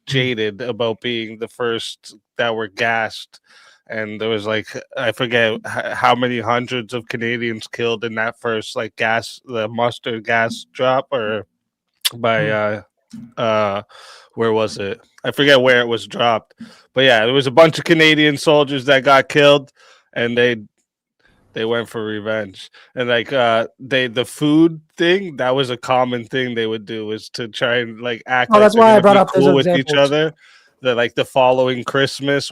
jaded about being the first that were gassed. And there was like, I forget how many hundreds of Canadians killed in that first like the mustard gas drop, or by where was it? I forget where it was dropped, but yeah, there was a bunch of Canadian soldiers that got killed, and they went for revenge. And like the food thing, that was a common thing they would do, is to try and like act like that's why I brought up cool with each other. The following Christmas,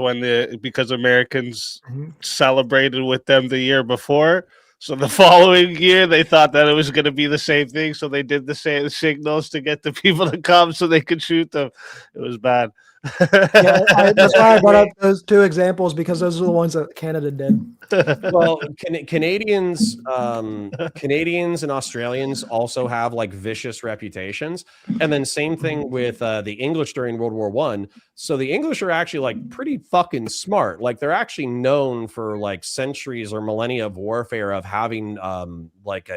because Americans celebrated with them the year before, so the following year they thought that it was going to be the same thing, so they did the same signals to get the people to come so they could shoot them. It was bad. That's why I brought up those two examples, because those are the ones that Canada did. Well, Canadians and Australians also have like vicious reputations, and then same thing with the English during World War I. So the English are actually like pretty fucking smart. Like they're actually known for like centuries or millennia of warfare of having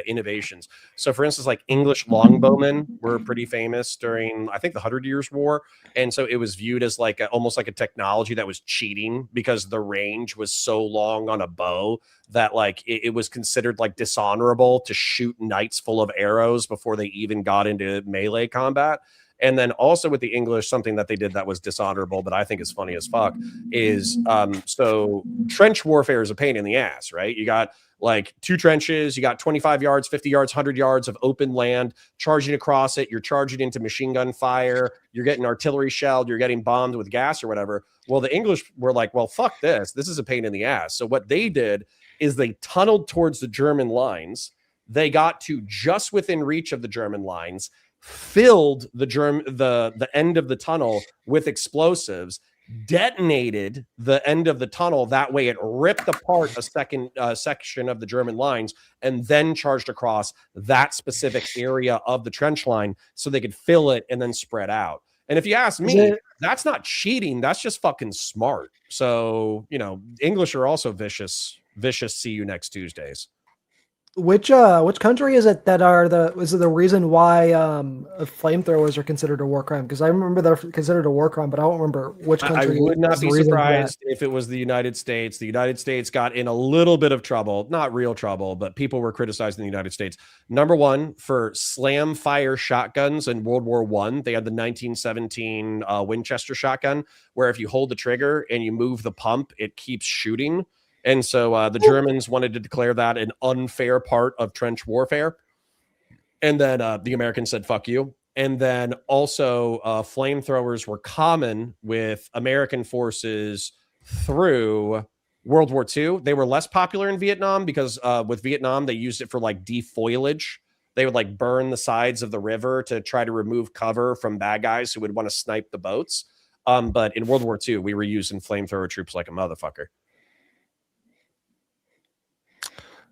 innovations. So for instance, like English longbowmen were pretty famous during, I think, the 100 Years' War, and so it was viewed as like almost like a technology that was cheating, because the range was so long on a bow that like it was considered like dishonorable to shoot knights full of arrows before they even got into melee combat. And then also with the English, something that they did that was dishonorable, but I think is funny as fuck, is so trench warfare is a pain in the ass, right? You got like two trenches, you got 25 yards, 50 yards, 100 yards of open land, charging across it. You're charging into machine gun fire. You're getting artillery shelled. You're getting bombed with gas or whatever. Well, the English were like, well, fuck this. This is a pain in the ass. So what they did is they tunneled towards the German lines. They got to just within reach of the German lines, filled the end of the tunnel with explosives, detonated the end of the tunnel. That way it ripped apart a second section of the German lines, and then charged across that specific area of the trench line so they could fill it and then spread out. And if you ask Is me, it- that's not cheating. That's just fucking smart. So, English are also vicious. Vicious. See you next Tuesdays. Which country is it that is it the reason why flamethrowers are considered a war crime? Because I remember they're considered a war crime, but I don't remember which I country would not is the be reason for that. surprised if it was the United States. The United States got in a little bit of trouble, not real trouble, but people were criticizing the United States. Number one, for slam fire shotguns in World War I. They had the 1917 Winchester shotgun, where if you hold the trigger and you move the pump, it keeps shooting. And so the Germans wanted to declare that an unfair part of trench warfare. And then the Americans said, fuck you. And then also flamethrowers were common with American forces through World War II. They were less popular in Vietnam because with Vietnam, they used it for like defoliage. They would like burn the sides of the river to try to remove cover from bad guys who would want to snipe the boats. But in World War II, we were using flamethrower troops like a motherfucker.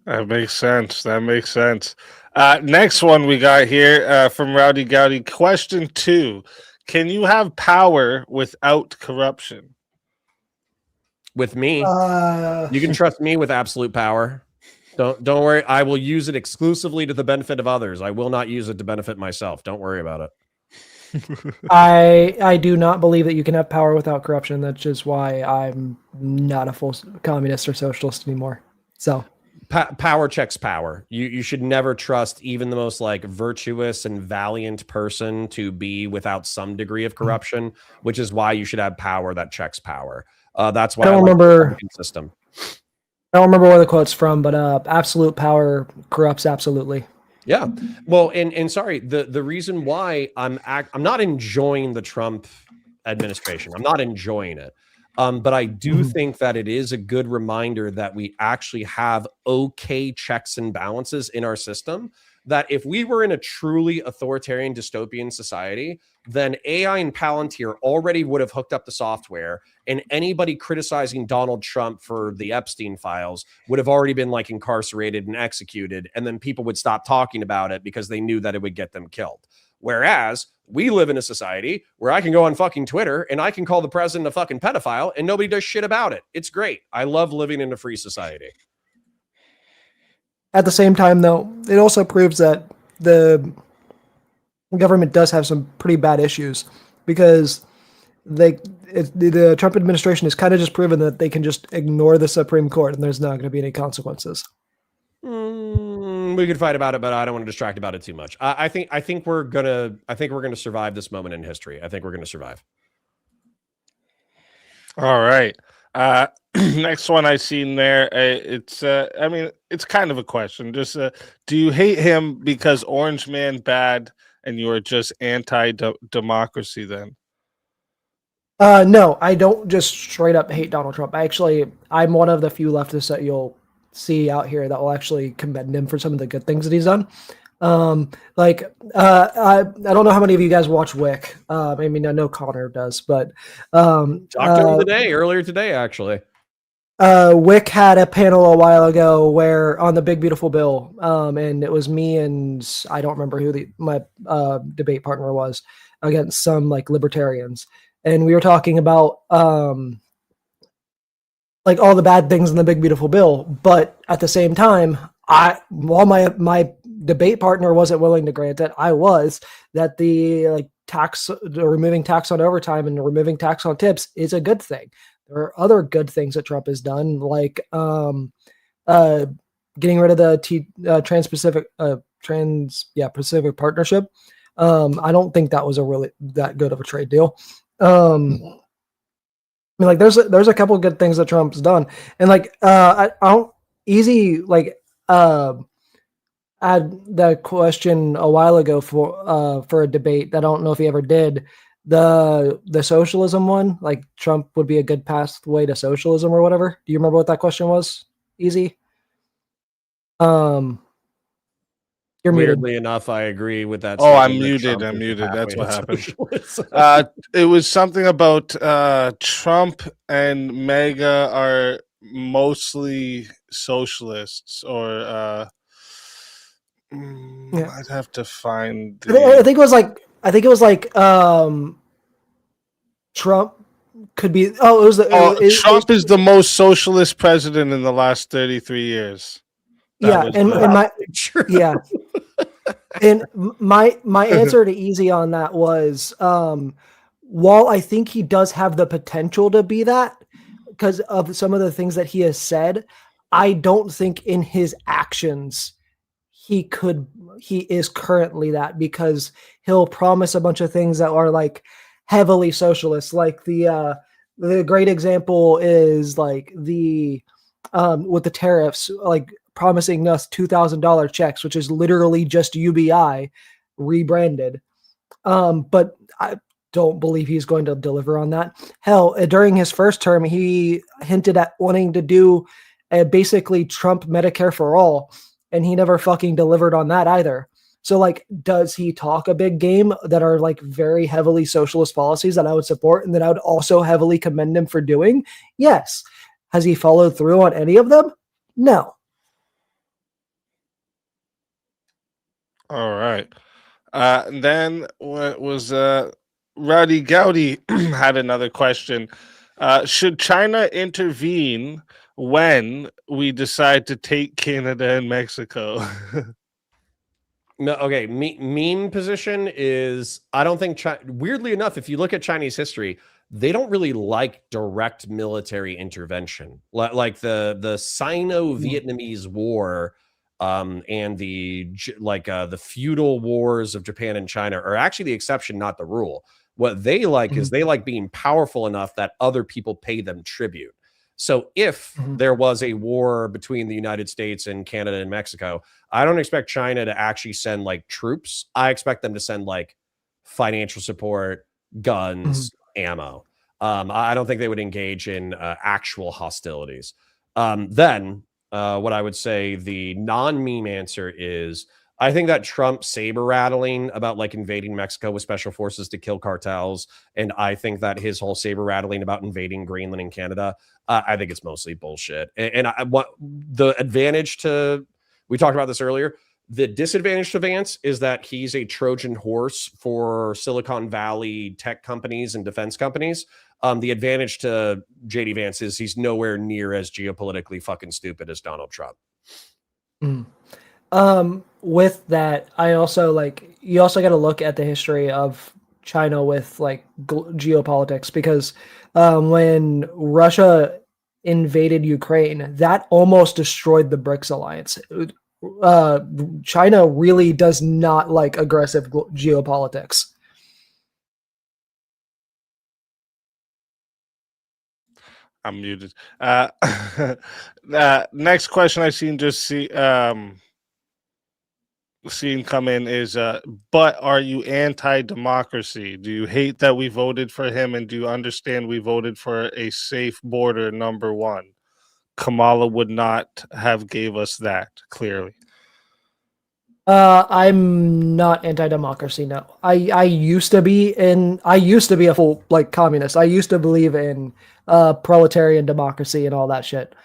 That makes sense. That makes sense. Next one we got here from Rowdy Gowdy. Question 2. Can you have power without corruption? With me, Uh, you can trust me with absolute power. Don't worry. I will use it exclusively to the benefit of others. I will not use it to benefit myself. Don't worry about it. I do not believe that you can have power without corruption. That's just why I'm not a full communist or socialist anymore. So Power checks power. You should never trust even the most like virtuous and valiant person to be without some degree of corruption, which is why you should have power that checks power. That's why I don't like the remember. Republican system. I don't remember where the quote's from, but absolute power corrupts absolutely. Yeah. Well, and sorry, the reason why I'm not enjoying the Trump administration. I'm not enjoying it. But I do think that it is a good reminder that we actually have okay checks and balances in our system. That if we were in a truly authoritarian dystopian society, then AI and Palantir already would have hooked up the software, and anybody criticizing Donald Trump for the Epstein files would have already been like incarcerated and executed, and then people would stop talking about it because they knew that it would get them killed. Whereas we live in a society where I can go on fucking Twitter and I can call the president a fucking pedophile and nobody does shit about it. It's great. I love living in a free society. At the same time, though, it also proves that the government does have some pretty bad issues because the Trump administration has kind of just proven that they can just ignore the Supreme Court and there's not going to be any consequences. We could fight about it, but I don't want to distract about it too much. I think we're gonna survive this moment in history. I think we're gonna survive. All right. Next one I seen there. It's I mean, it's kind of a question. Just do you hate him because Orange Man bad and you are just anti-democracy then? No, I don't just straight up hate Donald Trump. I'm one of the few leftists that you'll see out here that will actually commend him for some of the good things that he's done. I don't know how many of you guys watch Wick. I mean, I know Connor does, but Talked to him earlier today, actually. Wick had a panel a while ago where on the Big Beautiful Bill, and it was me and I don't remember who my debate partner was against some like libertarians, and we were talking about like all the bad things in the Big Beautiful Bill, but at the same time, while my debate partner wasn't willing to grant it, I was that the removing tax on overtime and removing tax on tips is a good thing. There are other good things that Trump has done, like getting rid of the Pacific Partnership. I don't think that was a really that good of a trade deal. I mean, like, there's a couple of good things that Trump's done, and like, I don't had the question a while ago for a debate. I don't know if he ever did the socialism one. Like, Trump would be a good pathway to socialism or whatever. Do you remember what that question was? Easy. You're Weirdly muted. enough, I agree with that. Oh, I'm statement that muted. Trump I'm is muted. That's the what pathway to happened. socialism. It was something about Trump and MAGA are mostly socialists, or Yeah. I'd have to find. I think it was like Trump could be. Oh, it was. Trump is the most socialist president in the last 33 years. Yeah, and my True. yeah, and my answer to easy on that was, while I think he does have the potential to be that because of some of the things that he has said, I don't think in his actions he is currently that, because he'll promise a bunch of things that are like heavily socialist. Like the great example is like the with the tariffs, like promising us $2,000 checks, which is literally just UBI rebranded. But I don't believe he's going to deliver on that. Hell, during his first term, he hinted at wanting to do basically Trump Medicare for all, and he never fucking delivered on that either. So, like, does he talk a big game that are like very heavily socialist policies that I would support and that I would also heavily commend him for doing? Yes. Has he followed through on any of them? No. All right. Then what was Rowdy Gowdy had another question. Should China intervene when we decide to take Canada and Mexico? No, okay. Meme position is I don't think weirdly enough, if you look at Chinese history, they don't really like direct military intervention. Like the Sino-Vietnamese War, and the feudal wars of Japan and China are actually the exception, not the rule. What they like is they like being powerful enough that other people pay them tribute. So if there was a war between the United States and Canada and Mexico, I don't expect China to actually send like troops. I expect them to send like financial support, guns, ammo. I don't think they would engage in actual hostilities. Then what I would say the non-meme answer is I think that Trump saber rattling about like invading Mexico with special forces to kill cartels, and I think that his whole saber rattling about invading Greenland and Canada, I think it's mostly bullshit. And what the advantage to, we talked about this earlier, the disadvantage to Vance is that he's a Trojan horse for Silicon Valley tech companies and defense companies. The advantage to JD Vance is he's nowhere near as geopolitically fucking stupid as Donald Trump. With that, I also like, you also got to look at the history of China with like geopolitics, because when Russia invaded Ukraine, that almost destroyed the BRICS alliance. China really does not like aggressive geopolitics. I'm muted. Next question I seen seen come in is but are you anti-democracy? Do you hate that we voted for him, and do you understand we voted for a safe border, number one? Kamala would not have gave us that, clearly. I'm not anti-democracy. No, I used to be a full like communist. I used to believe in proletarian democracy and all that shit.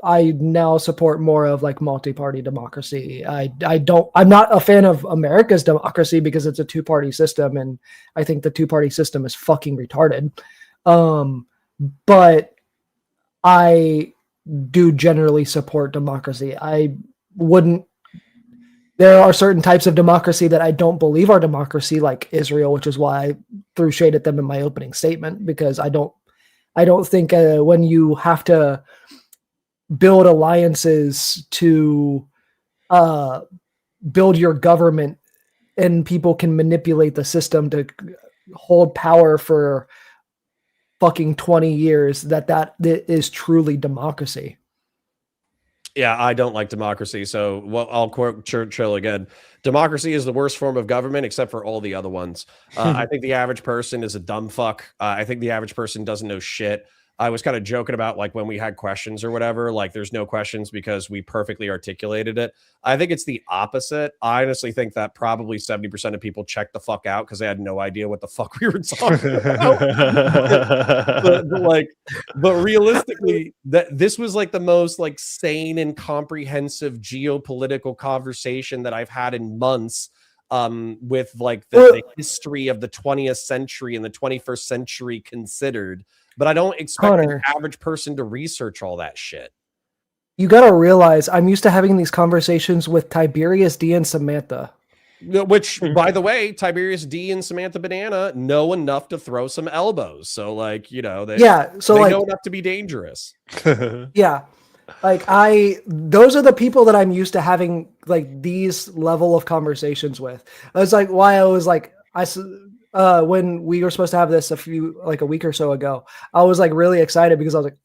I now support more of like multi-party democracy. I'm not a fan of America's democracy because it's a two-party system, and I think the two-party system is fucking retarded. But I do generally support democracy. There are certain types of democracy that I don't believe are democracy, like Israel, which is why I threw shade at them in my opening statement, because I don't think when you have to build alliances to build your government and people can manipulate the system to hold power for fucking 20 years, that is truly democracy. Yeah, I don't like democracy. So, well, I'll quote Churchill again. Democracy is the worst form of government except for all the other ones. I think the average person is a dumb fuck. I think the average person doesn't know shit. I was kind of joking about like when we had questions or whatever, like there's no questions because we perfectly articulated it. I think it's the opposite. I honestly think that probably 70% of people checked the fuck out because they had no idea what the fuck we were talking about. but realistically, this was like the most like sane and comprehensive geopolitical conversation that I've had in months. with like the history of the 20th century and the 21st century considered. But I don't expect Connor, the average person to research all that shit. you got to realize I'm used to having these conversations with Tiberius D and Samantha. Which, by the way, Tiberius D and Samantha Banana know enough to throw some elbows. So, like, you know, they know enough to be dangerous. Yeah. Like those are the people that I'm used to having like these level of conversations with. That's like why I was like, when we were supposed to have this a week or so ago, I was like really excited because I was like,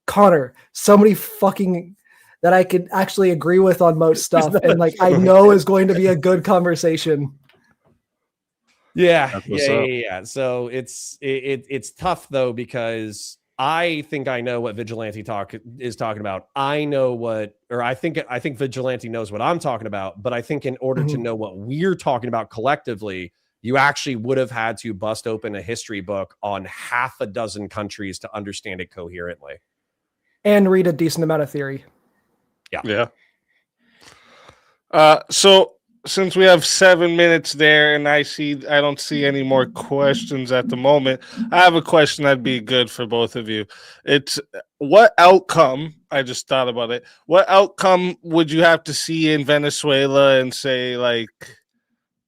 Connor, somebody fucking that I could actually agree with on most stuff, and like I know is going to be a good conversation. Yeah. So it's tough though, because I think I know what Vigilante Talk is talking about. I think Vigilante knows what I'm talking about, but I think in order to know what we're talking about collectively, you actually would have had to bust open a history book on half a dozen countries to understand it coherently. And read a decent amount of theory. Yeah. So since we have 7 minutes there and I don't see any more questions at the moment, I have a question that'd be good for both of you. It's what outcome, I just thought about it, what outcome would you have to see in Venezuela and say like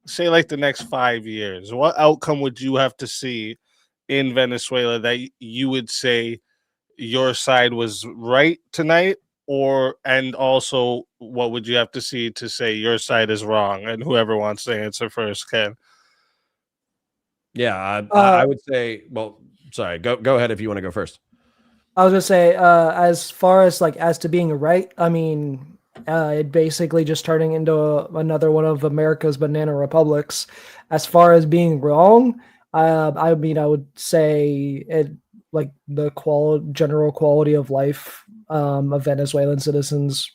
the next 5 years? What outcome would you have to see in Venezuela that you would say your side was right tonight? And also, what would you have to see to say your side is wrong? And whoever wants to answer first can. Yeah, I would say. Well, sorry. Go ahead if you want to go first. I was gonna say, as far as like as to being right, I mean, it basically just turning into another one of America's banana republics. As far as being wrong, I mean, I would say it like the general quality of life of Venezuelan citizens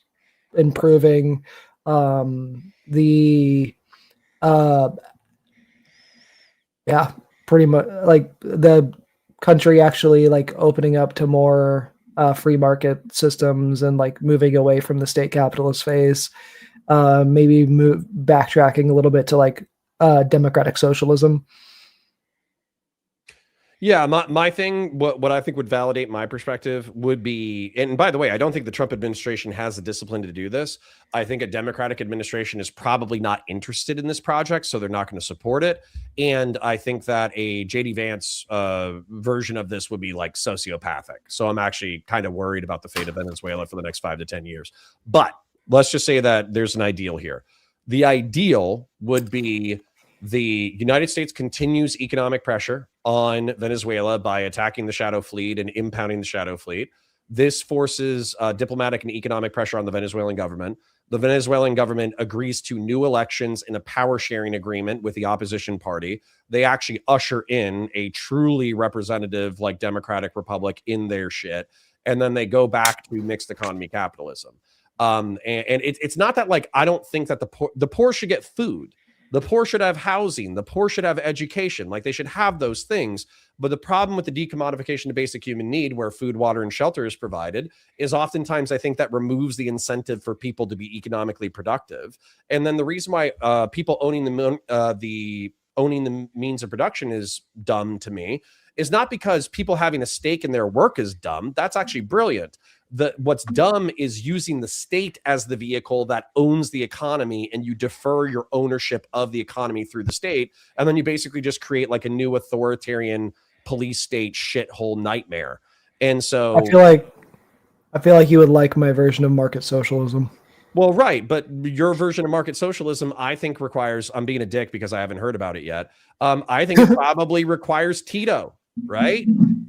improving, yeah, pretty much like the country actually like opening up to more free market systems and like moving away from the state capitalist phase, maybe backtracking a little bit to like democratic socialism. Yeah, my thing, what I think would validate my perspective would be, and by the way, I don't think the Trump administration has the discipline to do this. I think a Democratic administration is probably not interested in this project, so they're not going to support it. And I think that a JD Vance version of this would be like sociopathic. So I'm actually kind of worried about the fate of Venezuela for the next 5 to 10 years. But let's just say that there's an ideal here. The ideal would be the United States continues economic pressure on Venezuela by attacking the shadow fleet and impounding the shadow fleet. This forces diplomatic and economic pressure on the Venezuelan government. The Venezuelan government agrees to new elections in a power sharing agreement with the opposition party. They actually usher in a truly representative, like democratic republic in their shit. And then they go back to mixed economy capitalism. And it's not that like, I don't think that the poor should get food. The poor should have housing. The poor should have education. Like they should have those things. But the problem with the decommodification of basic human need, where food, water, and shelter is provided, is oftentimes I think that removes the incentive for people to be economically productive. And then the reason why people owning the means of production is dumb to me is not because people having a stake in their work is dumb. That's actually brilliant. What's dumb is using the state as the vehicle that owns the economy, and you defer your ownership of the economy through the state. And then you basically just create like a new authoritarian police state shithole nightmare. And so I feel like you would like my version of market socialism. Well, right. But your version of market socialism, I think requires, I'm being a dick because I haven't heard about it yet. I think it probably requires Tito, right?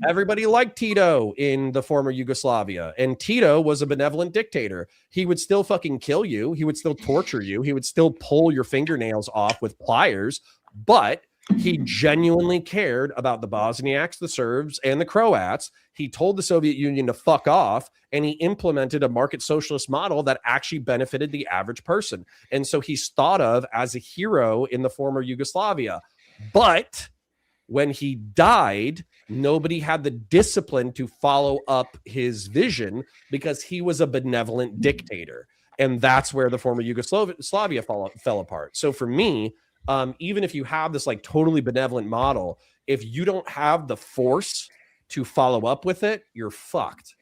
Everybody liked Tito in the former Yugoslavia, and Tito was a benevolent dictator. He would still fucking kill you. He would still torture you. He would still pull your fingernails off with pliers, but he genuinely cared about the Bosniaks, the Serbs, and the Croats. He told the Soviet Union to fuck off, and he implemented a market socialist model that actually benefited the average person. And so he's thought of as a hero in the former Yugoslavia. But when he died, nobody had the discipline to follow up his vision because he was a benevolent dictator. And that's where the former Yugoslavia fell apart. So for me, even if you have this like totally benevolent model, if you don't have the force to follow up with it, you're fucked.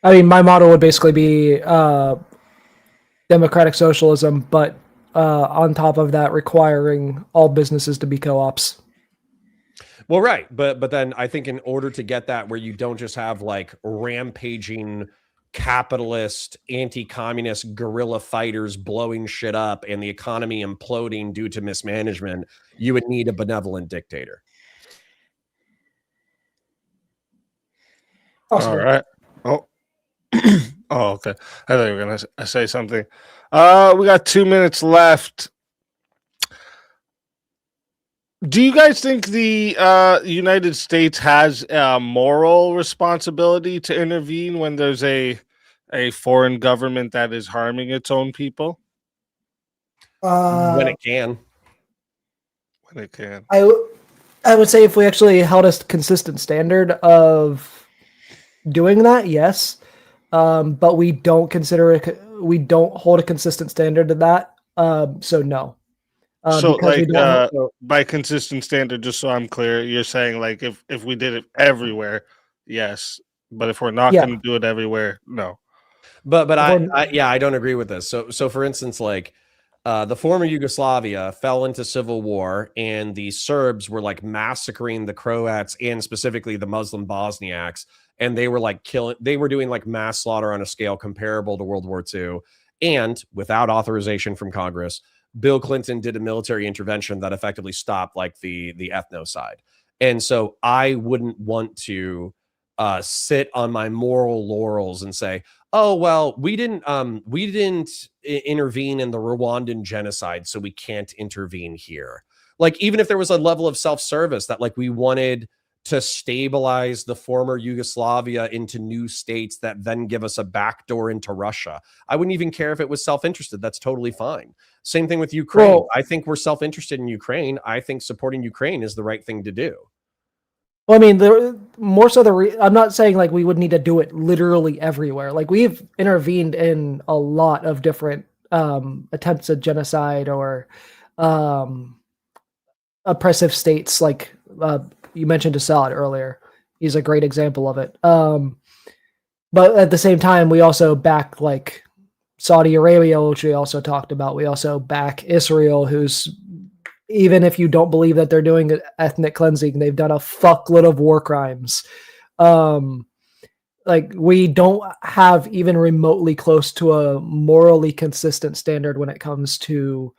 I mean, my model would basically be democratic socialism, but on top of that, requiring all businesses to be co-ops. Well, right, but then I think in order to get that, where you don't just have like rampaging capitalist anti-communist guerrilla fighters blowing shit up and the economy imploding due to mismanagement, you would need a benevolent dictator. Possible. All right. Oh. Oh, okay. I thought you were gonna say something. We got 2 minutes left. Do you guys think the United States has a moral responsibility to intervene when there's a foreign government that is harming its own people? When it can. When it can. I would say if we actually held a consistent standard of doing that, yes. But we don't consider it. We don't hold a consistent standard to that. So no. So, Because we like, don't by consistent standard, just so I'm clear, you're saying like if we did it everywhere, yes, but if we're not Yeah. going to do it everywhere, no. But Well- I don't agree with this. So for instance, like the former Yugoslavia fell into civil war, and the Serbs were like massacring the Croats and specifically the Muslim Bosniaks, and they were like killing. They were doing like mass slaughter on a scale comparable to World War II, and without authorization from Congress, Bill Clinton did a military intervention that effectively stopped like the ethnocide. And so I wouldn't want to sit on my moral laurels and say, oh well, we didn't intervene in the Rwandan genocide, so we can't intervene here. Like, even if there was a level of self-service that like we wanted to stabilize the former Yugoslavia into new states that then give us a backdoor into Russia, I wouldn't even care if it was self-interested. That's totally fine. Same thing with Ukraine. Well- I think we're self-interested in Ukraine. I think supporting Ukraine is the right thing to do. Well, I mean, I'm not saying like we would need to do it literally everywhere. Like, we've intervened in a lot of different attempts at genocide or oppressive states. Like you mentioned Assad earlier, he's a great example of it. But at the same time, we also back like Saudi Arabia, which we also talked about. We also back Israel, who's, even if you don't believe that they're doing ethnic cleansing, they've done a fuckload of war crimes. Like, we don't have even remotely close to a morally consistent standard when it comes to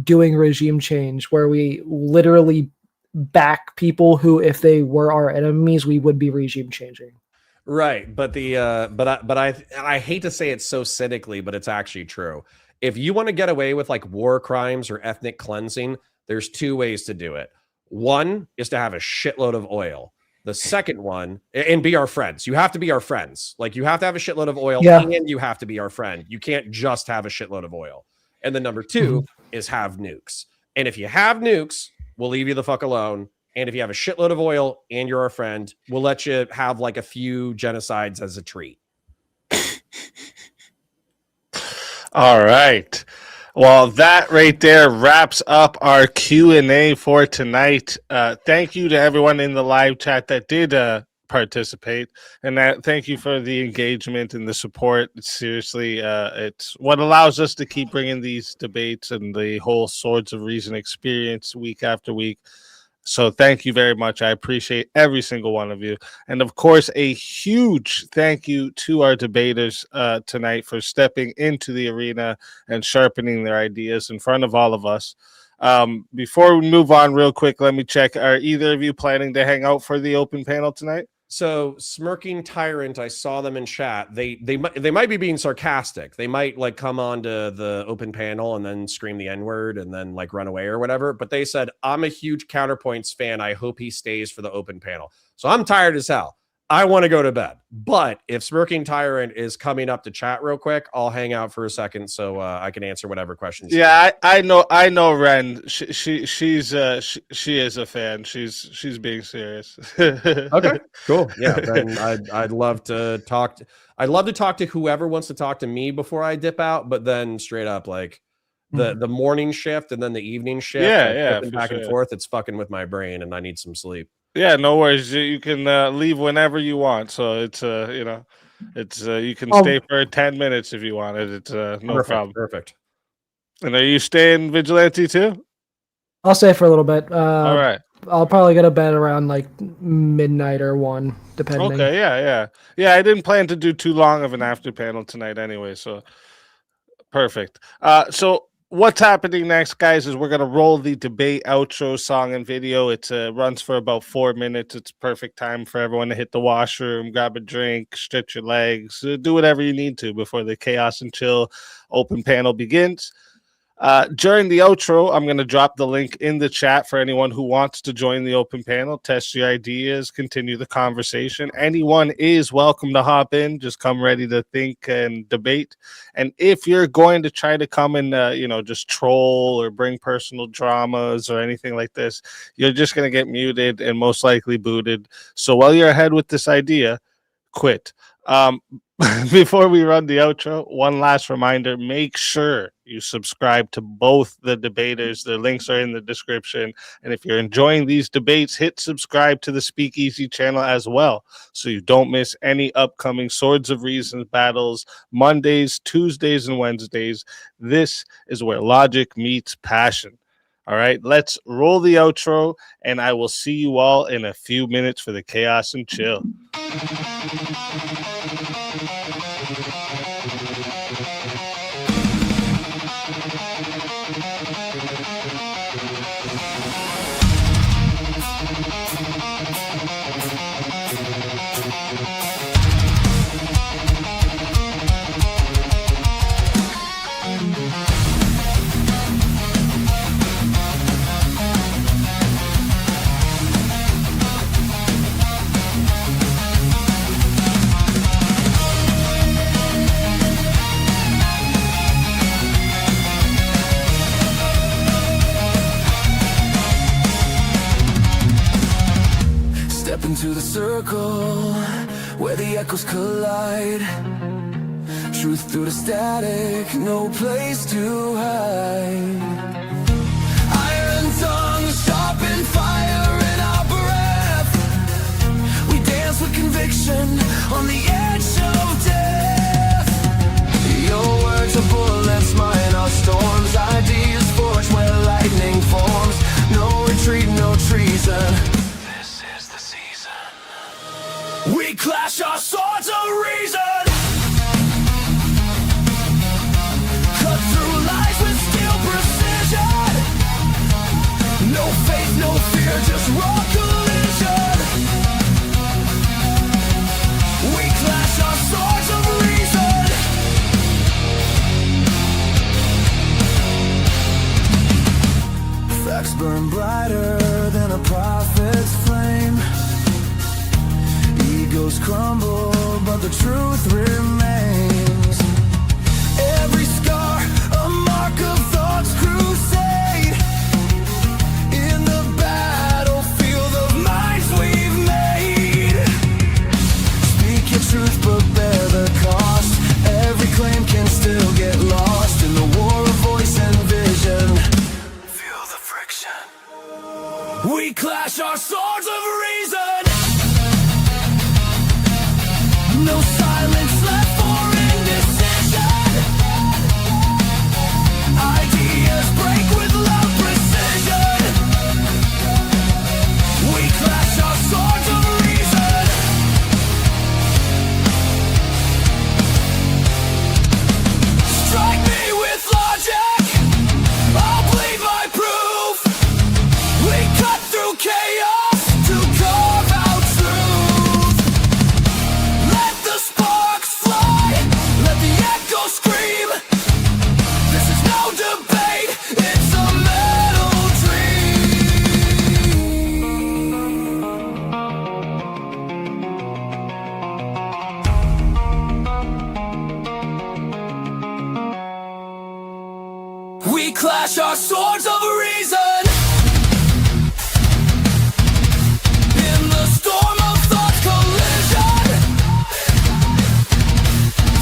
doing regime change, where we literally back people who, if they were our enemies, we would be regime changing. Right, but I hate to say it so cynically, but it's actually true. If you want to get away with like war crimes or ethnic cleansing, there's two ways to do it. One is to have a shitload of oil. The second one, and be our friends. You have to be our friends. Like, you have to have a shitload of oil, Yeah. and you have to be our friend. You can't just have a shitload of oil. And then number two is have nukes. And if you have nukes, we'll leave you the fuck alone. And if you have a shitload of oil and you're our friend, we'll let you have like a few genocides as a treat. All right. Well, that right there wraps up our Q&A for tonight. Thank you to everyone in the live chat that did participate, and thank you for the engagement and the support. Seriously, it's what allows us to keep bringing these debates and the whole Swords of Reason experience week after week. So thank you very much. I appreciate every single one of you. And of course, a huge thank you to our debaters tonight for stepping into the arena and sharpening their ideas in front of all of us. Before we move on real quick, let me check. Are either of you planning to hang out for the open panel tonight? So Smirking Tyrant, I saw them in chat. They might be being sarcastic. They might like come on to the open panel and then scream the N-word and then like run away or whatever. But they said, I'm a huge Counterpoints fan. I hope he stays for the open panel. So I'm tired as hell. I want to go to bed. But if Smirking Tyrant is coming up to chat real quick, I'll hang out for a second so I can answer whatever questions. Yeah, I know Ren. She is a fan. She's being serious. Okay, cool. Yeah, then I'd love to talk. I'd love to talk to whoever wants to talk to me before I dip out. But then straight up, like, the morning shift and then the evening shift. Yeah, flipping for back and sure. forth. It's fucking with my brain, and I need some sleep. Yeah, no worries. You can leave whenever you want. So it's it's you can Oh. stay for 10 minutes if you wanted. It's no problem. Perfect. And are you staying vigilante too? I'll stay for a little bit. All right. I'll probably go to bed around like midnight or 1, depending. Okay, yeah. I didn't plan to do too long of an after panel tonight anyway, so perfect. So what's happening next, guys, is we're gonna roll the debate outro song and video. It runs for about 4 minutes. It's perfect time for everyone to hit the washroom, grab a drink, stretch your legs, do whatever you need to before the Chaos and Chill open panel begins. During the outro, I'm going to drop the link in the chat for anyone who wants to join the open panel, test your ideas, continue the conversation. Anyone is welcome to hop in. Just come ready to think and debate. And if you're going to try to come and, just troll or bring personal dramas or anything like this, you're just going to get muted and most likely booted. So while you're ahead with this idea, quit. Before we run the outro, one last reminder, make sure you subscribe to both the debaters. Their links are in the description. And if you're enjoying these debates, hit subscribe to the Speakeazy channel as well, so you don't miss any upcoming Swords of Reason battles, Mondays, Tuesdays, and Wednesdays. This is where logic meets passion. All right, let's roll the outro, and I will see you all in a few minutes for the Chaos and Chill. Step into the circle where the echoes collide. Truth through the static, no place to hide. Iron tongues, sharpen fire in our breath. We dance with conviction on the edge of death. Your words are bullets, mine are storms. Ideas forged where lightning forms. No retreat, no treason. We clash our swords of reason. Cut through lies with steel precision. No faith, no fear, just raw collision. We clash our swords of reason. Facts burn brighter than a prophet's flame. Egos crumble, but the truth remains. Every scar, a mark of thought's crusade. In the battlefield of minds we've made. Speak your truth, but bear the cost. Every claim can still get lost in the war of voice and vision. Feel the friction. We clash our swords of reason. No silence left for indecision. Ideas break with loud precision. We clash our swords of reason. Strike me with logic, I'll bleed my proof. We cut through chaos to carve out truth. Let the sparks fly, let the echo scream. This is no debate, it's a metal dream. We clash our swords of reason. In the storm of thought's collision.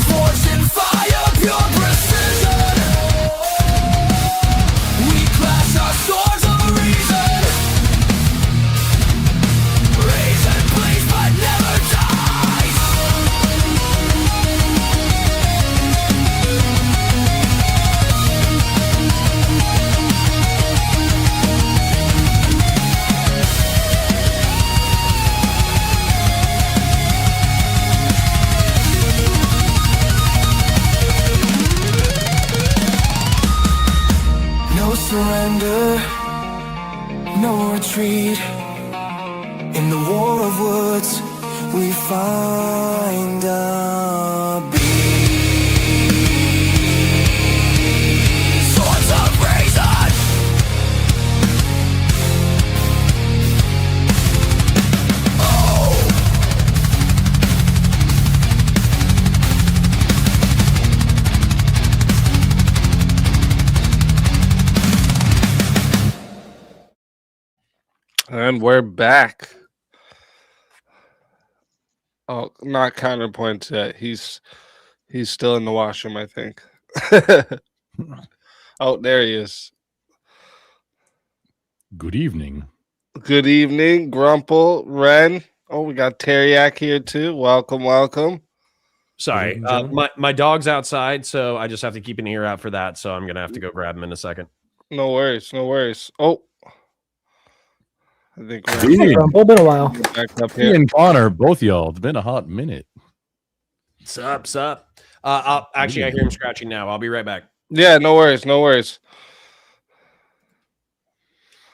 Forged in fire, pure precision. surrender, no retreat. In the war of words, we find a beat. Swords of reason. And we're back. Oh, not counterpoints yet. He's still in the washroom, I think. Oh, there he is. Good evening. Good evening, Grumple, Ren. Oh, we got Teriak here too. Welcome, welcome. Sorry, evening, gentlemen. my dog's outside, so I just have to keep an ear out for that. So I'm gonna have to go grab him in a second. No worries, no worries. Oh, I think Hey. Ren's Grumple, been a while. back up Me here. and Connor, both y'all. It's been a hot minute. Sup? Actually, I hear him scratching now. I'll be right back. Yeah, no worries, no worries.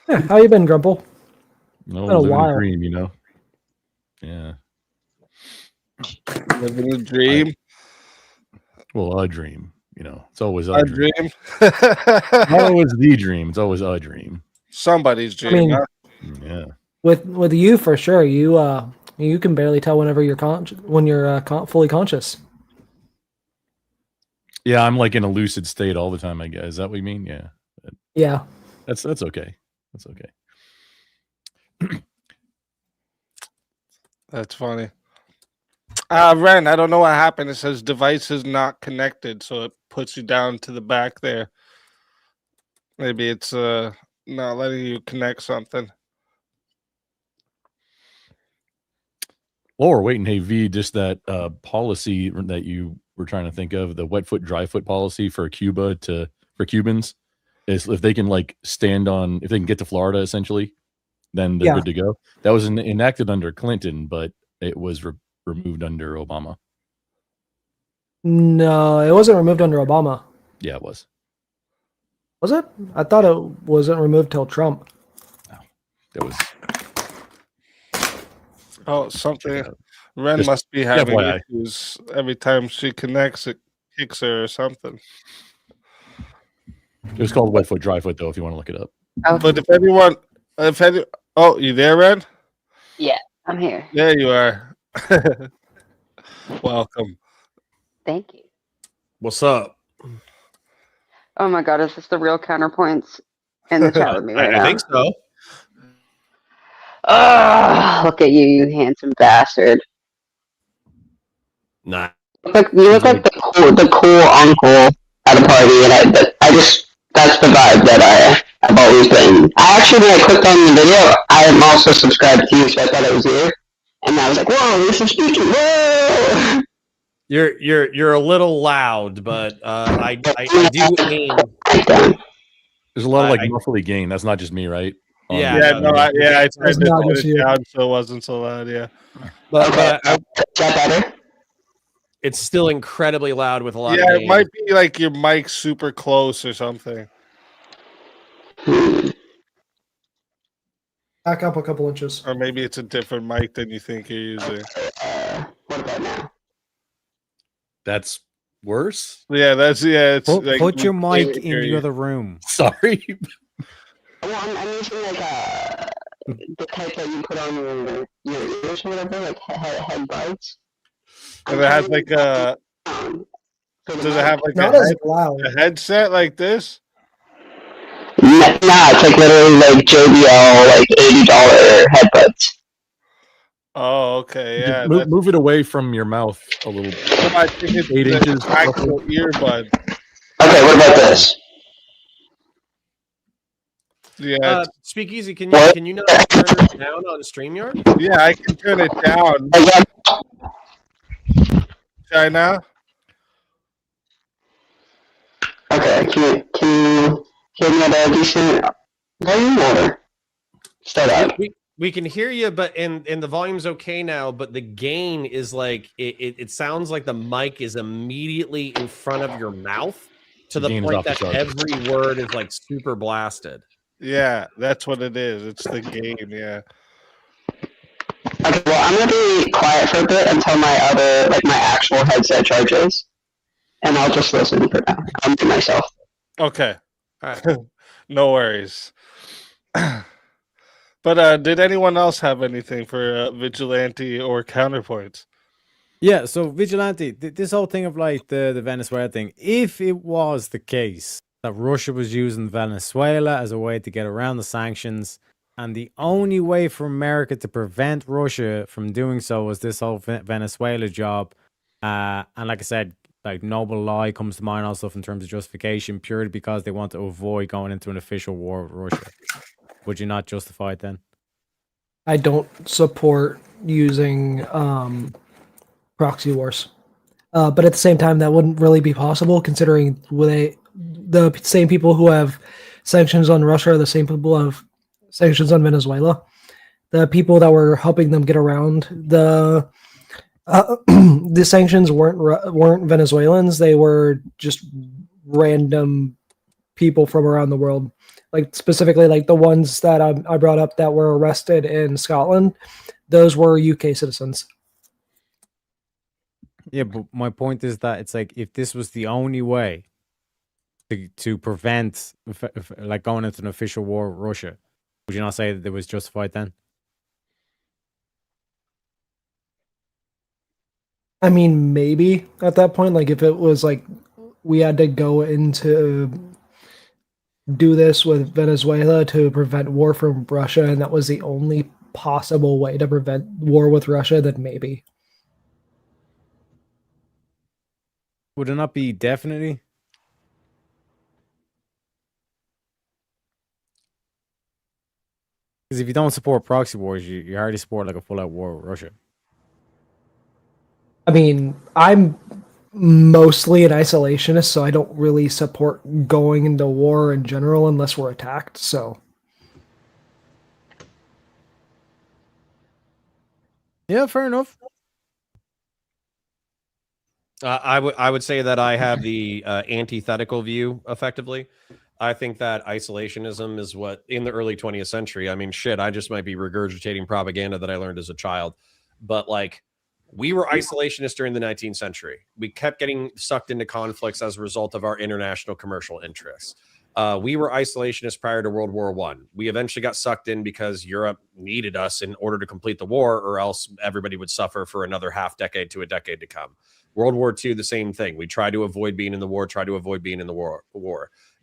Yeah, how you been, Grumple? No, Been a living while. a dream, you know. Yeah. Living the dream. Well, a dream. You know, it's always A dream. dream. Not always the dream. It's always a dream. Somebody's dream. mean, huh? Yeah. With you for sure. You can barely tell whenever you're fully conscious. Yeah, I'm like in a lucid state all the time, I guess. Is that what you mean? Yeah. Yeah. That's okay. That's okay. That's funny. Ren, I don't know what happened. It says device is not connected, so it puts you down to the back there. Maybe it's not letting you connect something. While we're waiting, hey V, just that policy that you were trying to think of, the wet foot, dry foot policy for Cuba for Cubans, is if they can like stand on, if they can get to Florida, essentially, then they're Yeah. good to go. That was enacted under Clinton, but it was removed under Obama. No, it wasn't removed under Obama. Yeah, it was. Was it? I thought it wasn't removed till Trump. It was. Oh, something. Yeah. Ren Just must be having FYI. issues every time she connects. It kicks her or something. It was called wet foot, dry foot, though, if you want to look it up. But oh, you there, Ren? Yeah, I'm here. There you are. Welcome. Thank you. What's up? Oh my god, is this the real counterpoints in the chat with me right now? I think so. Look at you, you handsome bastard. Nah. You look like the cool uncle at a party, and that's the vibe that I've always been. I actually, when I clicked on the video, I am also subscribed to you, so I thought it was you. And I was like, whoa, this is speaking, whoa! You're a little loud, but I do aim. There's a lot of like muffly gain. That's not just me, right? Yeah. Yeah, no, I tried It's to not turn just it you. down so it wasn't so loud. Yeah. But Is that better? it's still incredibly loud with a lot of Yeah, it gain. might be like your mic's super close or something. Back up a couple inches. Or maybe it's a different mic than you think you're using. What about now? That's worse. Yeah, it's Put, like put your we mic can't in hear the you. other room. Sorry. Well, I'm using like the type that you put on your ears or whatever, like headbuds. And it has like a. Does it have like Not as loud. a headset like this? Nah, it's like literally like JBL, like $80 headbuds. Oh, okay, yeah. Move it away from your mouth a little. I think it's 8 the inches. actual earbud. Okay, what about this? Yeah, Speakeasy, can What? you not turn it down on StreamYard? yeah, I can turn it down. Try now. Okay, can you hear me at a decent volume or start out? We can hear you, but and the volume's okay now, but the gain is like it sounds like the mic is immediately in front of your mouth. to the game is point off the that charts. every word is like super blasted. Yeah, that's what it is. It's the game. Yeah. Okay, well, I'm gonna be quiet for a bit until my actual headset charges, and I'll just listen for now. I'll mute myself. Okay. All right. No worries. But did anyone else have anything for vigilante or counterpoints? Yeah, so vigilante, this whole thing of like the Venezuela thing, if it was the case that Russia was using Venezuela as a way to get around the sanctions, and the only way for America to prevent Russia from doing so was this whole Venezuela job, and like I said, like Noble Lie comes to mind, all stuff in terms of justification, purely because they want to avoid going into an official war with Russia. Would you not justify it then? I don't support using proxy wars. But at the same time, that wouldn't really be possible considering the same people who have sanctions on Russia are the same people who have sanctions on Venezuela. The people that were helping them get around the sanctions weren't Venezuelans. They were just random people from around the world. Like specifically, like the ones that I brought up that were arrested in Scotland, those were UK citizens. Yeah, but my point is that it's like if this was the only way to prevent like going into an official war with Russia, would you not say that it was justified then? I mean, maybe at that point, like if it was like we had to go into do this with Venezuela to prevent war from Russia, and that was the only possible way to prevent war with Russia, then maybe. Would it not be definitely? Because if you don't support proxy wars, you hardly support like a full-out war with Russia. I mean, I'm mostly an isolationist, so I don't really support going into war in general unless we're attacked. So yeah, fair enough. I would say that I have the antithetical view. Effectively, I think that isolationism is what in the early 20th century. I mean, shit, I just might be regurgitating propaganda that I learned as a child, but like we were isolationists during the 19th century. We kept getting sucked into conflicts as a result of our international commercial interests. We were isolationists prior to World War I. We eventually got sucked in because Europe needed us in order to complete the war, or else everybody would suffer for another half decade to a decade to come. World War II, the same thing. We tried to avoid being in the war, try to avoid being in the war.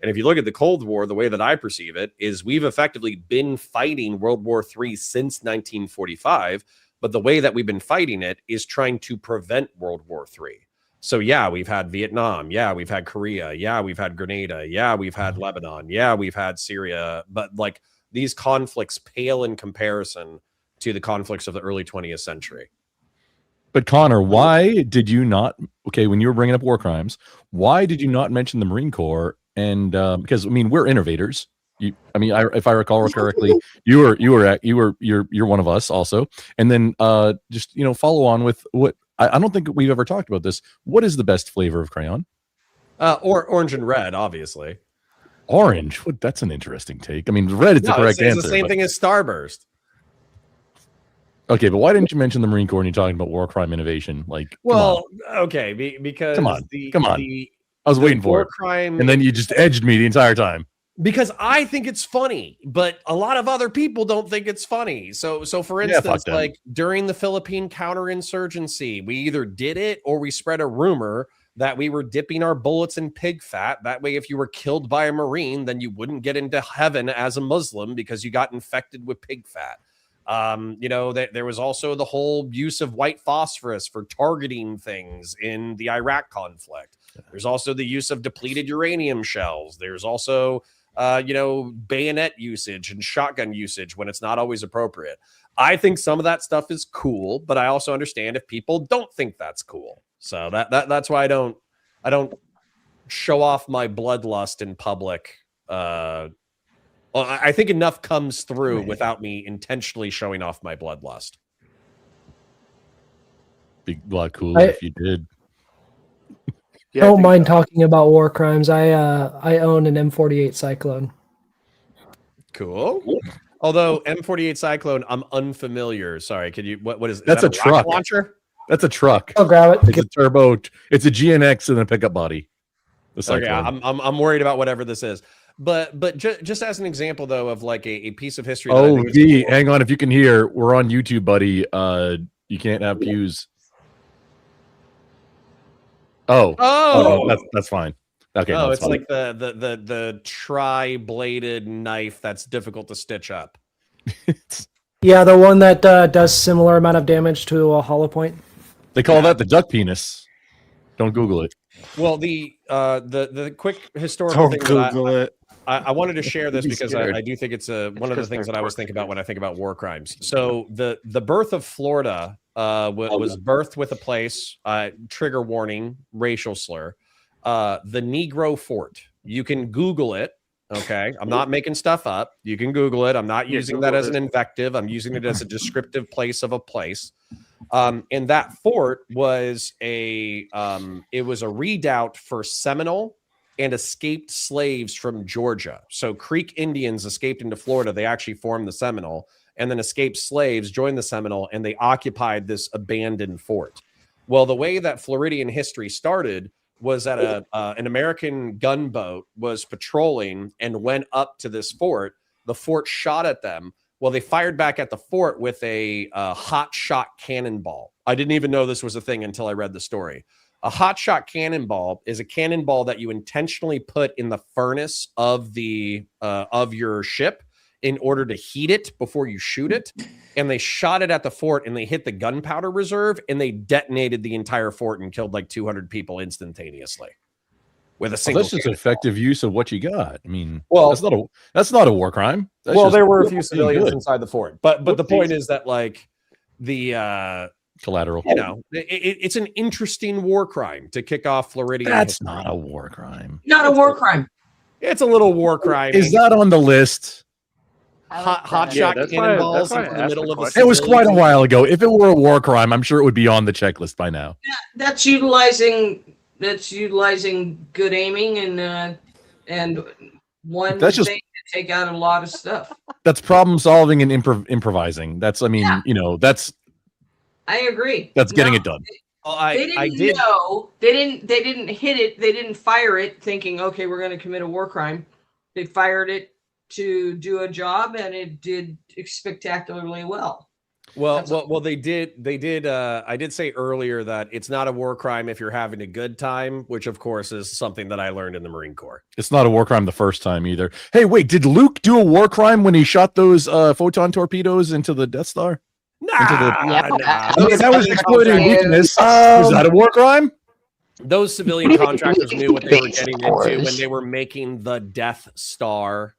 And if you look at the Cold War, the way that I perceive it is we've effectively been fighting World War III since 1945. But the way that we've been fighting it is trying to prevent World War III. So yeah, we've had Vietnam. Yeah, we've had Korea. Yeah, we've had Grenada. Yeah, we've had Lebanon. Yeah, we've had Syria. But like these conflicts pale in comparison to the conflicts of the early 20th century. But Connor, why did you not? Okay, when you were bringing up war crimes, why did you not mention the Marine Corps? And because I mean, we're innovators. If I recall correctly, you're one of us also. And then just follow on with what I don't think we've ever talked about this. What is the best flavor of crayon? Or orange and red, obviously. Orange. That's an interesting take. I mean, red is the correct answer. It's the same thing as Starburst. Okay, but why didn't you mention the Marine Corps when you're talking about war crime innovation? Like, okay, because come on. I was waiting for it, crime, and then you just edged me the entire time. Because I think it's funny, but a lot of other people don't think it's funny. So for instance, like during the Philippine counterinsurgency, we either did it or we spread a rumor that we were dipping our bullets in pig fat. That way, if you were killed by a Marine, then you wouldn't get into heaven as a Muslim because you got infected with pig fat. There was also the whole use of white phosphorus for targeting things in the Iraq conflict. There's also the use of depleted uranium shells. There's also bayonet usage and shotgun usage when it's not always appropriate. I think some of that stuff is cool, but I also understand if people don't think that's cool. So that's why I don't show off my bloodlust in public. I think enough comes through without me intentionally showing off my bloodlust. Be a lot cooler if you did. I don't mind talking about war crimes. I own an M48 Cyclone. Cool. Although M48 Cyclone, I'm unfamiliar. Sorry, could you? What is? That's that a truck. rocket launcher. That's a truck. I'll grab it. It's a turbo. It's a GNX and a pickup body. The Okay, Cyclone. I'm worried about whatever this is. But just as an example though of like a piece of history. Oh, V, hang on. If you can hear, we're on YouTube, buddy. You can't have pews. Oh, that's fine. Okay. Oh, no, it's fine. like the tri-bladed knife that's difficult to stitch up. Yeah, the one that does similar amount of damage to a hollow point. They call that the duck penis. Don't Google it. Well, the quick historical Don't thing Google it. I wanted to share this Be because scared. I do think it's one of the things that I always think about when I think about war crimes. So the birth of Florida was birthed with a place, trigger warning, racial slur, the Negro Fort. You can Google it. Okay. I'm not making stuff up. You can Google it. I'm not using that as an invective. I'm using it as a descriptive place of a place. And that fort was it was a redoubt for Seminole and escaped slaves from Georgia. So Creek Indians escaped into Florida. They actually formed the Seminole, and then escaped slaves joined the Seminole, and they occupied this abandoned fort. Well, the way that Floridian history started was that an American gunboat was patrolling and went up to this fort. The fort shot at them. Well, they fired back at the fort with a hot shot cannonball. I didn't even know this was a thing until I read the story. A hot shot cannonball is a cannonball that you intentionally put in the furnace of your ship in order to heat it before you shoot it. And they shot it at the fort and they hit the gunpowder reserve and they detonated the entire fort and killed like 200 people instantaneously with a single. That's just effective use of what you got. I mean, well, that's not a war crime. That's well, just there were a few civilians good. inside the fort, but the point is that like the collateral, you know, it's an interesting war crime to kick off Floridian. That's not a war crime. Not a war crime. It's a little war crime. Is that on the list? Hot shot cannonballs in the middle of a. It was quite a while ago. If it were a war crime, I'm sure it would be on the checklist by now. That's utilizing good aiming and one That's just thing to take out a lot of stuff. that's problem solving and improvising. That's you know, that's I agree. That's getting it done. They didn't know. They didn't hit it. They didn't fire it thinking, okay, we're going to commit a war crime. They fired it to do a job, and it did spectacularly well. Well, they did. I did say earlier that it's not a war crime if you're having a good time, which of course is something that I learned in the Marine Corps. It's not a war crime the first time either. Hey, wait, did Luke do a war crime when he shot those photon torpedoes into the Death Star? Yeah. Okay, that was exploiting weakness. Is that a war crime? Those civilian contractors knew what they were getting into when they were making the Death Star.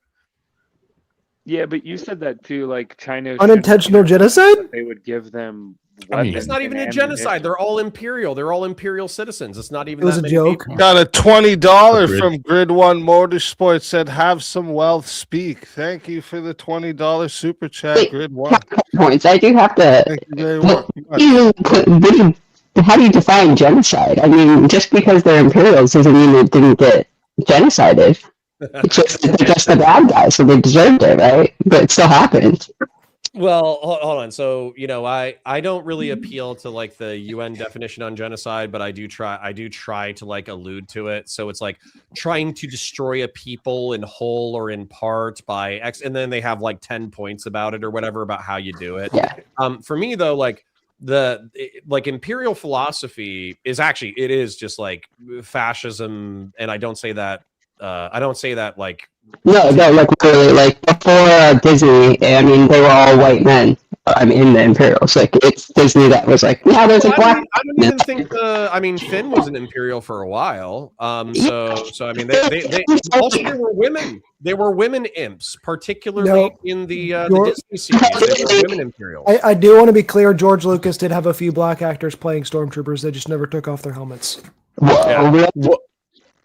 Yeah, but you said that too, like China. Unintentional genocide? They would give them. It's not even a genocide. They're all imperial. They're all imperial citizens. It's not even. It was that a many joke. people. Got a $20 from Grid One Motorsports. Said, "Have some wealth, speak." Thank you for the $20 super chat, Grid One. Points. I do have to. Thank you very much. How do you define genocide? I mean, just because they're imperials doesn't mean they didn't get genocided. It's just the bad guys, so they deserved it, right? But it still happened. Well, hold on. So, you know, I don't really appeal to like the UN definition on genocide, but I do try to like allude to it. So it's like trying to destroy a people in whole or in part by X, and then they have like 10 points about it or whatever about how you do it. Yeah. For me though, like imperial philosophy is actually, it is just like fascism. And I don't say that like No, like literally, like before Disney, I mean, they were all white men. I mean, in the Imperials, like it's Disney that was like, yeah, there's a black. I don't even think Finn was an Imperial for a while. So I mean, they also there were women. There were women imps, particularly in the Disney series. There were women Imperials. I do want to be clear. George Lucas did have a few black actors playing stormtroopers. They just never took off their helmets.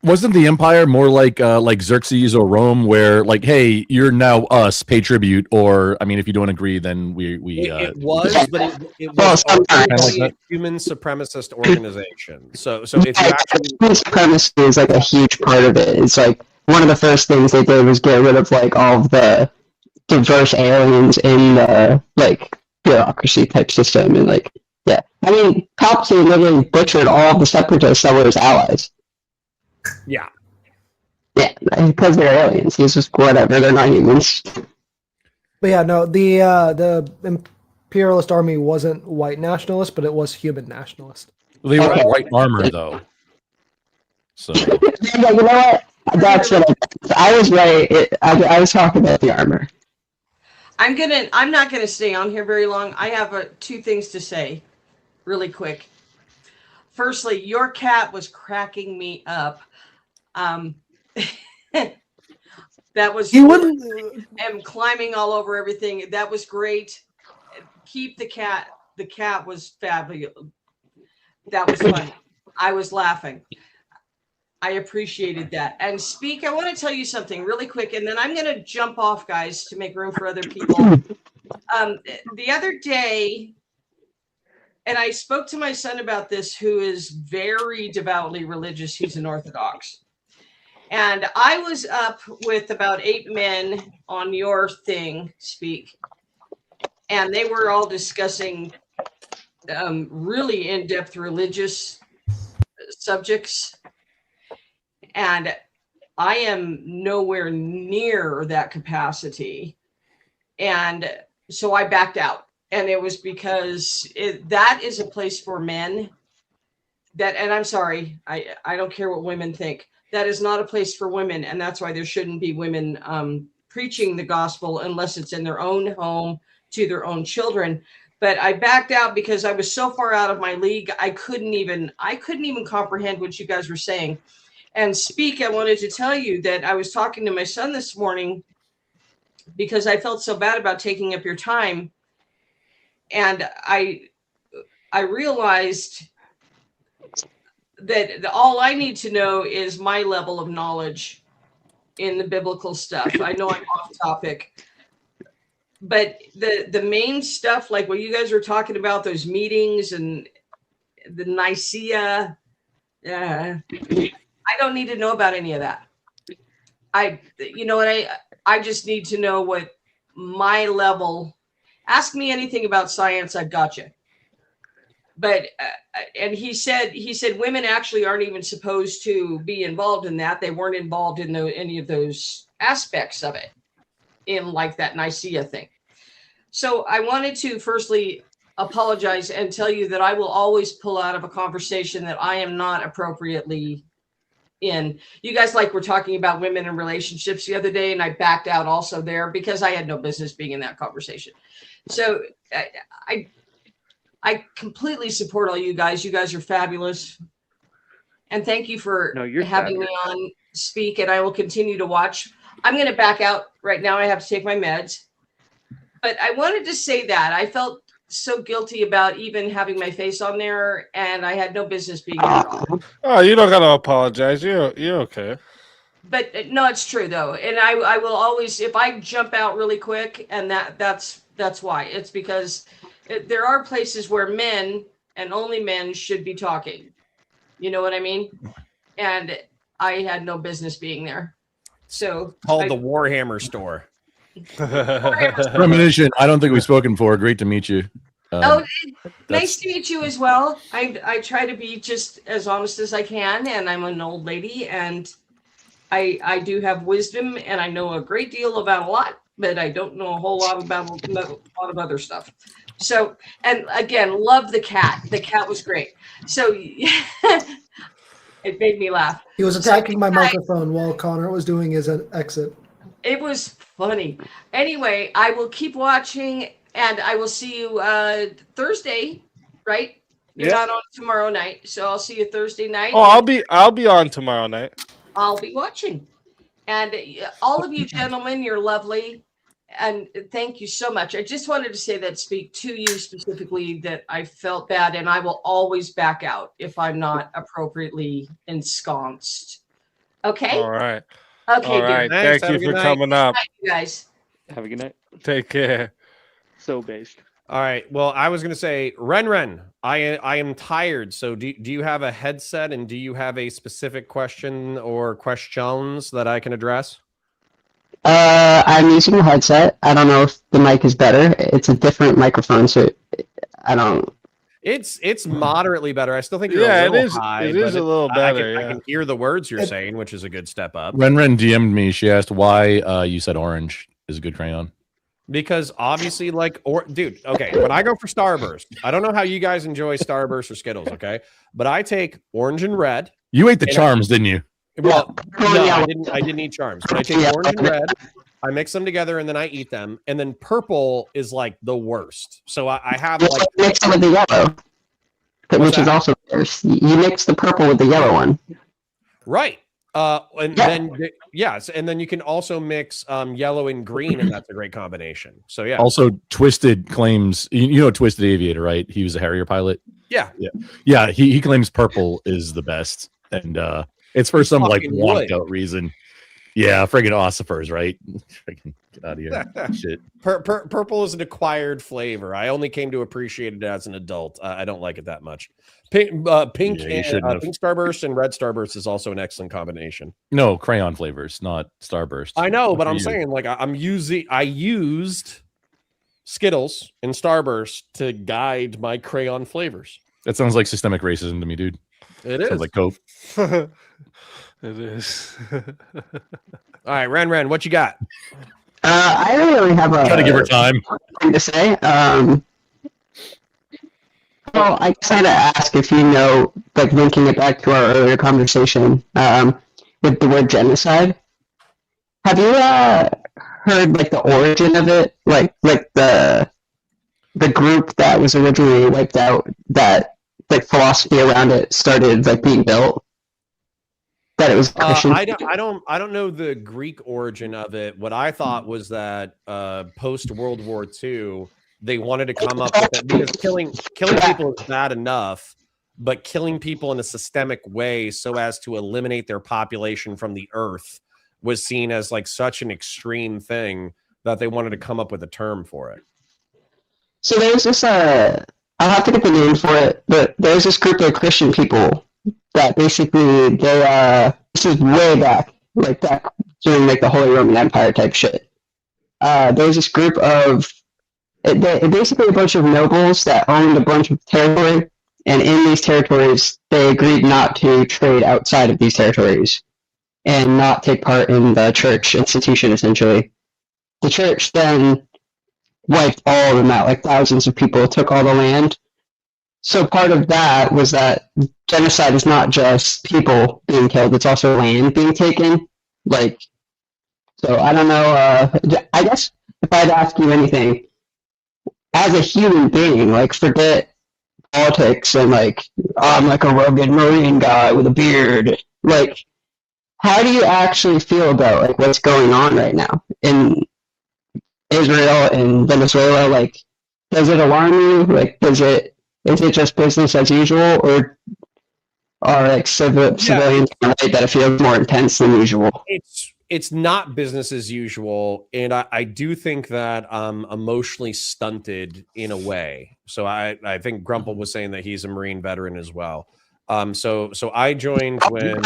Wasn't the empire more like Xerxes or Rome, where like, hey, you're now us, pay tribute, or I mean, if you don't agree, then we It was, but it Well, was sometimes. Kinda like ultimately a that? human supremacist organization. So if you Yeah, actually white supremacy is like a huge part of it. It's like one of the first things they did was get rid of like all of the diverse aliens in the like bureaucracy type system, and like yeah, I mean Palpatine literally butchered all of the separatists that were his allies. yeah. Yeah, because they're aliens. He's just whatever. They're not humans. But yeah, no, the imperialist army wasn't white nationalist, but it was human nationalist. They were Okay. all white armor though. So Yeah, you know what? That's what I was right. I was talking about the armor. I'm not gonna stay on here very long. I have two things to say, really quick. Firstly, your cat was cracking me up. That was He wouldn't. and climbing all over everything. That was great. Keep the cat. The cat was fabulous. That was funny. I was laughing. I appreciated that. And Speak, I want to tell you something really quick, and then I'm going to jump off, guys, to make room for other people. The other day, and I spoke to my son about this, who is very devoutly religious. He's an Orthodox. And I was up with about 8 men on your thing, Speak, and they were all discussing really in-depth religious subjects. And I am nowhere near that capacity. And so I backed out. And it was because that is a place for men that, and I'm sorry, I don't care what women think. That is not a place for women. And that's why there shouldn't be women preaching the gospel unless it's in their own home to their own children. But I backed out because I was so far out of my league. I couldn't even comprehend what you guys were saying. And Speak, I wanted to tell you that I was talking to my son this morning because I felt so bad about taking up your time. And I realized that all I need to know is my level of knowledge in the biblical stuff. I know I'm off topic, but the main stuff, like what you guys were talking about, those meetings and the Nicaea, I don't need to know about any of that. You know what, I just need to know what my level. Ask me anything about science, I've got you. But and he said women actually aren't even supposed to be involved in that. They weren't involved in any of those aspects of it in like that Nicaea thing. So I wanted to firstly apologize and tell you that I will always pull out of a conversation that I am not appropriately in. You guys were talking about women in relationships the other day, and I backed out also there because I had no business being in that conversation. So I completely support all you guys. You guys are fabulous. And thank you for having me on Speak, and I will continue to watch. I'm going to back out right now. I have to take my meds. But I wanted to say that I felt so guilty about even having my face on there, and I had no business being there at all. Oh, you don't gotta apologize. You're okay. But no, it's true though. And I will always, if I jump out really quick, and that's why. It's because there are places where men and only men should be talking. You know what I mean? And I had no business being there. So Called the Warhammer store. Premonition. I don't think we've spoken before. Great to meet you. Nice to meet you as well. I try to be just as honest as I can, and I'm an old lady, and I do have wisdom, and I know a great deal about a lot, but I don't know a whole lot about a lot of other stuff. So, and again, love the cat. The cat was great. So it made me laugh. He was attacking my microphone while Connor was doing his exit. It was funny. Anyway, I will keep watching, and I will see you Thursday, right? You're not on tomorrow night, so I'll see you Thursday night. Oh, I'll be on tomorrow night. I'll be watching. And all of you gentlemen, you're lovely. And thank you so much. I just wanted to say that, Speak, to you specifically, that I felt bad, and I will always back out if I'm not appropriately ensconced. Okay. All right. Okay, All right. dear. Thanks, Thank have you a good for night. coming up. Bye, you guys. Have a good night. Take care. So based. All right. Well, I was going to say, Ren, I am tired. So do you have a headset, and do you have a specific question or questions that I can address? I'm using a headset. I don't know if the mic is better. It's a different microphone, so I don't. It's moderately better. I still think you're Yeah, a it little is. high. It is but a little I better. I Yeah. can hear the words you're saying, which is a good step up. Ren DM'd me. She asked why you said orange is a good crayon. Because obviously, dude, okay, when I go for Starburst, I don't know how you guys enjoy Starburst or Skittles, okay? But I take orange and red. You ate the And charms, didn't you? Well, Oh, no, yeah. I didn't eat charms, but I take Yeah. orange and red, I mix them together, and then I eat them. And then purple is like the worst. So I have like Mix it with the yellow, which is that? also worse. You mix the purple with the yellow one. Right. And Yeah. then yes, and then you can also mix yellow and green, and that's a great combination. So yeah. Also, Twisted claims you know Twisted Aviator, right? He was a Harrier pilot. Yeah. Yeah. He claims purple is the best, and it's for some like fucking wonk would. out reason. Yeah, friggin' ossifers, right? Friggin' get out of here. Shit. Purple is an acquired flavor. I only came to appreciate it as an adult. I don't like it that much. Pink, Yeah, you pink shouldn't have. Starburst and red Starburst is also an excellent combination. No, crayon flavors, not Starburst. I know, Good but for I'm you. saying like I used Skittles and Starburst to guide my crayon flavors. That sounds like systemic racism to me, dude. It Sounds is. like coke. It is. All right, Ren, what you got? I don't really have a Try to give her time. thing to say. Well, I just had to ask if you know, like linking it back to our earlier conversation with the word genocide. Have you heard like the origin of it? Like the group that was originally wiped out, that like philosophy around it started like being built. That it was Christian. I don't know the Greek origin of it. What I thought was that post World War II, they wanted to come up with it because killing people is bad enough, but killing people in a systemic way so as to eliminate their population from the earth was seen as like such an extreme thing that they wanted to come up with a term for it. So there's this I'll have to get the name for it, but there's this group of Christian people that basically this is way back during like the Holy Roman Empire type shit. There's this group of basically a bunch of nobles that owned a bunch of territory, and in these territories they agreed not to trade outside of these territories and not take part in the church institution. Essentially, the church then wiped all of them out, like thousands of people took all the land. So part of that was that genocide is not just people being killed; it's also land being taken. So I don't know. I guess if I'd ask you anything, as a human being, like forget politics and I'm like a rugged Marine guy with a beard. Like, how do you actually feel about like what's going on right now in Israel and Venezuela? Like, does it alarm you? Like, is it just business as usual, or are like civilians right that it feels more intense than usual? It's not business as usual, and I do think that I'm emotionally stunted in a way. So I think Grumple was saying that he's a Marine veteran as well. So I joined when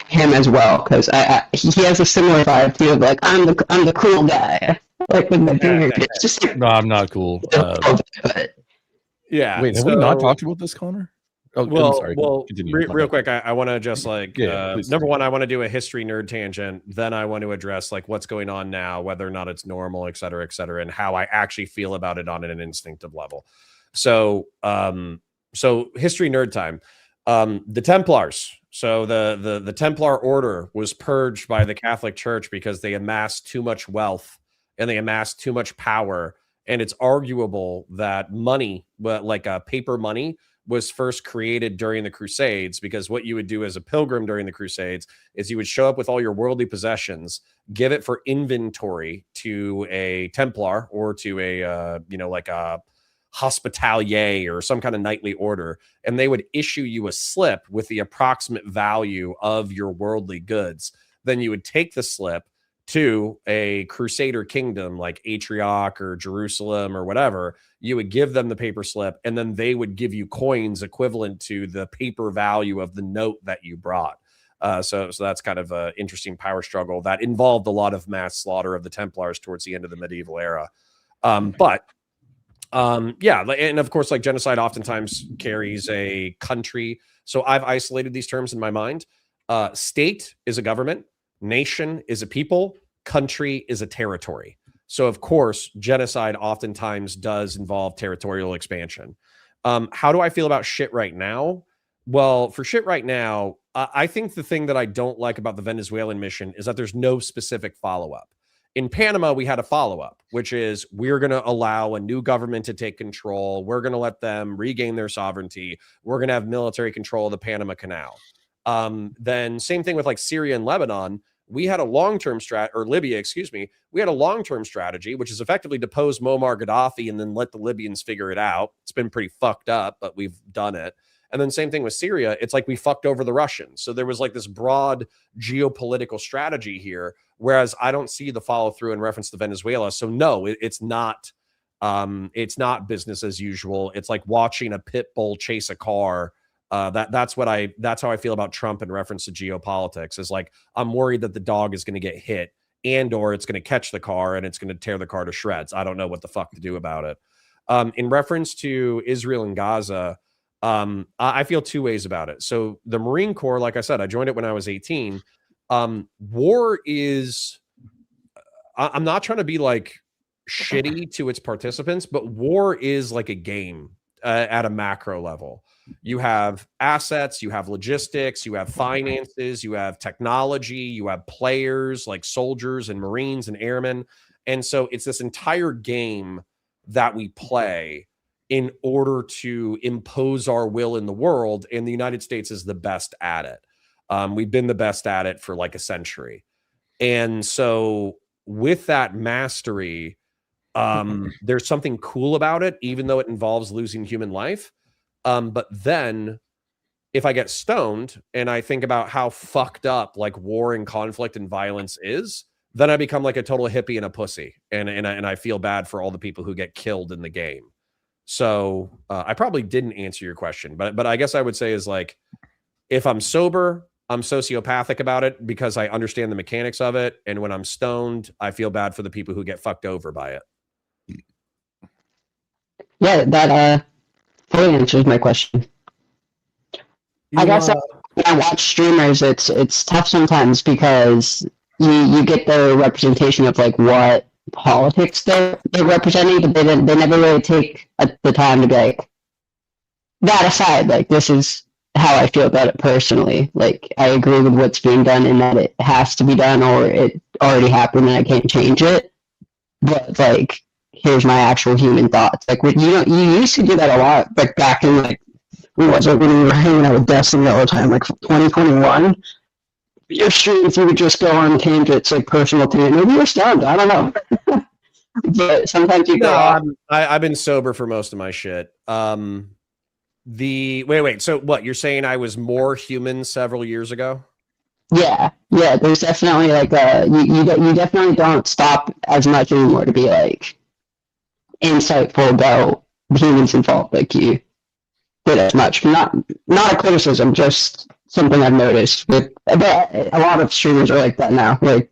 him as well, because he has a similar vibe to like I'm the cool guy, like with the beard. It's just No, I'm not cool. yeah. Wait, have we not talked about this, Connor? Oh, Well, I'm sorry. Continue. real quick, I want to just like please. number one, I want to do a history nerd tangent. Then I want to address like what's going on now, whether or not it's normal, et cetera, and how I actually feel about it on an instinctive level. So, so history nerd time. The Templars. So the Templar order was purged by the Catholic Church because they amassed too much wealth and they amassed too much power. And it's arguable that money, like paper money, was first created during the Crusades, because what you would do as a pilgrim during the Crusades is you would show up with all your worldly possessions, give it for inventory to a Templar or to a, like a hospitalier or some kind of knightly order, and they would issue you a slip with the approximate value of your worldly goods. then you would take the slip to a crusader kingdom like Antioch or Jerusalem or whatever. You would give them the paper slip, and then they would give you coins equivalent to the paper value of the note that you brought. So that's kind of an interesting power struggle that involved a lot of mass slaughter of the Templars towards the end of the medieval era. Yeah, and of course, like genocide oftentimes carries a country. So I've isolated these terms in my mind. State is a government, nation is a people, country is a territory. So of course, genocide oftentimes does involve territorial expansion. How do I feel about shit right now? Well, for shit right now, I think the thing that I don't like about the Venezuelan mission is that there's no specific follow-up. In Panama, we had a follow-up, which is we're going to allow a new government to take control. We're going to let them regain their sovereignty. We're going to have military control of the Panama Canal. Then same thing with like Syria and Lebanon. We had a long-term or Libya, excuse me. We had a long-term strategy, which is effectively depose Muammar Gaddafi and then let the Libyans figure it out. It's been pretty fucked up, but we've done it. And then same thing with Syria. It's like we fucked over the Russians. So there was like this broad geopolitical strategy here, whereas I don't see the follow through in reference to Venezuela. So no, it's not business as usual. It's like watching a pit bull chase a car. That's how I feel about Trump in reference to geopolitics. Is like I'm worried that the dog is going to get hit and or it's going to catch the car and it's going to tear the car to shreds. I don't know what the fuck to do about it. In reference to Israel and Gaza, I feel two ways about it. So the Marine Corps, like I said, I joined it when I was 18. War is, I'm not trying to be like shitty to its participants, but war is like a game at a macro level. You have assets, you have logistics, you have finances, you have technology, you have players like soldiers and Marines and airmen. And so it's this entire game that we play in order to impose our will in the world. And the United States is the best at it. We've been the best at it for like a century. And so with that mastery, there's something cool about it, even though it involves losing human life. But then if I get stoned and I think about how fucked up like war and conflict and violence is, then I become like a total hippie and a pussy. And I feel bad for all the people who get killed in the game. So I probably didn't answer your question, but I guess I would say is like, if I'm sober, I'm sociopathic about it because I understand the mechanics of it. And when I'm stoned, I feel bad for the people who get fucked over by it. Yeah, that fully answers my question. I guess when I watch streamers, it's tough sometimes because you get the representation of like what politics they're representing, but they never really take the time to be like, that aside, like this is how I feel about it personally. Like I agree with what's being done in that it has to be done or it already happened and I can't change it. But like, here's my actual human thoughts. Like you used to do that a lot, like back in like when we were hanging out with Destiny all the time, like 2021. Your streams, you would just go on tangents, like personal tangents. Maybe you're stoned. I don't know. But sometimes you go off. I've been sober for most of my shit. Wait. So what you're saying? I was more human several years ago. Yeah. There's definitely like you definitely don't stop as much anymore to be like insightful about humans involved. Like you did as much. Not a criticism, just something I've noticed with a lot of streamers are like that now. Like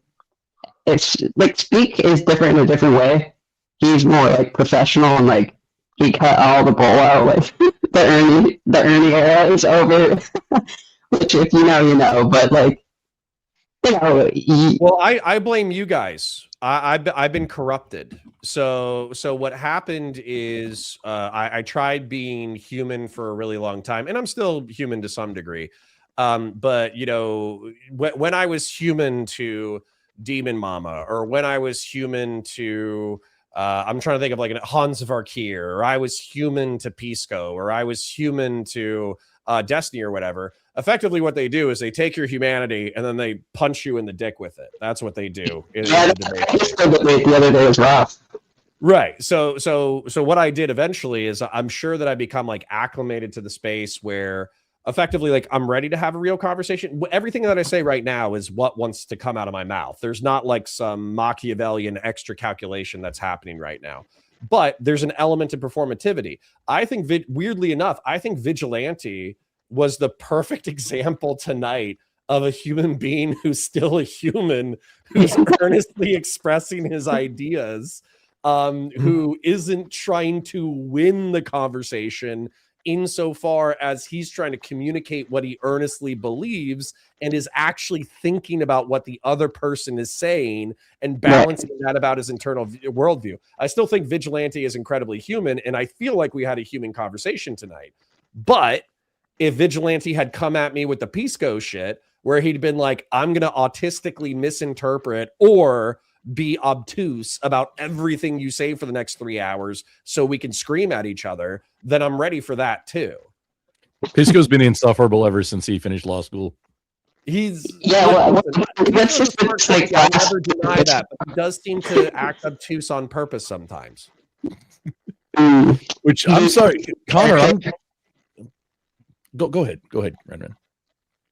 it's like Speak is different in a different way. He's more like professional and like he cut all the bull out. Like the Ernie era is over. Which if you know, you know. But like well, I blame you guys. I've been corrupted. So what happened is I tried being human for a really long time, and I'm still human to some degree. But you know, when I was human to Demon Mama, or when I was human to I'm trying to think of like Hans Varkir, or I was human to Pisco, or I was human to Destiny or whatever. Effectively, what they do is they take your humanity and then they punch you in the dick with it. That's what they do. The other day as well. Right. So what I did eventually is I'm sure that I become like acclimated to the space where effectively like I'm ready to have a real conversation. Everything that I say right now is what wants to come out of my mouth. There's not like some Machiavellian extra calculation that's happening right now, but there's an element of performativity. I think weirdly enough, I think Vigilante was the perfect example tonight of a human being who's still a human, who's earnestly expressing his ideas, who isn't trying to win the conversation insofar as he's trying to communicate what he earnestly believes and is actually thinking about what the other person is saying and balancing that about his internal worldview. I still think Vigilante is incredibly human, and I feel like we had a human conversation tonight. But if Vigilante had come at me with the Pisco shit, where he'd been like, I'm going to autistically misinterpret or be obtuse about everything you say for the next 3 hours so we can scream at each other, then I'm ready for that too. Pisco's been insufferable ever since he finished law school. He's Let's just like I'll never deny that, but he does seem to act obtuse on purpose sometimes. Which I'm sorry, Connor. Go ahead, Ren.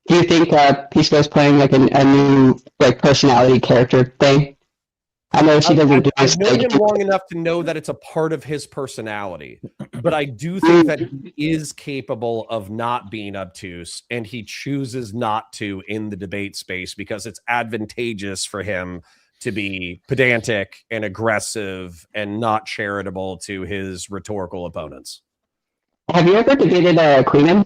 Do you think Pisco's playing like a new like personality character thing? I know she doesn't do this. I've known him long enough to know that it's a part of his personality, but I do think that he is capable of not being obtuse, and he chooses not to in the debate space because it's advantageous for him to be pedantic and aggressive and not charitable to his rhetorical opponents. Have you ever debated Queenan?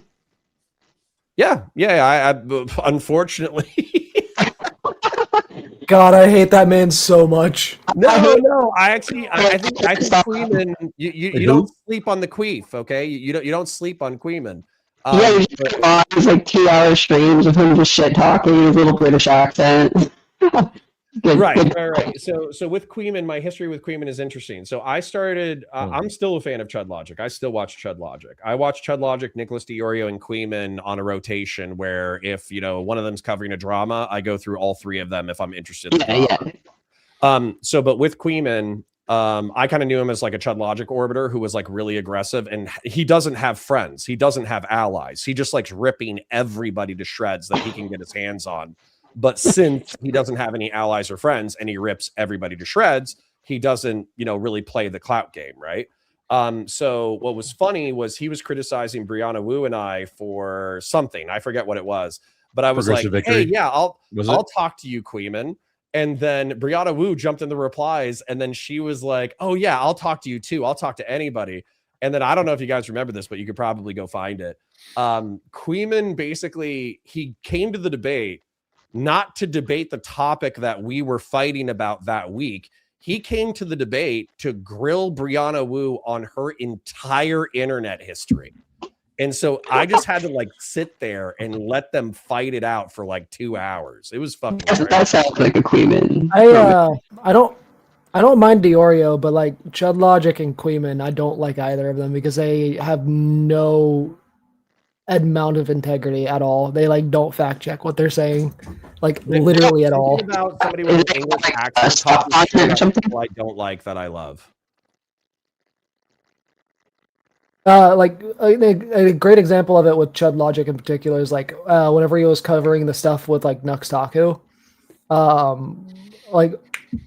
Yeah, I unfortunately. God, I hate that man so much. No. I think Queeman. You don't sleep on the queef, okay? You don't sleep on Queeman. Yeah, he's like 2-hour streams of him just shit talking his little British accent. Right. So with Queeman, my history with Queeman is interesting. So I started. I'm still a fan of Chud Logic. I still watch Chud Logic. I watch Chud Logic, Nicholas DiOrio, and Queeman on a rotation. Where if one of them's covering a drama, I go through all three of them if I'm interested. In the drama. But with Queeman, I kind of knew him as like a Chud Logic orbiter who was like really aggressive, and he doesn't have friends. He doesn't have allies. He just likes ripping everybody to shreds that he can get his hands on. But since he doesn't have any allies or friends and he rips everybody to shreds, he doesn't, really play the clout game, right? So what was funny was he was criticizing Brianna Wu and I for something. I forget what it was. But I was like, hey, yeah, I'll talk to you, Queeman. And then Brianna Wu jumped in the replies, and then she was like, oh, yeah, I'll talk to you too. I'll talk to anybody. And then I don't know if you guys remember this, but you could probably go find it. Queeman basically, he came to the debate not to debate the topic that we were fighting about that week. He came to the debate to grill Brianna Wu on her entire internet history. And so I just had to like sit there and let them fight it out for like 2 hours. It was fucking great. That sounds like a Queeman. I don't mind DiOrio, but like Chud Logic and Queeman, I don't like either of them because they have no amount of integrity at all. They like don't fact check what they're saying, like literally at all. About somebody with an English accent talking I don't like that I love. Like a great example of it with Chud Logic in particular is like whenever he was covering the stuff with like Nux Taku, like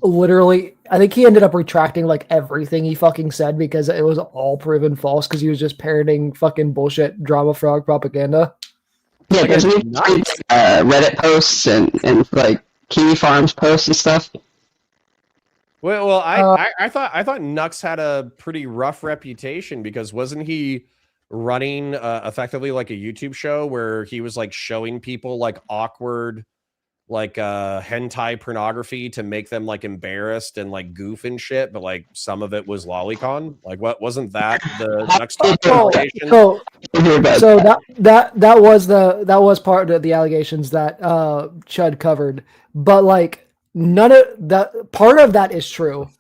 literally I think he ended up retracting like everything he fucking said because it was all proven false because he was just parroting fucking bullshit drama frog propaganda. Yeah, because we Reddit posts and like Kiwi Farms posts and stuff. Well, I thought Nux had a pretty rough reputation because wasn't he running effectively like a YouTube show where he was like showing people like awkward like hentai pornography to make them like embarrassed and like goof and shit, but like some of it was lolicon. Like what wasn't that the next reputation? So that was part of the allegations that Chud covered, but like none of that part of that is true.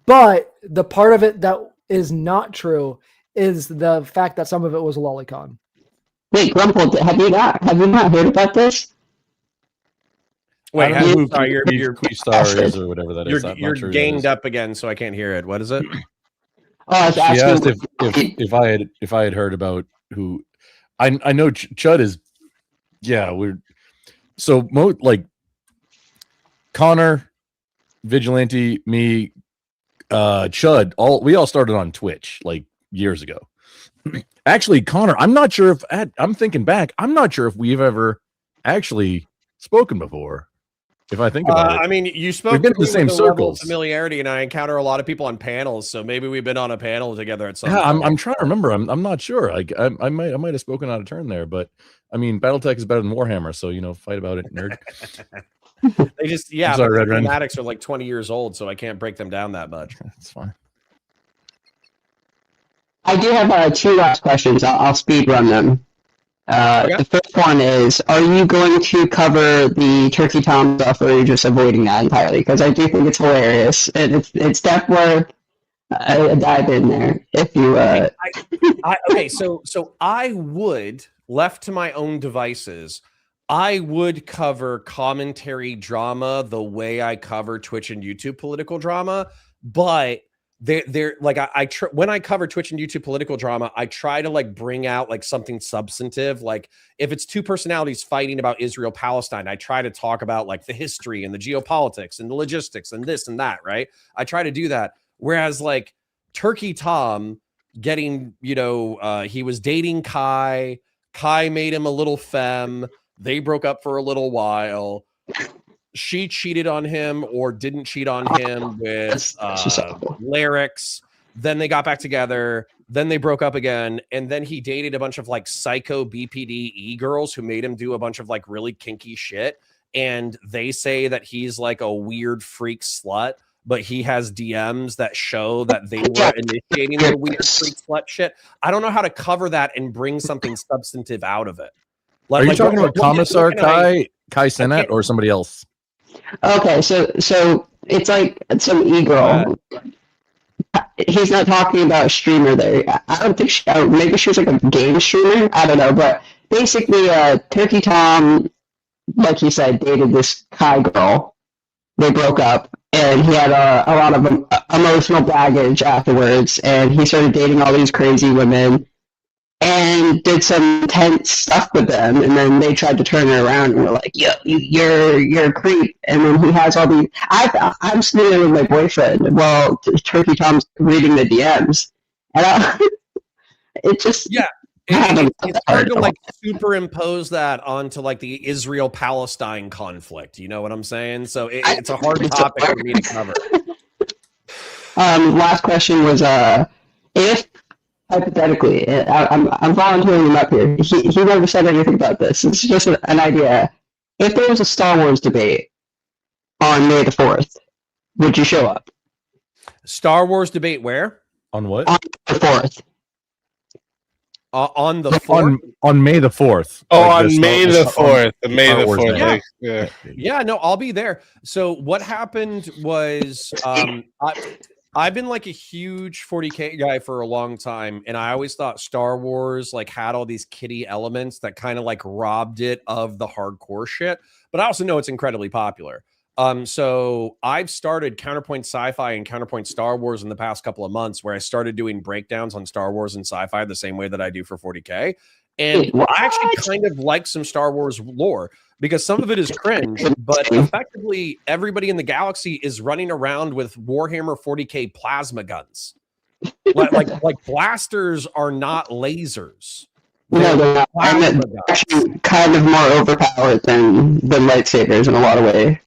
But the part of it that is not true is the fact that some of it was lolicon. Wait, Grumple, have you not heard about this? Wait, sorry, your Queestar is or whatever that is. You're gained up again, so I can't hear it. What is it? Oh, she asked if I had heard about who. I know Chud is, yeah, we're so like Connor, Vigilante, me, Chud, we all started on Twitch like years ago. Actually, Connor, I'm not sure if I'm thinking back, I'm not sure if we've ever actually spoken before. If I think about it, I mean, you spoke we've been in the same with a level of circles. familiarity, and I encounter a lot of people on panels, so maybe we've been on a panel together at some Yeah, point. I'm trying to remember. I'm not sure. Like I might have spoken out of turn there, but I mean, BattleTech is better than Warhammer, so fight about it, nerd. They just I'm sorry, but Red the Ren. schematics are like 20 years old, so I can't break them down that much. That's fine. I do have 2 last questions. I'll speed run them. Okay. The first one is, are you going to cover the Turkey Tom stuff, or are you just avoiding that entirely? Because I do think it's hilarious, and it's definitely a dive in there. If you Okay, so I would, left to my own devices, I would cover commentary drama the way I cover Twitch and YouTube political drama, but they're like when I cover Twitch and YouTube political drama, I try to like bring out like something substantive. Like if it's 2 personalities fighting about Israel Palestine, I try to talk about like the history and the geopolitics and the logistics and this and that, right? I try to do that. Whereas like Turkey Tom getting, he was dating Kai made him a little femme, they broke up for a little while. She cheated on him or didn't cheat on him with lyrics. Then they got back together. Then they broke up again. And then he dated a bunch of like psycho BPD girls who made him do a bunch of like really kinky shit. And they say that he's like a weird freak slut, but he has DMs that show that they were initiating the weird freak slut shit. I don't know how to cover that and bring something substantive out of it. Are you talking about Commissar Kai Cenat or somebody else? Okay, so it's like some e-girl. He's not talking about a streamer there. I don't think maybe she was like a game streamer. I don't know, but basically, Turkey Tom, like he said, dated this Kai girl. They broke up, and he had a lot of emotional baggage afterwards, and he started dating all these crazy women and did some intense stuff with them, and then they tried to turn her around and were like, "Yo, you're a creep." And then he has all these. I'm sitting there with my boyfriend while Turkey Tom's reading the DMs, and it just it's hard to like superimpose that onto like the Israel-Palestine conflict. You know what I'm saying? So it's a hard topic for me to cover. Last question was if hypothetically, I'm volunteering him up here. He never said anything about this. It's just an idea. If there was a Star Wars debate on May the 4th, would you show up? Star Wars debate where? On what? On the 4th. On the 4th? On May the 4th. Oh, like on May the 4th. May the 4th. Yeah, no, I'll be there. So what happened was I've been like a huge 40K guy for a long time, and I always thought Star Wars like had all these kiddie elements that kind of like robbed it of the hardcore shit. But I also know it's incredibly popular. So I've started Counterpoint Sci-Fi and Counterpoint Star Wars in the past couple of months, where I started doing breakdowns on Star Wars and sci-fi the same way that I do for 40K. And I actually kind of like some Star Wars lore because some of it is cringe, but effectively everybody in the galaxy is running around with Warhammer 40K plasma guns. Like blasters are not lasers. No, they're not. They're actually kind of more overpowered than lightsabers in a lot of ways.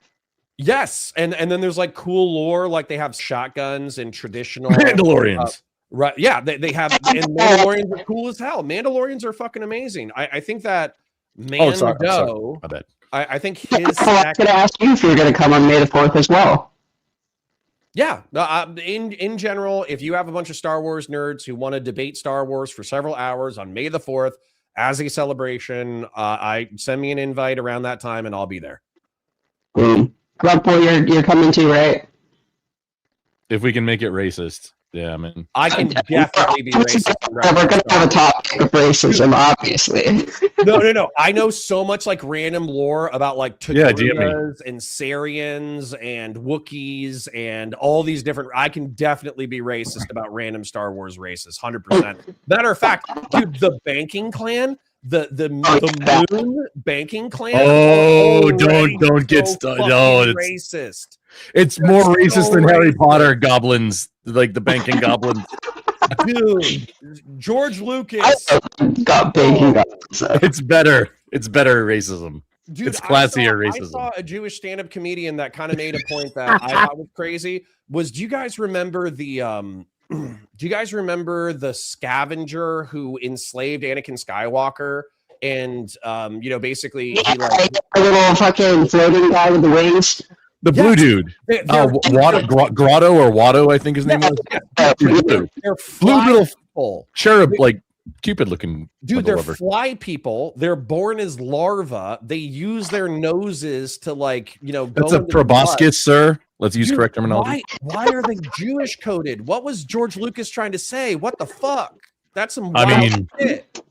Yes, and then there's like cool lore, like they have shotguns and traditional Mandalorians. Right? Yeah, they have, and Mandalorians are cool as hell. Mandalorians are fucking amazing. I think that Mando. My bad. I think his. I was going to ask you if you were going to come on May the 4th as well. Yeah, in general, if you have a bunch of Star Wars nerds who want to debate Star Wars for several hours on May the 4th as a celebration, I send me an invite around that time, and I'll be there. Grumpel, you're coming too, right? If we can make it racist. Yeah, man. I can definitely be racist. We're going to have a topic of racism, obviously. No. I know so much like random lore about like Togrutas and Sarians and Wookiees and all these different. I can definitely be racist about random Star Wars races, 100%. Matter of fact, dude, the banking clan, the moon banking clan. Oh, already don't get so started. fucking No, racist. it's That's more racist so than Harry racist. Potter goblins, like the banking goblins. Dude, George I Lucas. got banking. So. It's better. It's better racism. Dude, It's classier I racism. saw a Jewish stand-up comedian that kind of made a point that I thought was crazy. Do you guys remember the do you guys remember the scavenger who enslaved Anakin Skywalker? And you know, basically he like a little fucking floating guy with the wings. The blue dude. Grotto or Watto, I think his name was. Blue. They're Blue little people. cherub, like Cupid looking. Dude, they're fly people. They're born as larvae. They use their noses to, like, you know, That's a proboscis, sir. Let's use correct terminology. Why are they Jewish coded? What was George Lucas trying to say? What the fuck? That's some I wild mean, shit.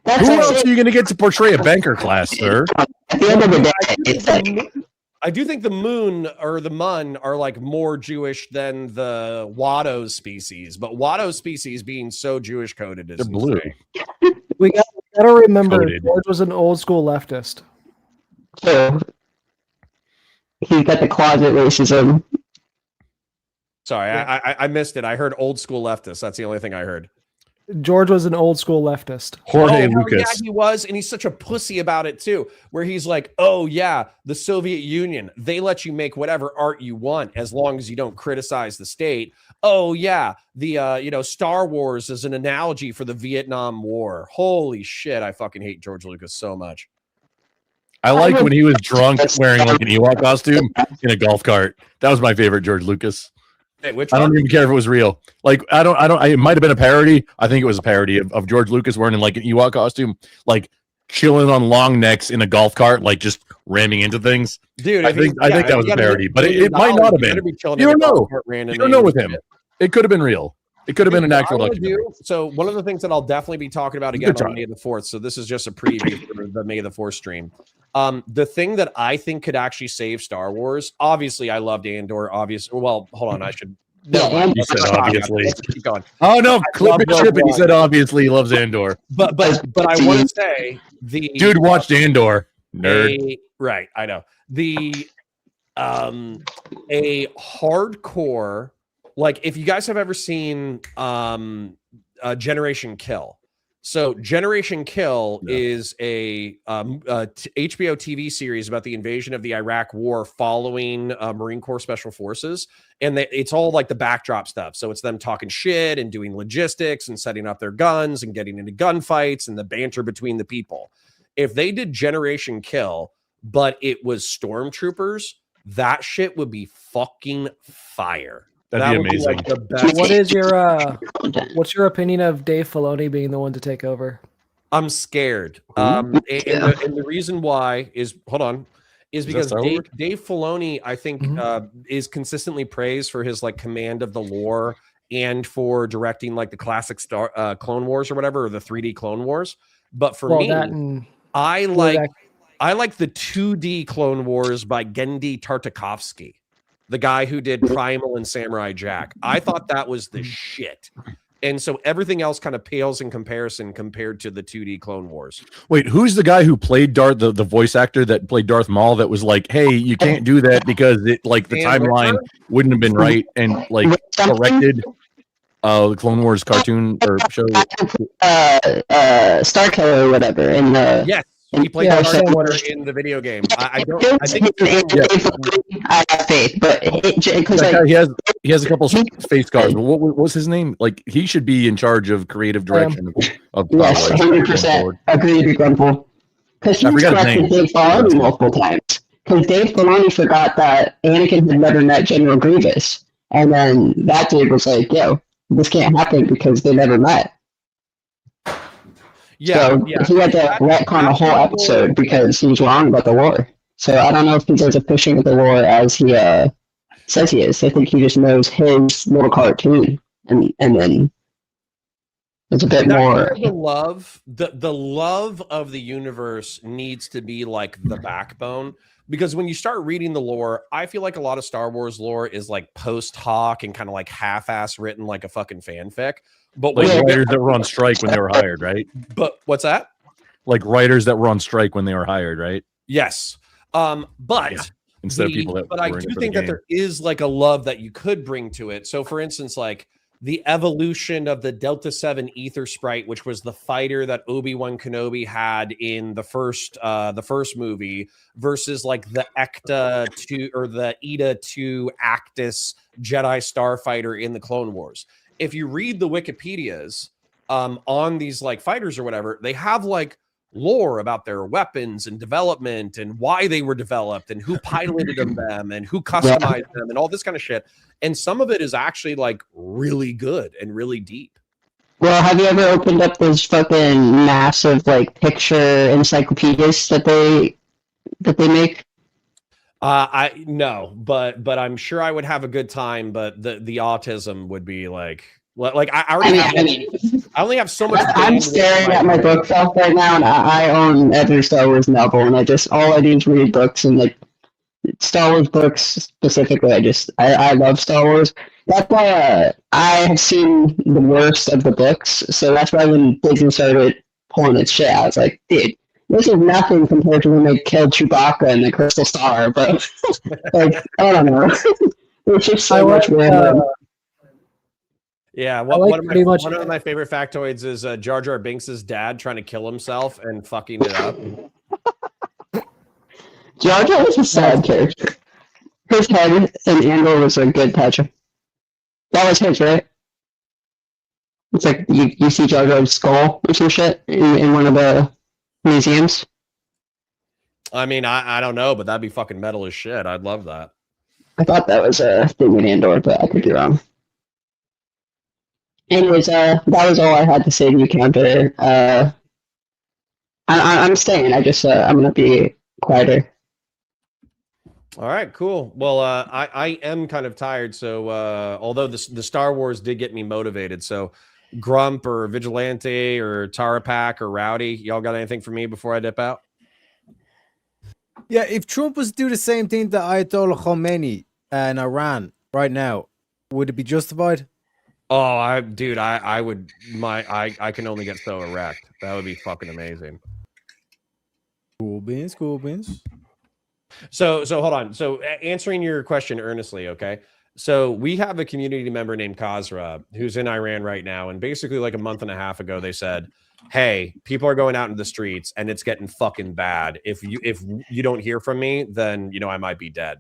Who else are you going to get to portray a banker class, sir? At the end of the day, it's like I do think the moon or the mun are like more Jewish than the Watto species, but Watto species being so Jewish coded is they're blue. We gotta remember Coded. George was an old school leftist. so. He's got the closet racism. Sorry, I missed it. I heard old school leftist. That's the only thing I heard. George was an old school leftist. Jorge hell Lucas. Yeah, he was, and he's such a pussy about it too. Where he's like, "Oh yeah, the Soviet Union, they let you make whatever art you want as long as you don't criticize the state." Oh yeah, the you know, Star Wars is an analogy for the Vietnam War. Holy shit, I fucking hate George Lucas so much. I like when he was drunk wearing like an Ewok costume in a golf cart. That was my favorite George Lucas. Hey, which I one? don't even care if it was real. Like, it might have been a parody. I think it was a parody of George Lucas wearing like an Ewok costume, like chilling on long necks in a golf cart, like just ramming into things. Dude, I think that was a parody, but it might not have been. You don't know. You don't know with him. It could have been real. It could have been an actual documentary. So one of the things that I'll definitely be talking about again on May the 4th. So this is just a preview for the May the 4th stream. The thing that I think could actually save Star Wars, obviously I loved Andor, obviously. Well, hold on, I should. No, you said obviously. Let's keep going. Oh no, clip it, ship it. He said obviously he loves Andor. But I want to say the dude watched Andor. Nerd. Right, I know. The a hardcore, like if you guys have ever seen Generation Kill. So Generation Kill is a HBO TV series about the invasion of the Iraq War following Marine Corps Special Forces. And it's all like the backdrop stuff. So it's them talking shit and doing logistics and setting up their guns and getting into gunfights and the banter between the people. If they did Generation Kill, but it was stormtroopers, that shit would be fucking fire. That'd be amazing. Like the best. What is your what's your opinion of Dave Filoni being the one to take over? I'm scared. And the reason why is because Dave Filoni, I think, is consistently praised for his like command of the lore and for directing like the classic Clone Wars or whatever, or the 3D Clone Wars. But for me, I like the 2D Clone Wars by Genndy Tartakovsky, the guy who did Primal and Samurai Jack. I thought that was the shit. And so everything else kind of pales in comparison compared to the 2D Clone Wars. Wait, who's the guy who played Darth, the voice actor that played Darth Maul that was like, hey, you can't do that because it like the timeline wouldn't have been right and like corrected the Clone Wars cartoon or show? Star Killer or whatever. In the yes. He played in the video game. I have faith, but he has a couple face scars. What's his name? Like he should be in charge of creative direction of yes, 100% agreed with Grumple. Because he's corrected Dave Filoni multiple times. Because Dave Filoni forgot that Anakin had never met General Grievous, and then that dude was like, "Yo, this can't happen because they never met." Yeah, so he had to retcon a whole episode because he was wrong about the lore. So I don't know if he's as efficient with the lore as he says he is. I think he just knows his little cartoon, and then it's a bit more. The love of the universe needs to be like the backbone. Because when you start reading the lore, I feel like a lot of Star Wars lore is like post hoc and kind of like half-ass written like a fucking fanfic. But like writers that were on strike when they were hired, right? But what's that? like writers that were on strike when they were hired, right? Yes. But Yeah. Instead of people that but I were in it do for think the that game. there is like a love that you could bring to it. So for instance, like the evolution of the Delta 7 Ether Sprite, which was the fighter that Obi-Wan Kenobi had in the first movie, versus like the Ecta 2 or the Eta 2 Actus Jedi Starfighter in the Clone Wars. If you read the Wikipedias on these like fighters or whatever, they have like lore about their weapons and development and why they were developed and who piloted them and who customized them and all this kind of shit. And some of it is actually like really good and really deep. Well, have you ever opened up those fucking massive like picture encyclopedias that they make? I no, but I'm sure I would have a good time. But the autism would be like I already I only have so much. I'm staring at my bookshelf right now, and I own every Star Wars novel, and all I do is read books, and like Star Wars books specifically. I love Star Wars. That's why I have seen the worst of the books. So that's why when Disney started pulling its shit, I was like, dude, this is nothing compared to when they killed Chewbacca and the Crystal Star. But like, I don't know, it's just so much random. Yeah, like one pretty much- of my favorite factoids is Jar Jar Binks' dad trying to kill himself and fucking it up. Jar Jar was a sad character. His head and Andor was a good touch. That was his, right? It's like you see Jar Jar's skull or some shit in one of the museums. I mean, I don't know, but that'd be fucking metal as shit. I'd love that. I thought that was a thing in Andor, but I could be wrong. Anyways, that was all I had to say to you, Counter. I'm staying. I'm gonna be quieter. All right, cool. Well, I am kind of tired, so although the Star Wars did get me motivated, so Grump or Vigilante or Tarapak or Rowdy, y'all got anything for me before I dip out? Yeah, if Trump was to do the same thing to Ayatollah Khomeini in Iran right now, would it be justified? Oh, I would I can only get so erect. That would be fucking amazing. Cool beans, cool beans. So hold on. So answering your question earnestly, okay? So we have a community member named Kazra who's in Iran right now, and basically like a month and a half ago they said, "Hey, people are going out into the streets and it's getting fucking bad. If you don't hear from me, then I might be dead."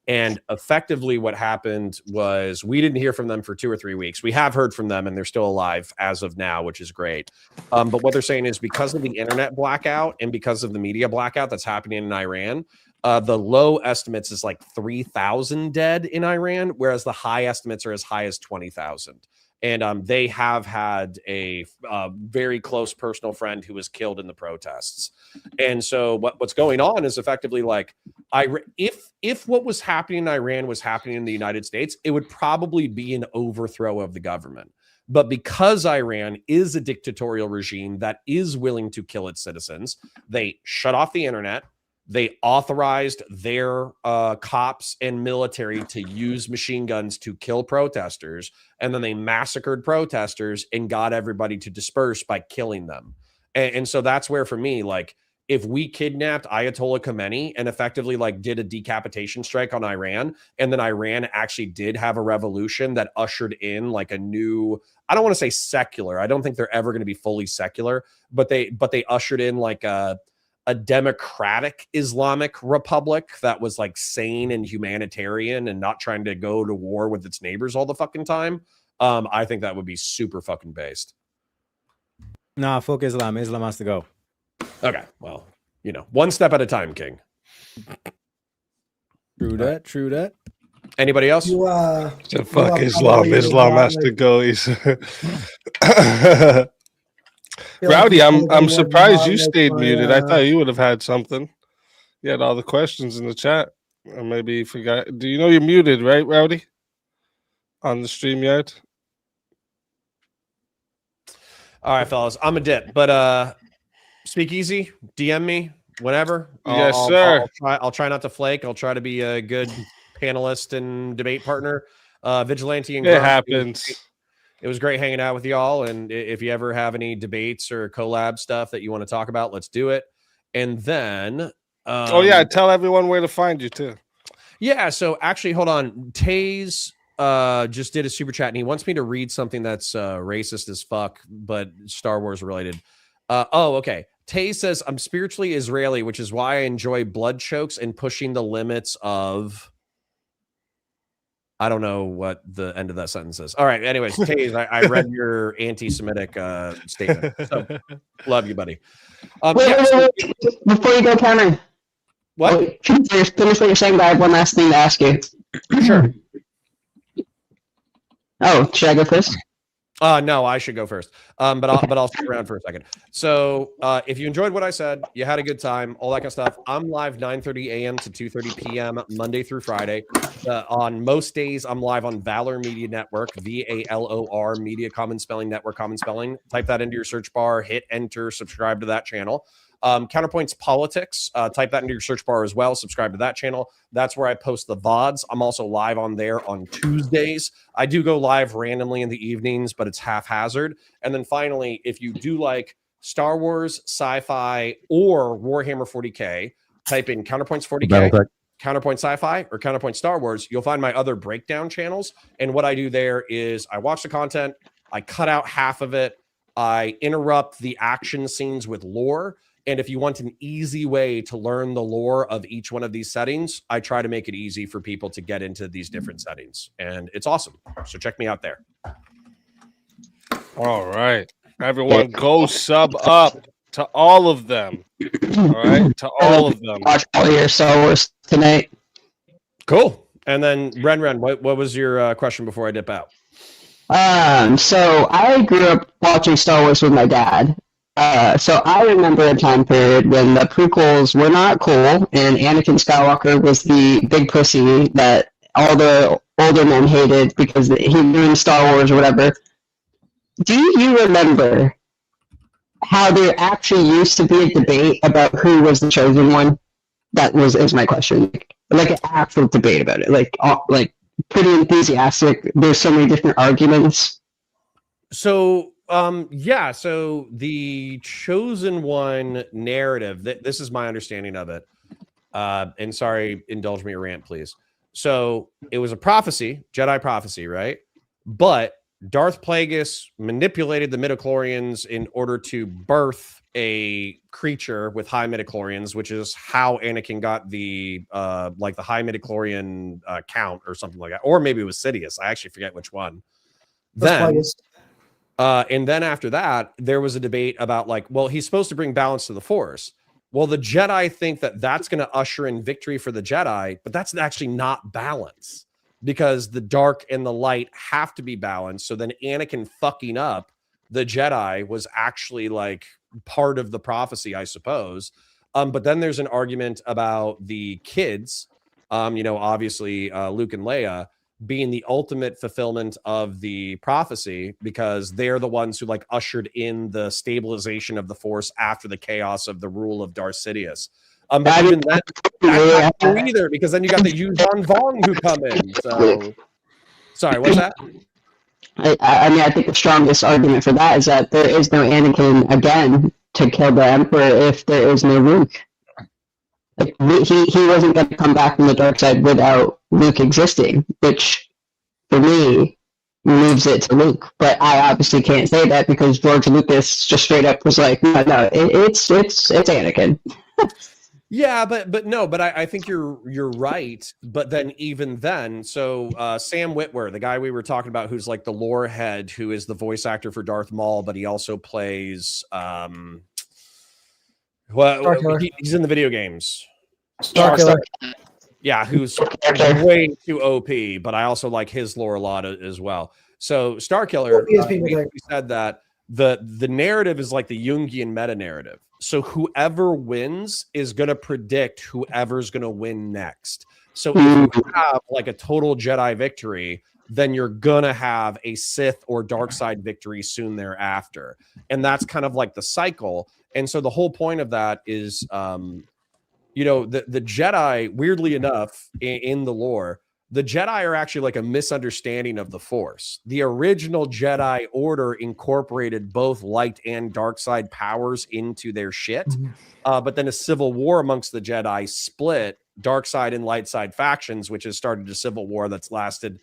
And effectively what happened was we didn't hear from them for 2 or 3 weeks. We have heard from them and they're still alive as of now, which is great. But what they're saying is because of the internet blackout and because of the media blackout that's happening in Iran, the low estimates is like 3,000 dead in Iran, whereas the high estimates are as high as 20,000. And they have had a very close personal friend who was killed in the protests. And so what's going on is effectively like, if what was happening in Iran was happening in the United States, it would probably be an overthrow of the government. But because Iran is a dictatorial regime that is willing to kill its citizens, they shut off the internet. They authorized their cops and military to use machine guns to kill protesters. And then they massacred protesters and got everybody to disperse by killing them. And so that's where, for me, like, if we kidnapped Ayatollah Khomeini and effectively like did a decapitation strike on Iran, and then Iran actually did have a revolution that ushered in like a new, I don't want to say secular, I don't think they're ever going to be fully secular, but they ushered in like a democratic Islamic republic that was like sane and humanitarian and not trying to go to war with its neighbors all the fucking time. I think that would be super fucking based. Nah, fuck Islam. Islam has to go. Okay, well, one step at a time, King. True that. True that. Anybody else? So fuck Islam. Islam has to go. Rowdy, I'm surprised you stayed muted. I thought you would have had something. You had all the questions in the chat. Or maybe you forgot. Do you know you're muted, right, Rowdy? On the StreamYard? All right, fellas. I'm a dip, but Speakeazy, DM me whenever. Yes, sir. I'll try not to flake. I'll try to be a good panelist and debate partner. Vigilante and It Grump, happens. It was great hanging out with y'all. And if you ever have any debates or collab stuff that you want to talk about, let's do it. And then, oh yeah, tell everyone where to find you too. Yeah. So actually, hold on. Taze just did a super chat, and he wants me to read something that's racist as fuck, but Star Wars related. Oh, okay. Taze says, I'm spiritually Israeli, which is why I enjoy blood chokes and pushing the limits of. I don't know what the end of that sentence is. All right. Anyways, Taze, I read your anti-Semitic statement. So love you, buddy. Wait. Before you go, Cameron. What? Finish what you're saying, but I have one last thing to ask you. Sure. Oh, should I go first? No, I should go first. But I'll stick around for a second. So if you enjoyed what I said, you had a good time, all that kind of stuff. I'm live 9:30 a.m. to 2:30 p.m. Monday through Friday. On most days, I'm live on Valor Media Network, VALOR Media Common Spelling Network, Common Spelling. Type that into your search bar, hit enter, subscribe to that channel. Counterpoints Politics, type that into your search bar as well. Subscribe to that channel. That's where I post the VODs. I'm also live on there on Tuesdays. I do go live randomly in the evenings, but it's haphazard. And then finally, if you do like Star Wars, sci-fi, or Warhammer 40K, type in Counterpoints 40K, Counterpoint Sci-Fi, or Counterpoint Star Wars. You'll find my other breakdown channels. And what I do there is I watch the content, I cut out half of it, I interrupt the action scenes with lore. And if you want an easy way to learn the lore of each one of these settings, I try to make it easy for people to get into these different settings. And it's awesome. So check me out there. All right. Everyone go sub up to all of them. All right. To all of them. Watch all your Star Wars tonight. Cool. And then Ren, what was your question before I dip out? So I grew up watching Star Wars with my dad. So I remember a time period when the prequels were not cool, and Anakin Skywalker was the big pussy that all the older men hated because he ruined Star Wars or whatever. Do you remember how there actually used to be a debate about who was the chosen one? That is my question. Like an actual debate about it. Like pretty enthusiastic. There's so many different arguments. So so the chosen one narrative, this is my understanding of it. And sorry, indulge me a rant, please. So it was a prophecy, Jedi prophecy, right? But Darth Plagueis manipulated the midichlorians in order to birth a creature with high midichlorians, which is how Anakin got the the high midichlorian count or something like that. Or maybe it was Sidious. I actually forget which one. And then after that, there was a debate about he's supposed to bring balance to the Force. Well, the Jedi think that that's going to usher in victory for the Jedi, but that's actually not balance because the dark and the light have to be balanced. So then Anakin fucking up the Jedi was actually part of the prophecy, I suppose. But then there's an argument about the kids, obviously Luke and Leia, being the ultimate fulfillment of the prophecy because they're the ones who ushered in the stabilization of the Force after the chaos of the rule of Darth Sidious. But even then, that's not true either because then you got the Yuuzhan Vong who come in. So, sorry, what's that? I mean, I think the strongest argument for that is that there is no Anakin again to kill the Emperor if there is no Luke. He wasn't going to come back from the dark side without Luke existing, which for me moves it to Luke. But I obviously can't say that because George Lucas just straight up was like, no, it's Anakin. Yeah, but I think you're right. But then even then, so Sam Witwer, the guy we were talking about, who's the lore head, who is the voice actor for Darth Maul, but he also plays he's in the video games. Starkiller. Yeah, who's way too OP, but I also like his lore a lot as well. So Starkiller said that the narrative is like the Jungian meta narrative. So whoever wins is going to predict whoever's going to win next. So if you have a total Jedi victory, then you're going to have a Sith or dark side victory soon thereafter. And that's kind of the cycle. And so the whole point of that is, the Jedi, weirdly enough, in the lore, the Jedi are actually like a misunderstanding of the Force. The original Jedi Order incorporated both light and dark side powers into their shit. But then a civil war amongst the Jedi split dark side and light side factions, which has started a civil war that's lasted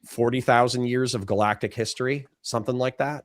40,000 years of galactic history, something like that.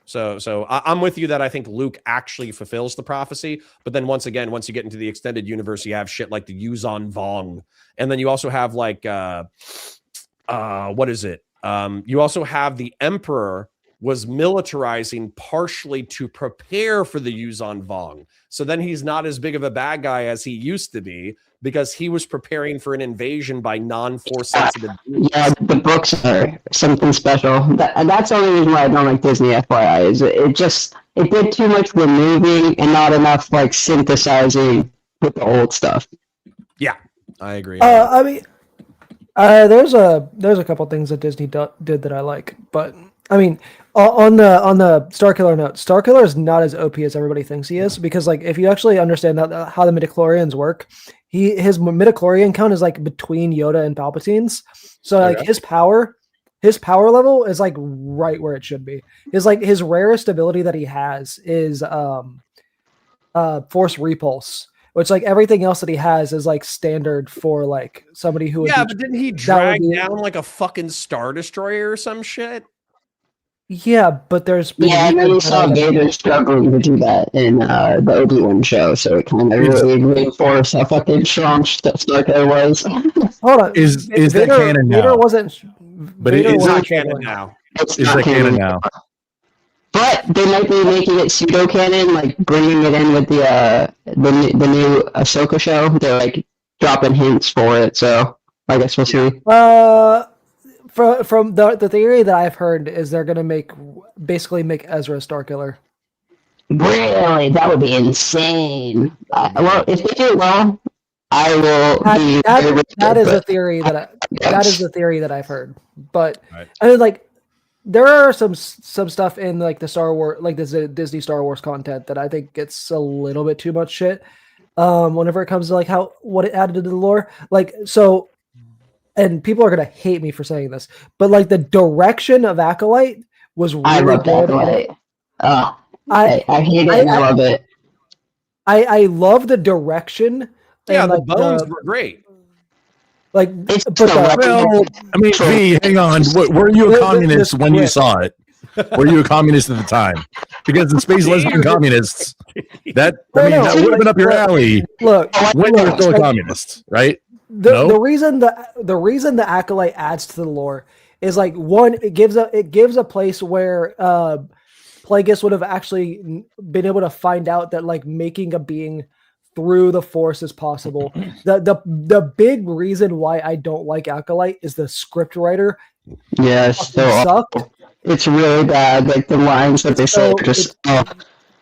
So I'm with you that I think Luke actually fulfills the prophecy. But then once again, once you get into the extended universe, you have shit like the Yuzon Vong. And then you also have like, what is it? You also have the Emperor was militarizing partially to prepare for the Yuzon Vong. So then he's not as big of a bad guy as he used to be because he was preparing for an invasion by non-force sensitive beings. Yeah, the books are something special. And that's the only reason why I don't like Disney, FYI, is it did too much removing and not enough like synthesizing with the old stuff. Yeah, I agree. I mean, there's a couple things that Disney did that I like, but I mean, on the Starkiller note, Starkiller is not as OP as everybody thinks he is, because like if you actually understand how the midichlorians work, his midichlorian count is like between Yoda and Palpatine's, so like his power level is like right where it should be. His rarest ability that he has is Force Repulse, which like everything else that he has is like standard for like somebody who but didn't he drag down like a fucking Star Destroyer or some shit? Yeah, but there's been and then you saw Vader struggling to do that in the Obi-Wan show, so it kind of really reinforced how fucking strong Starkiller was. Hold on, is that canon now? Vader wasn't. But Vader it's wasn't not canon now. It's Is not that canon now? But they might be making it pseudo-canon, like bringing it in with the new Ahsoka show. They're like dropping hints for it, so I guess we'll see. From the theory that I've heard is they're gonna basically make Ezra Starkiller. Really, that would be insane. Well, if they do it well, I will be. That is a theory that is the theory that I've heard. But I mean, like, there are some stuff in like the Star Wars, like the Disney Star Wars content that I think gets a little bit too much shit. Whenever it comes to like what it added to the lore, like so. And people are gonna hate me for saying this, but like the direction of Acolyte was really I love good. Acolyte. I hate it and I love it. I love the direction. Yeah, and, the like, bones were great. Like, well, I mean, V, hang on. Were you a communist when you saw it? Were you a communist at the time? Because the space lesbian communists, that would have been up your alley. Look, when you were still a communist, right? The reason the Acolyte adds to the lore is like one, it gives a place where Plagueis would have actually been able to find out that like making a being through the Force is possible. The big reason why I don't like Acolyte is the script writer. Yes, sucked. It's really bad. Like the lines that they say just.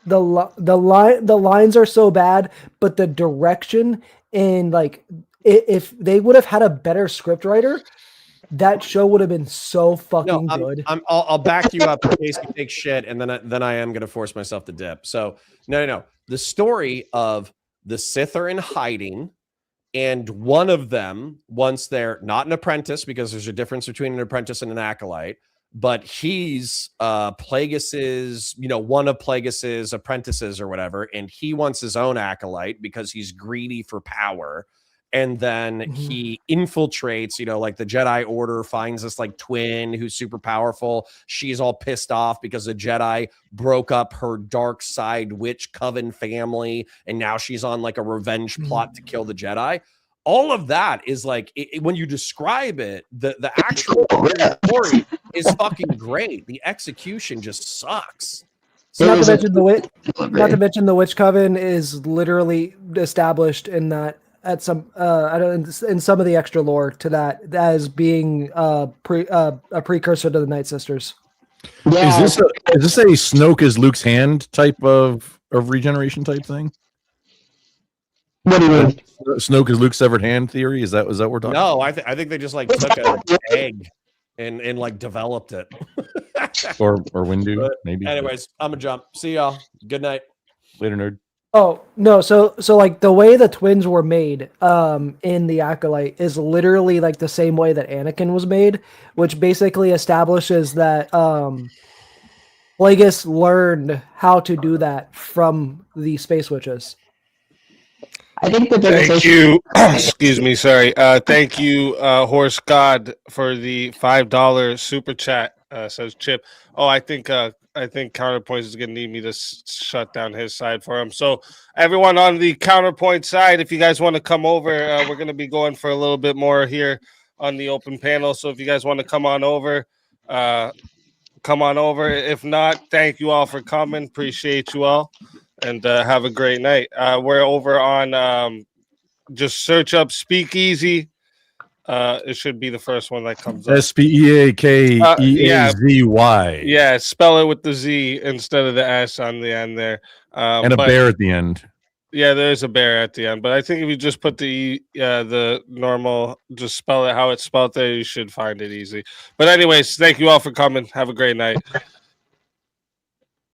The lines are so bad, but the direction and like. If they would have had a better scriptwriter, that show would have been so fucking good. I'll back you up in case you take shit, and then I am going to force myself to dip. So no. The story of the Sith are in hiding, and one of them, once they're not an apprentice, because there's a difference between an apprentice and an acolyte, but he's Plagueis's, one of Plagueis's apprentices or whatever, and he wants his own acolyte because he's greedy for power. And then he infiltrates, like the Jedi Order finds this like twin who's super powerful. She's all pissed off because the Jedi broke up her dark side witch coven family. And now she's on like a revenge plot to kill the Jedi. All of that is like, when you describe it, the actual story is fucking great. The execution just sucks. Not to mention the witch coven is literally established in that. At some, in some of the extra lore to that as being a precursor to the Night Sisters. Yeah. Is this a Snoke is Luke's hand type of regeneration type thing? What do you mean? Snoke is Luke's severed hand theory? Is that what we're talking? No, I think they just like took an egg and like developed it. or Windu, maybe. Anyways, I'm gonna jump. See y'all. Good night. Later, nerd. Oh no, so like the way the twins were made in the Acolyte is literally like the same way that Anakin was made, which basically establishes that Plagueis learned how to do that from the Space Witches. I think the biggest Thank issue. you. Excuse me. Sorry. Thank you, Horse God, for the $5 super chat. Says Chip. Oh, I think Counterpoints is gonna need me to shut down his side for him. So everyone on the Counterpoint side, if you guys want to come over, we're gonna be going for a little bit more here on the open panel. So if you guys want to come on over, come on over. If not, thank you all for coming. Appreciate you all, and have a great night. We're over on. Just search up Speakeazy. It should be the first one that comes up. SPEAKEAZY. Yeah, spell it with the Z instead of the S on the end there. And a bear at the end. Yeah, there's a bear at the end. But I think if you just put the normal, just spell it how it's spelled there, you should find it easy. But anyways, thank you all for coming. Have a great night.